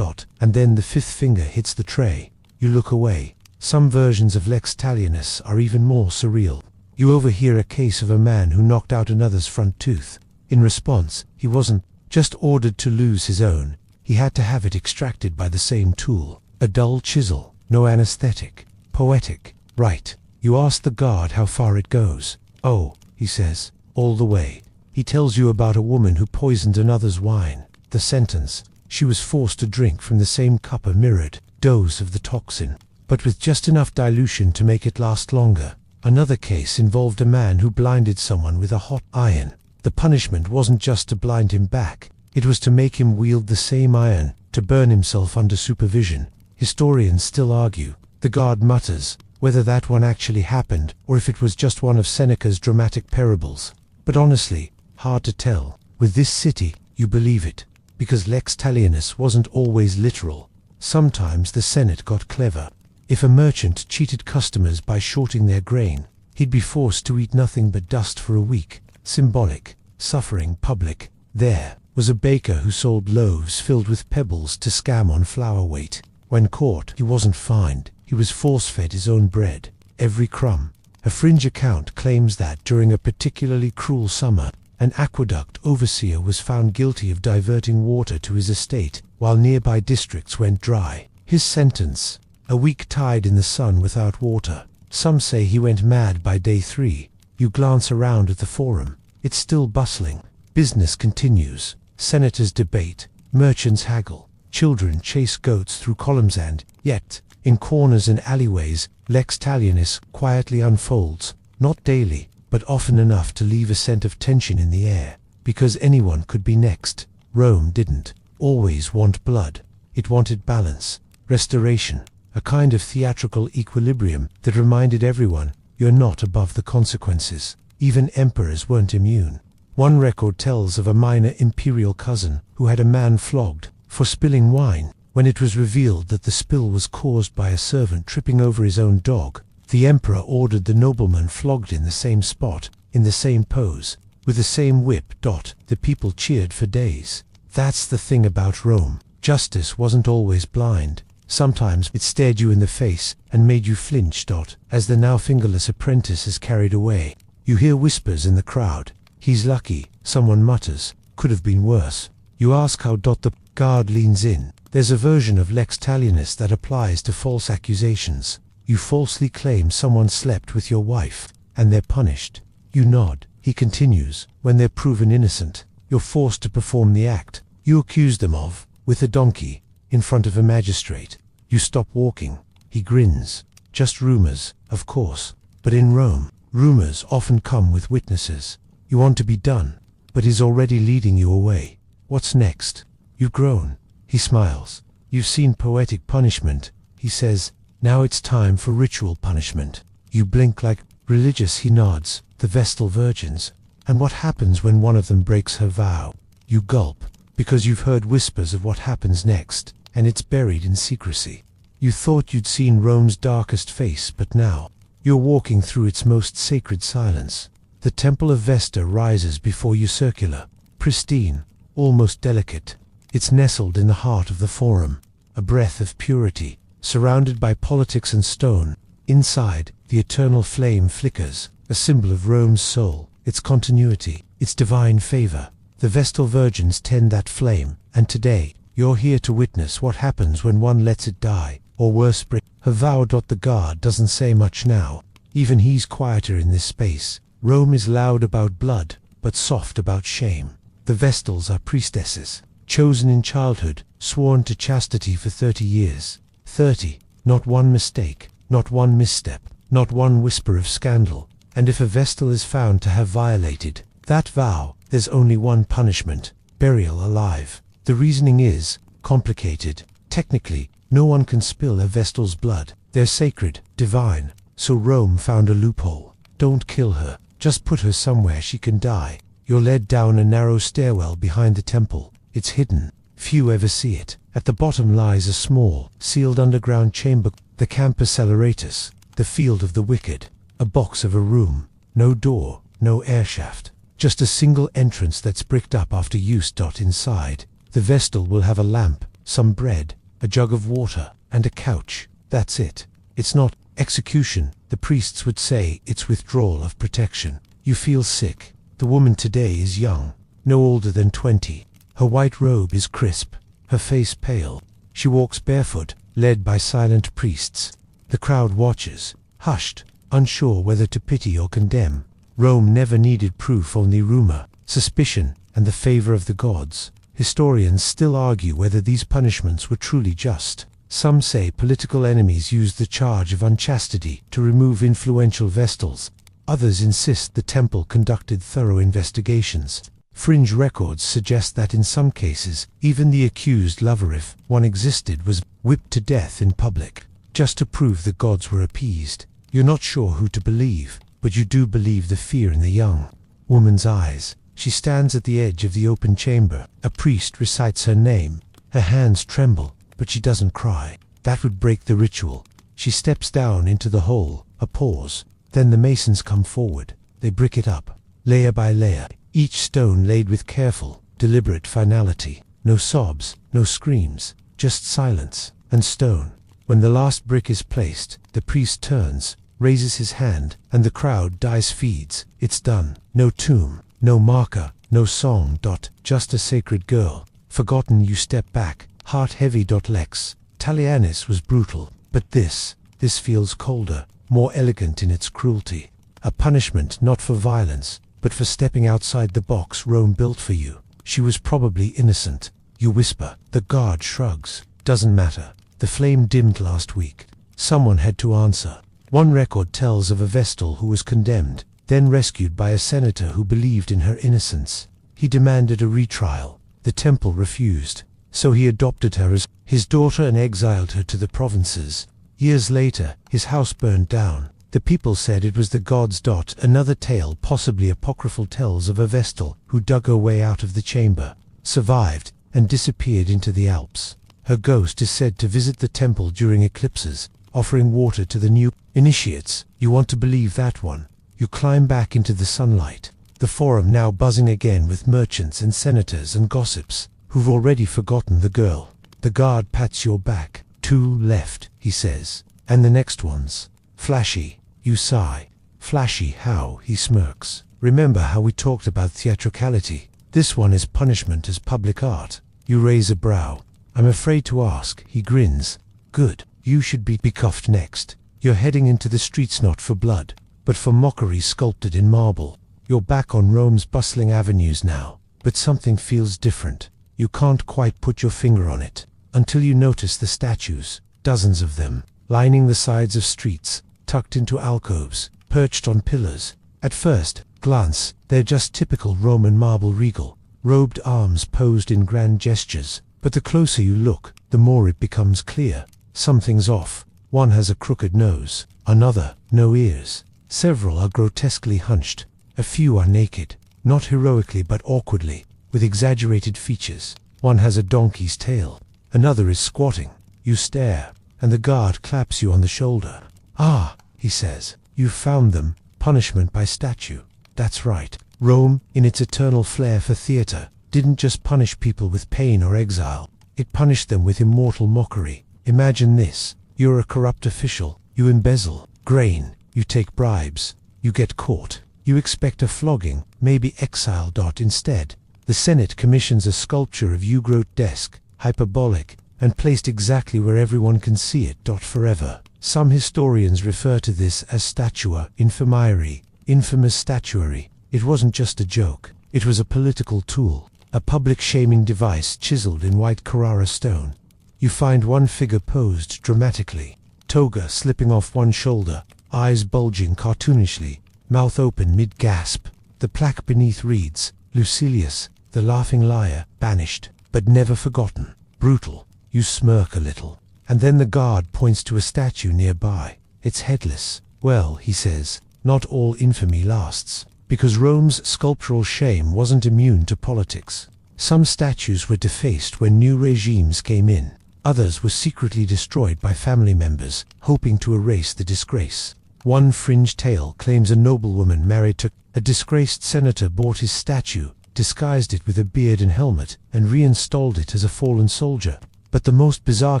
and then the fifth finger hits the tray. You look away. Some versions of Lex Talionis are even more surreal. You overhear a case of a man who knocked out another's front tooth. In response, he wasn't just ordered to lose his own. He had to have it extracted by the same tool. A dull chisel. No anesthetic. Poetic. Right. You ask the guard how far it goes. Oh, he says, all the way. He tells you about a woman who poisoned another's wine. The sentence: she was forced to drink from the same cup, a mirrored dose of the toxin, but with just enough dilution to make it last longer. Another case involved a man who blinded someone with a hot iron. The punishment wasn't just to blind him back. It was to make him wield the same iron, to burn himself under supervision. Historians still argue. The guard mutters whether that one actually happened or if it was just one of Seneca's dramatic parables. But honestly, hard to tell. With this city, you believe it, because Lex Talionis wasn't always literal. Sometimes the Senate got clever. If a merchant cheated customers by shorting their grain, he'd be forced to eat nothing but dust for a week. Symbolic, suffering, public. There was a baker who sold loaves filled with pebbles to scam on flour weight. When caught, he wasn't fined. He was force-fed his own bread, every crumb. A fringe account claims that during a particularly cruel summer, an aqueduct overseer was found guilty of diverting water to his estate while nearby districts went dry. His sentence: a week tied in the sun without water. Some say he went mad by day 3. You glance around at the forum. It's still bustling. Business continues. Senators debate. Merchants haggle. Children chase goats through columns and, yet, in corners and alleyways, lex talionis quietly unfolds, not daily, but often enough to leave a scent of tension in the air. Because anyone could be next, Rome didn't always want blood. It wanted balance, restoration, a kind of theatrical equilibrium that reminded everyone, you're not above the consequences. Even emperors weren't immune. One record tells of a minor imperial cousin who had a man flogged for spilling wine. When it was revealed that the spill was caused by a servant tripping over his own dog, the emperor ordered the nobleman flogged in the same spot, in the same pose, with the same whip. The people cheered for days. That's the thing about Rome. Justice wasn't always blind. Sometimes it stared you in the face and made you flinch. As the now fingerless apprentice is carried away, you hear whispers in the crowd. He's lucky, someone mutters. Could have been worse. You ask how. The guard leans in. There's a version of lex talionis that applies to false accusations. You falsely claim someone slept with your wife, and they're punished. You nod. He continues. When they're proven innocent, you're forced to perform the act you accuse them of, with a donkey, in front of a magistrate. You stop walking. He grins. Just rumors, of course. But in Rome, rumors often come with witnesses. You want to be done, but he's already leading you away. What's next? You've grown. He smiles. You've seen poetic punishment, he says. Now it's time for ritual punishment. You blink like religious. He nods. The Vestal Virgins. And what happens when one of them breaks her vow? You gulp, because you've heard whispers of what happens next, and it's buried in secrecy. You thought you'd seen Rome's darkest face, but now you're walking through its most sacred silence. The Temple of Vesta rises before you, circular, pristine, almost delicate. It's nestled in the heart of the Forum, a breath of purity, surrounded by politics and stone. Inside, the eternal flame flickers, a symbol of Rome's soul, its continuity, its divine favor. The Vestal Virgins tend that flame, and today, you're here to witness what happens when one lets it die, or worse, break her vow. The guard doesn't say much now. Even he's quieter in this space. Rome is loud about blood, but soft about shame. The Vestals are priestesses, chosen in childhood, sworn to chastity for 30 years. 30, not one mistake, not one misstep, not one whisper of scandal. And if a Vestal is found to have violated that vow, there's only one punishment: burial alive. The reasoning is complicated. Technically, no one can spill a Vestal's blood. They're sacred, divine. So Rome found a loophole. Don't kill her. Just put her somewhere she can die. You're led down a narrow stairwell behind the temple. It's hidden. Few ever see it. At the bottom lies a small, sealed underground chamber, the Campus Saleratus, the field of the wicked. A box of a room. No door, no airshaft. Just a single entrance that's bricked up after use. Inside, the Vestal will have a lamp, some bread, a jug of water, and a couch. That's it. It's not execution, the priests would say. It's withdrawal of protection. You feel sick. The woman today is young, no older than 20. Her white robe is crisp, her face pale. She walks barefoot, led by silent priests. The crowd watches, hushed, unsure whether to pity or condemn. Rome never needed proof, only rumor, suspicion, and the favor of the gods. Historians still argue whether these punishments were truly just. Some say political enemies used the charge of unchastity to remove influential Vestals. Others insist the temple conducted thorough investigations. Fringe records suggest that in some cases, even the accused lover, if one existed, was whipped to death in public, just to prove the gods were appeased. You're not sure who to believe, but you do believe the fear in the young woman's eyes. She stands at the edge of the open chamber. A priest recites her name. Her hands tremble, but she doesn't cry. That would break the ritual. She steps down into the hole. A pause. Then the masons come forward. They brick it up, layer by layer, each stone laid with careful, deliberate finality. No sobs, no screams, just silence and stone. When the last brick is placed, the priest turns, raises his hand, and the crowd dies feeds. It's done. No tomb, no marker, no song. Just a sacred girl. Forgotten. You step back, heart heavy. Lex Talionis was brutal, but this feels colder, more elegant in its cruelty. A punishment not for violence, but for stepping outside the box Rome built for you. She was probably innocent, You whisper. The guard shrugs. Doesn't matter. The flame dimmed last week. Someone had to answer. One record tells of a Vestal who was condemned, then rescued by a senator who believed in her innocence. He demanded a retrial. The temple refused, so he adopted her as his daughter and exiled her to the provinces. Years later, his house burned down. The people said it was the gods. Another tale, possibly apocryphal, tells of a Vestal who dug her way out of the chamber, survived, and disappeared into the Alps. Her ghost is said to visit the temple during eclipses, offering water to the new initiates. You want to believe that one. You climb back into the sunlight. The forum now buzzing again with merchants and senators and gossips who've already forgotten the girl. The guard pats your back. 2 left, he says. And the next one's flashy. You sigh. Flashy how? He smirks. Remember how we talked about theatricality? This one is punishment as public art. You raise a brow. I'm afraid to ask. He grins. Good. You should be cuffed next. You're heading into the streets not for blood, but for mockery sculpted in marble. You're back on Rome's bustling avenues now, but something feels different. You can't quite put your finger on it, until you notice the statues, dozens of them, lining the sides of streets, tucked into alcoves, perched on pillars. At first glance, they're just typical Roman marble regal, robed arms posed in grand gestures, but the closer you look, the more it becomes clear. Something's off. One has a crooked nose, another, no ears. Several are grotesquely hunched. A few are naked, not heroically but awkwardly, with exaggerated features. One has a donkey's tail. Another is squatting. You stare, and the guard claps you on the shoulder. Ah, he says, you've found them. Punishment by statue. That's right. Rome, in its eternal flair for theater, didn't just punish people with pain or exile. It punished them with immortal mockery. Imagine this. You're a corrupt official. You embezzle grain. You take bribes. You get caught. You expect a flogging, maybe exile. Instead, the Senate commissions a sculpture of you grotesque, hyperbolic, and placed exactly where everyone can see it. Forever. Some historians refer to this as statua infirmari, infamous statuary. It wasn't just a joke. It was a political tool, a public shaming device chiseled in white Carrara stone. You find one figure posed dramatically, toga slipping off one shoulder, eyes bulging cartoonishly, mouth open mid-gasp. The plaque beneath reads, Lucilius, the laughing liar, banished, but never forgotten. Brutal. You smirk a little. And then the guard points to a statue nearby. It's headless. Well, he says, not all infamy lasts, because Rome's sculptural shame wasn't immune to politics. Some statues were defaced when new regimes came in. Others were secretly destroyed by family members, hoping to erase the disgrace. One fringe tale claims a noblewoman married to a disgraced senator bought his statue, disguised it with a beard and helmet, and reinstalled it as a fallen soldier. But the most bizarre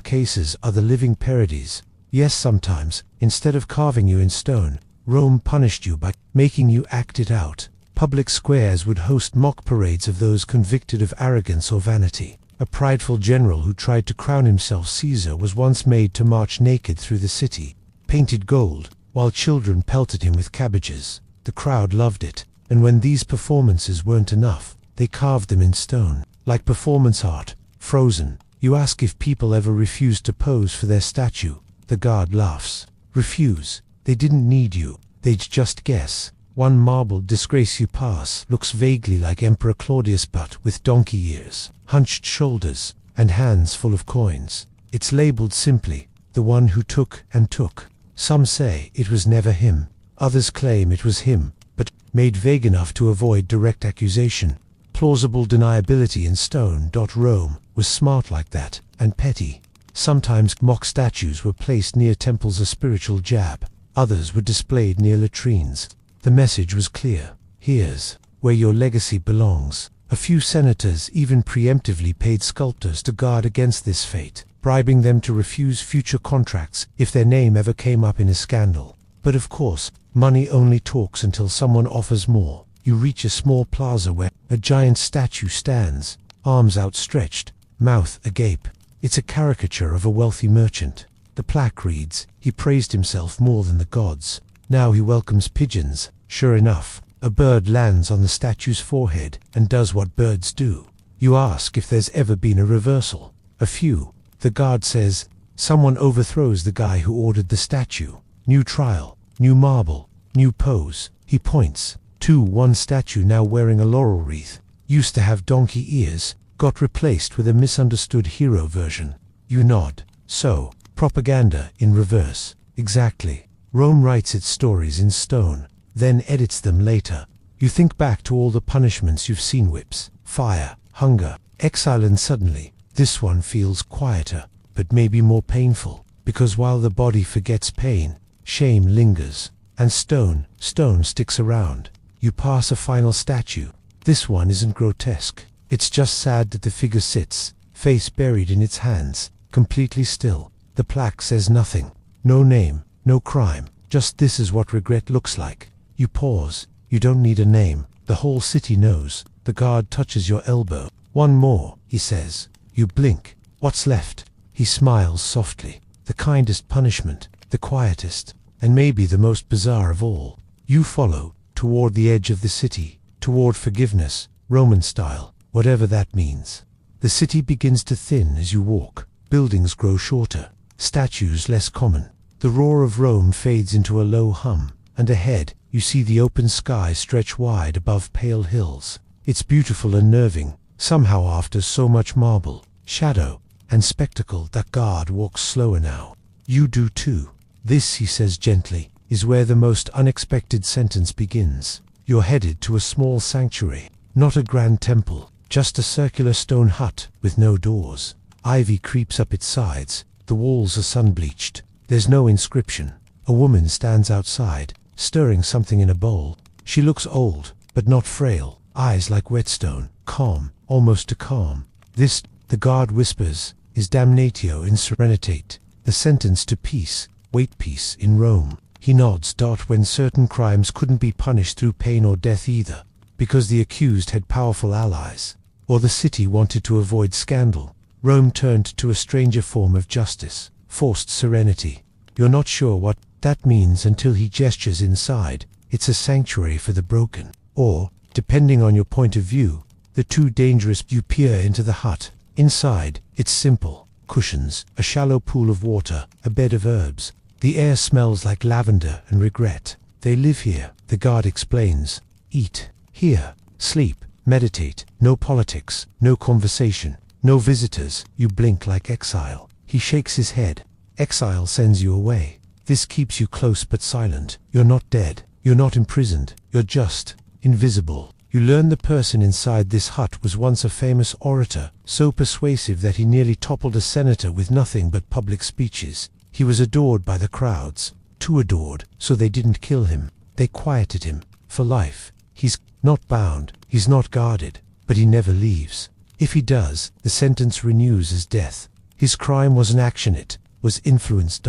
cases are the living parodies. Yes, sometimes, instead of carving you in stone, Rome punished you by making you act it out. Public squares would host mock parades of those convicted of arrogance or vanity. A prideful general who tried to crown himself Caesar was once made to march naked through the city, painted gold, while children pelted him with cabbages. The crowd loved it, and when these performances weren't enough, they carved them in stone, like performance art, frozen. You ask if people ever refused to pose for their statue. The guard laughs. Refuse? They didn't need you. They'd just guess. One marble disgrace you pass looks vaguely like Emperor Claudius, but with donkey ears, hunched shoulders, and hands full of coins. It's labeled simply, the one who took and took. Some say it was never him. Others claim it was him, but made vague enough to avoid direct accusation. Plausible deniability in stone. Rome was smart like that, and petty. Sometimes mock statues were placed near temples, a spiritual jab. Others were displayed near latrines. The message was clear. Here's where your legacy belongs. A few senators even preemptively paid sculptors to guard against this fate, bribing them to refuse future contracts if their name ever came up in a scandal. But of course, money only talks until someone offers more. You reach a small plaza where a giant statue stands, arms outstretched, mouth agape. It's a caricature of a wealthy merchant. The plaque reads, he praised himself more than the gods. Now he welcomes pigeons. Sure enough, a bird lands on the statue's forehead and does what birds do. You ask if there's ever been a reversal. A few. The guard says, someone overthrows the guy who ordered the statue. New trial, new marble, new pose. He points to one statue now wearing a laurel wreath. Used to have donkey ears, got replaced with a misunderstood hero version. You nod. So, propaganda in reverse. Exactly. Rome writes its stories in stone, then edits them later. You think back to all the punishments you've seen: whips, fire, hunger, exile, and suddenly, this one feels quieter, but maybe more painful, because while the body forgets pain, shame lingers, and stone sticks around. You pass a final statue. This one isn't grotesque. It's just sad that the figure sits, face buried in its hands, completely still. The plaque says nothing. No name, no crime, just this is what regret looks like. You pause. You don't need a name. The whole city knows. The guard touches your elbow. One more, he says. You blink. What's left? He smiles softly. The kindest punishment, the quietest, and maybe the most bizarre of all. You follow, toward the edge of the city, toward forgiveness, Roman style, whatever that means. The city begins to thin as you walk. Buildings grow shorter, statues less common. The roar of Rome fades into a low hum, and ahead, you see the open sky stretch wide above pale hills. It's beautiful and nerving, somehow after so much marble, shadow, and spectacle. That guard walks slower now. You do too. This, he says gently, is where the most unexpected sentence begins. You're headed to a small sanctuary, not a grand temple, just a circular stone hut with no doors. Ivy creeps up its sides. The walls are sun-bleached. There's no inscription. A woman stands outside, stirring something in a bowl. She looks old, but not frail. Eyes like whetstone, calm, almost too calm. This, the guard whispers, is damnatio in serenitate, the sentence to peace, wait peace in Rome. He nods. When certain crimes couldn't be punished through pain or death either, because the accused had powerful allies, or the city wanted to avoid scandal, Rome turned to a stranger form of justice, forced serenity. You're not sure what that means until he gestures inside. It's a sanctuary for the broken, or, depending on your point of view, the too dangerous. You peer into the hut. Inside, it's simple. Cushions, a shallow pool of water, a bed of herbs. The air smells like lavender and regret. They live here, the guard explains. Eat here, sleep, meditate. No politics, no conversation, no visitors. You blink like exile. He shakes his head. Exile sends you away. This keeps you close but silent. You're not dead. You're not imprisoned. You're just invisible. You learn the person inside this hut was once a famous orator, so persuasive that he nearly toppled a senator with nothing but public speeches. He was adored by the crowds, too adored, so they didn't kill him. They quieted him, for life. He's not bound, he's not guarded, but he never leaves. If he does, the sentence renews as death. His crime wasn't actionate, was influence.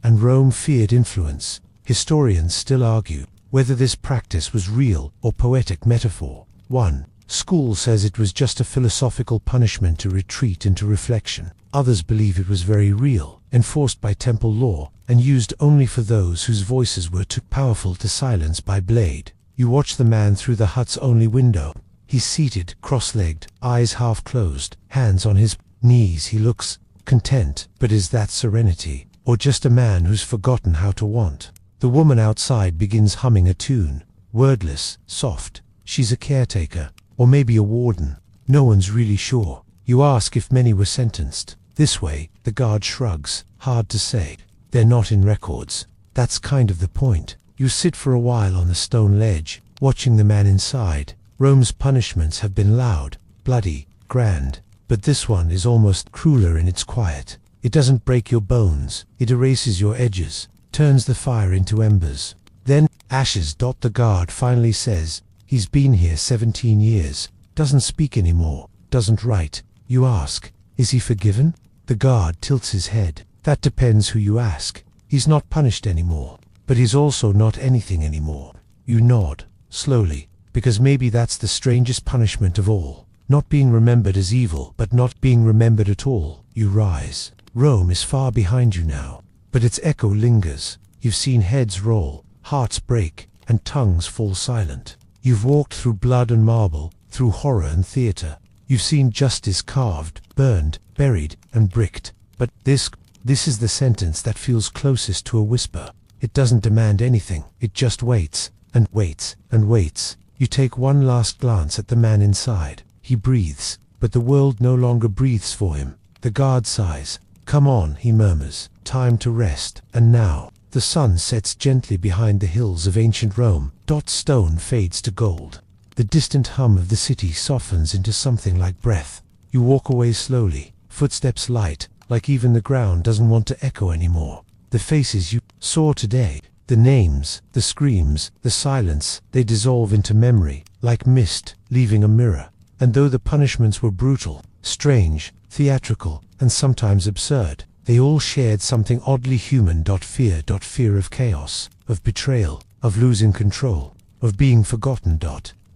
And Rome feared influence. Historians still argue whether this practice was real or poetic metaphor. One school says it was just a philosophical punishment to retreat into reflection. Others believe it was very real, enforced by temple law, and used only for those whose voices were too powerful to silence by blade. You watch the man through the hut's only window. He's seated, cross-legged, eyes half closed, hands on his knees. He looks content, but is that serenity, or just a man who's forgotten how to want? The woman outside begins humming a tune, wordless, soft. She's a caretaker, or maybe a warden. No one's really sure. You ask if many were sentenced. This way, the guard shrugs. Hard to say. They're not in records. That's kind of the point. You sit for a while on the stone ledge, watching the man inside. Rome's punishments have been loud, bloody, grand, but this one is almost crueler in its quiet. It doesn't break your bones. It erases your edges, turns the fire into embers. Then, ashes. The guard finally says, he's been here 17 years, doesn't speak anymore, doesn't write. You ask, is he forgiven? The guard tilts his head. That depends who you ask. He's not punished anymore, but he's also not anything anymore. You nod, slowly, because maybe that's the strangest punishment of all. Not being remembered as evil, but not being remembered at all. You rise. Rome is far behind you now, but its echo lingers. You've seen heads roll, hearts break, and tongues fall silent. You've walked through blood and marble, through horror and theater. You've seen justice carved, burned, buried, and bricked. But this is the sentence that feels closest to a whisper. It doesn't demand anything. It just waits, and waits, and waits. You take one last glance at the man inside. He breathes, but the world no longer breathes for him. The guard sighs. "Come on," he murmurs. "Time to rest." And now, the sun sets gently behind the hills of ancient Rome. Stone fades to gold. The distant hum of the city softens into something like breath. You walk away slowly, footsteps light, like even the ground doesn't want to echo anymore. The faces you saw today, the names, the screams, the silence, they dissolve into memory, like mist leaving a mirror. And though the punishments were brutal, strange, theatrical, and sometimes absurd, they all shared something oddly human. Fear of chaos, of betrayal, of losing control, of being forgotten.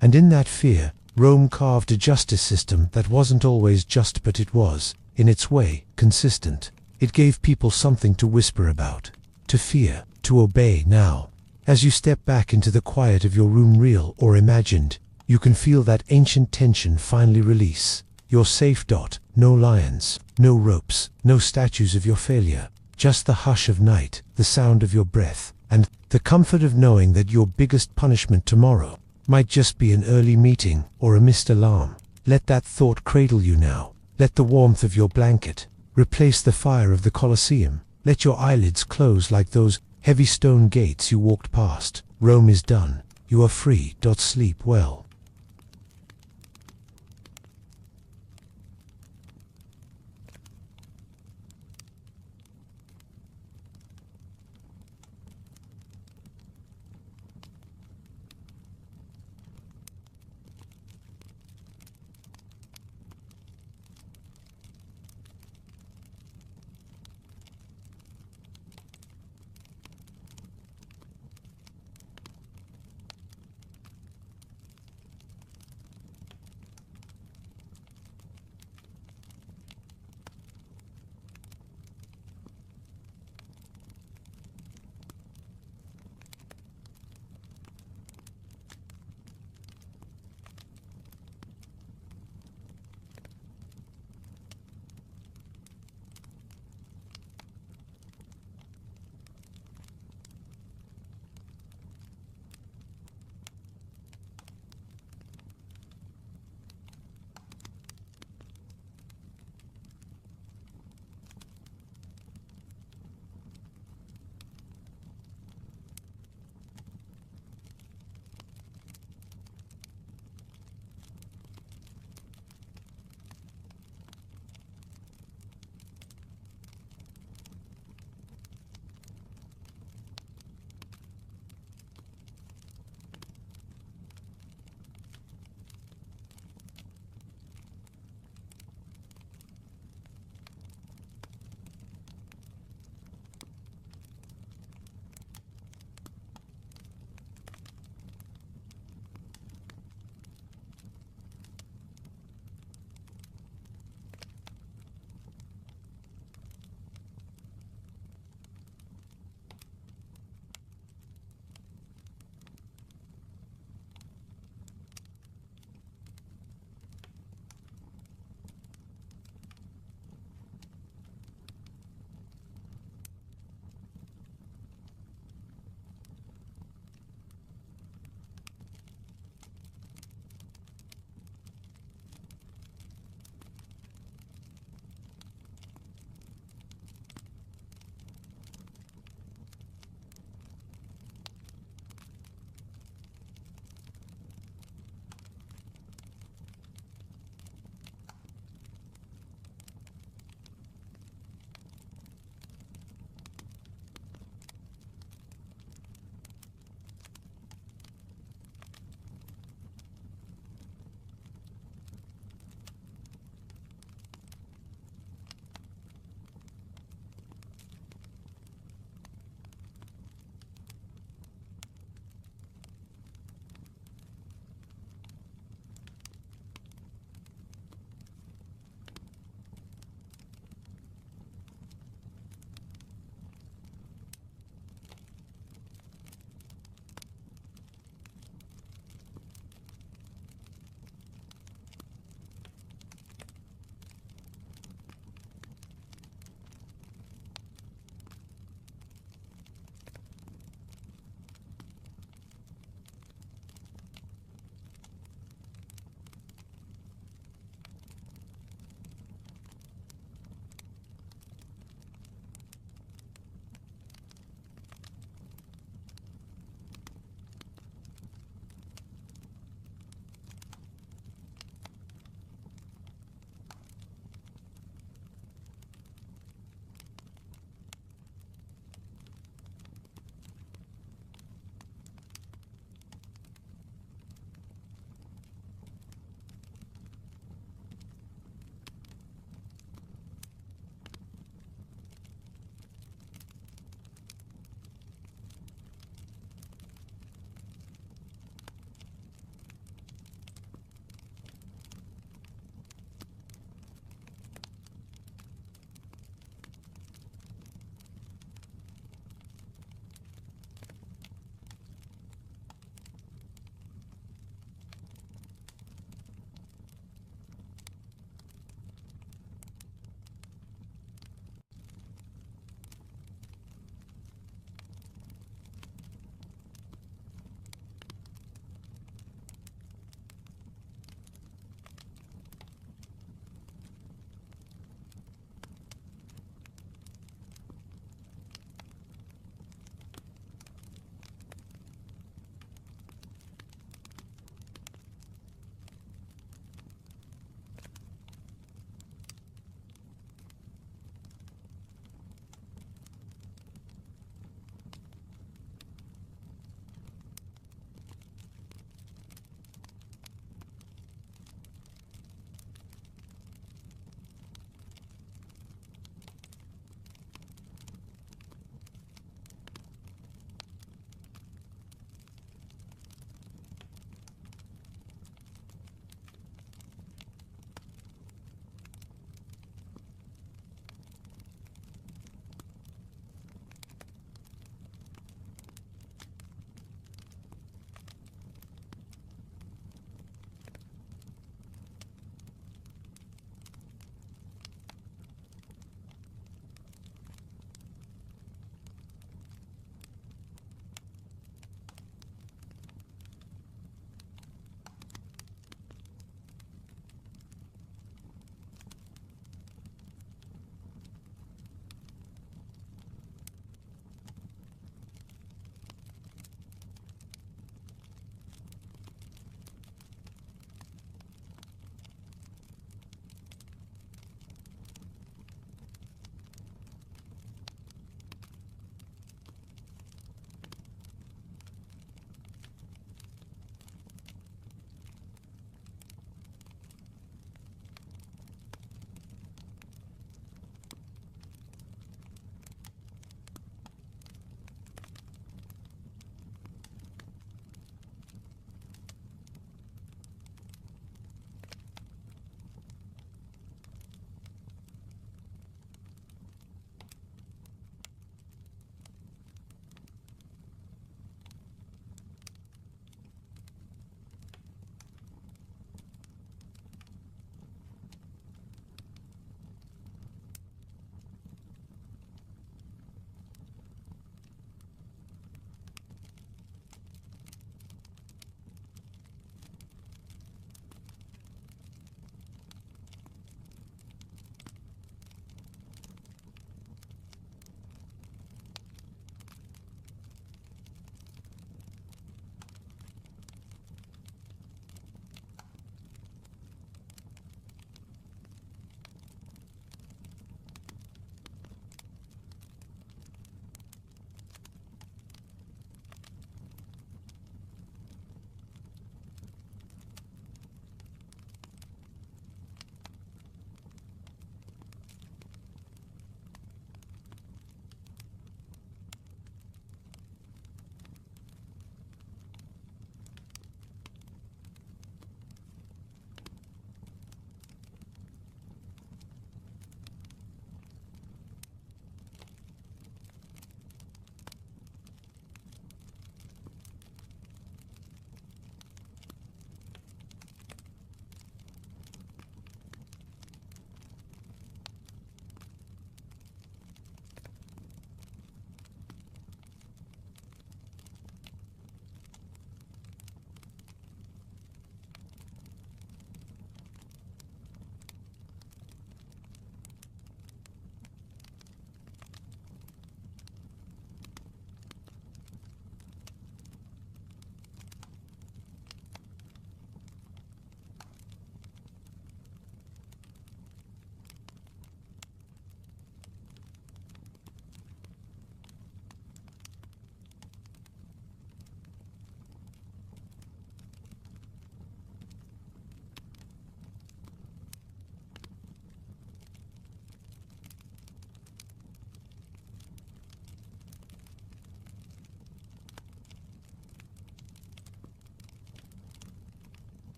And in that fear, Rome carved a justice system that wasn't always just, but it was, in its way, consistent. It gave people something to whisper about, to fear, to obey. Now, as you step back into the quiet of your room, real or imagined, you can feel that ancient tension finally release. You're safe. No lions, no ropes, no statues of your failure. Just the hush of night, the sound of your breath, and the comfort of knowing that your biggest punishment tomorrow might just be an early meeting or a missed alarm. Let that thought cradle you now. Let the warmth of your blanket replace the fire of the Colosseum. Let your eyelids close like those heavy stone gates you walked past. Rome is done. You are free. Sleep well.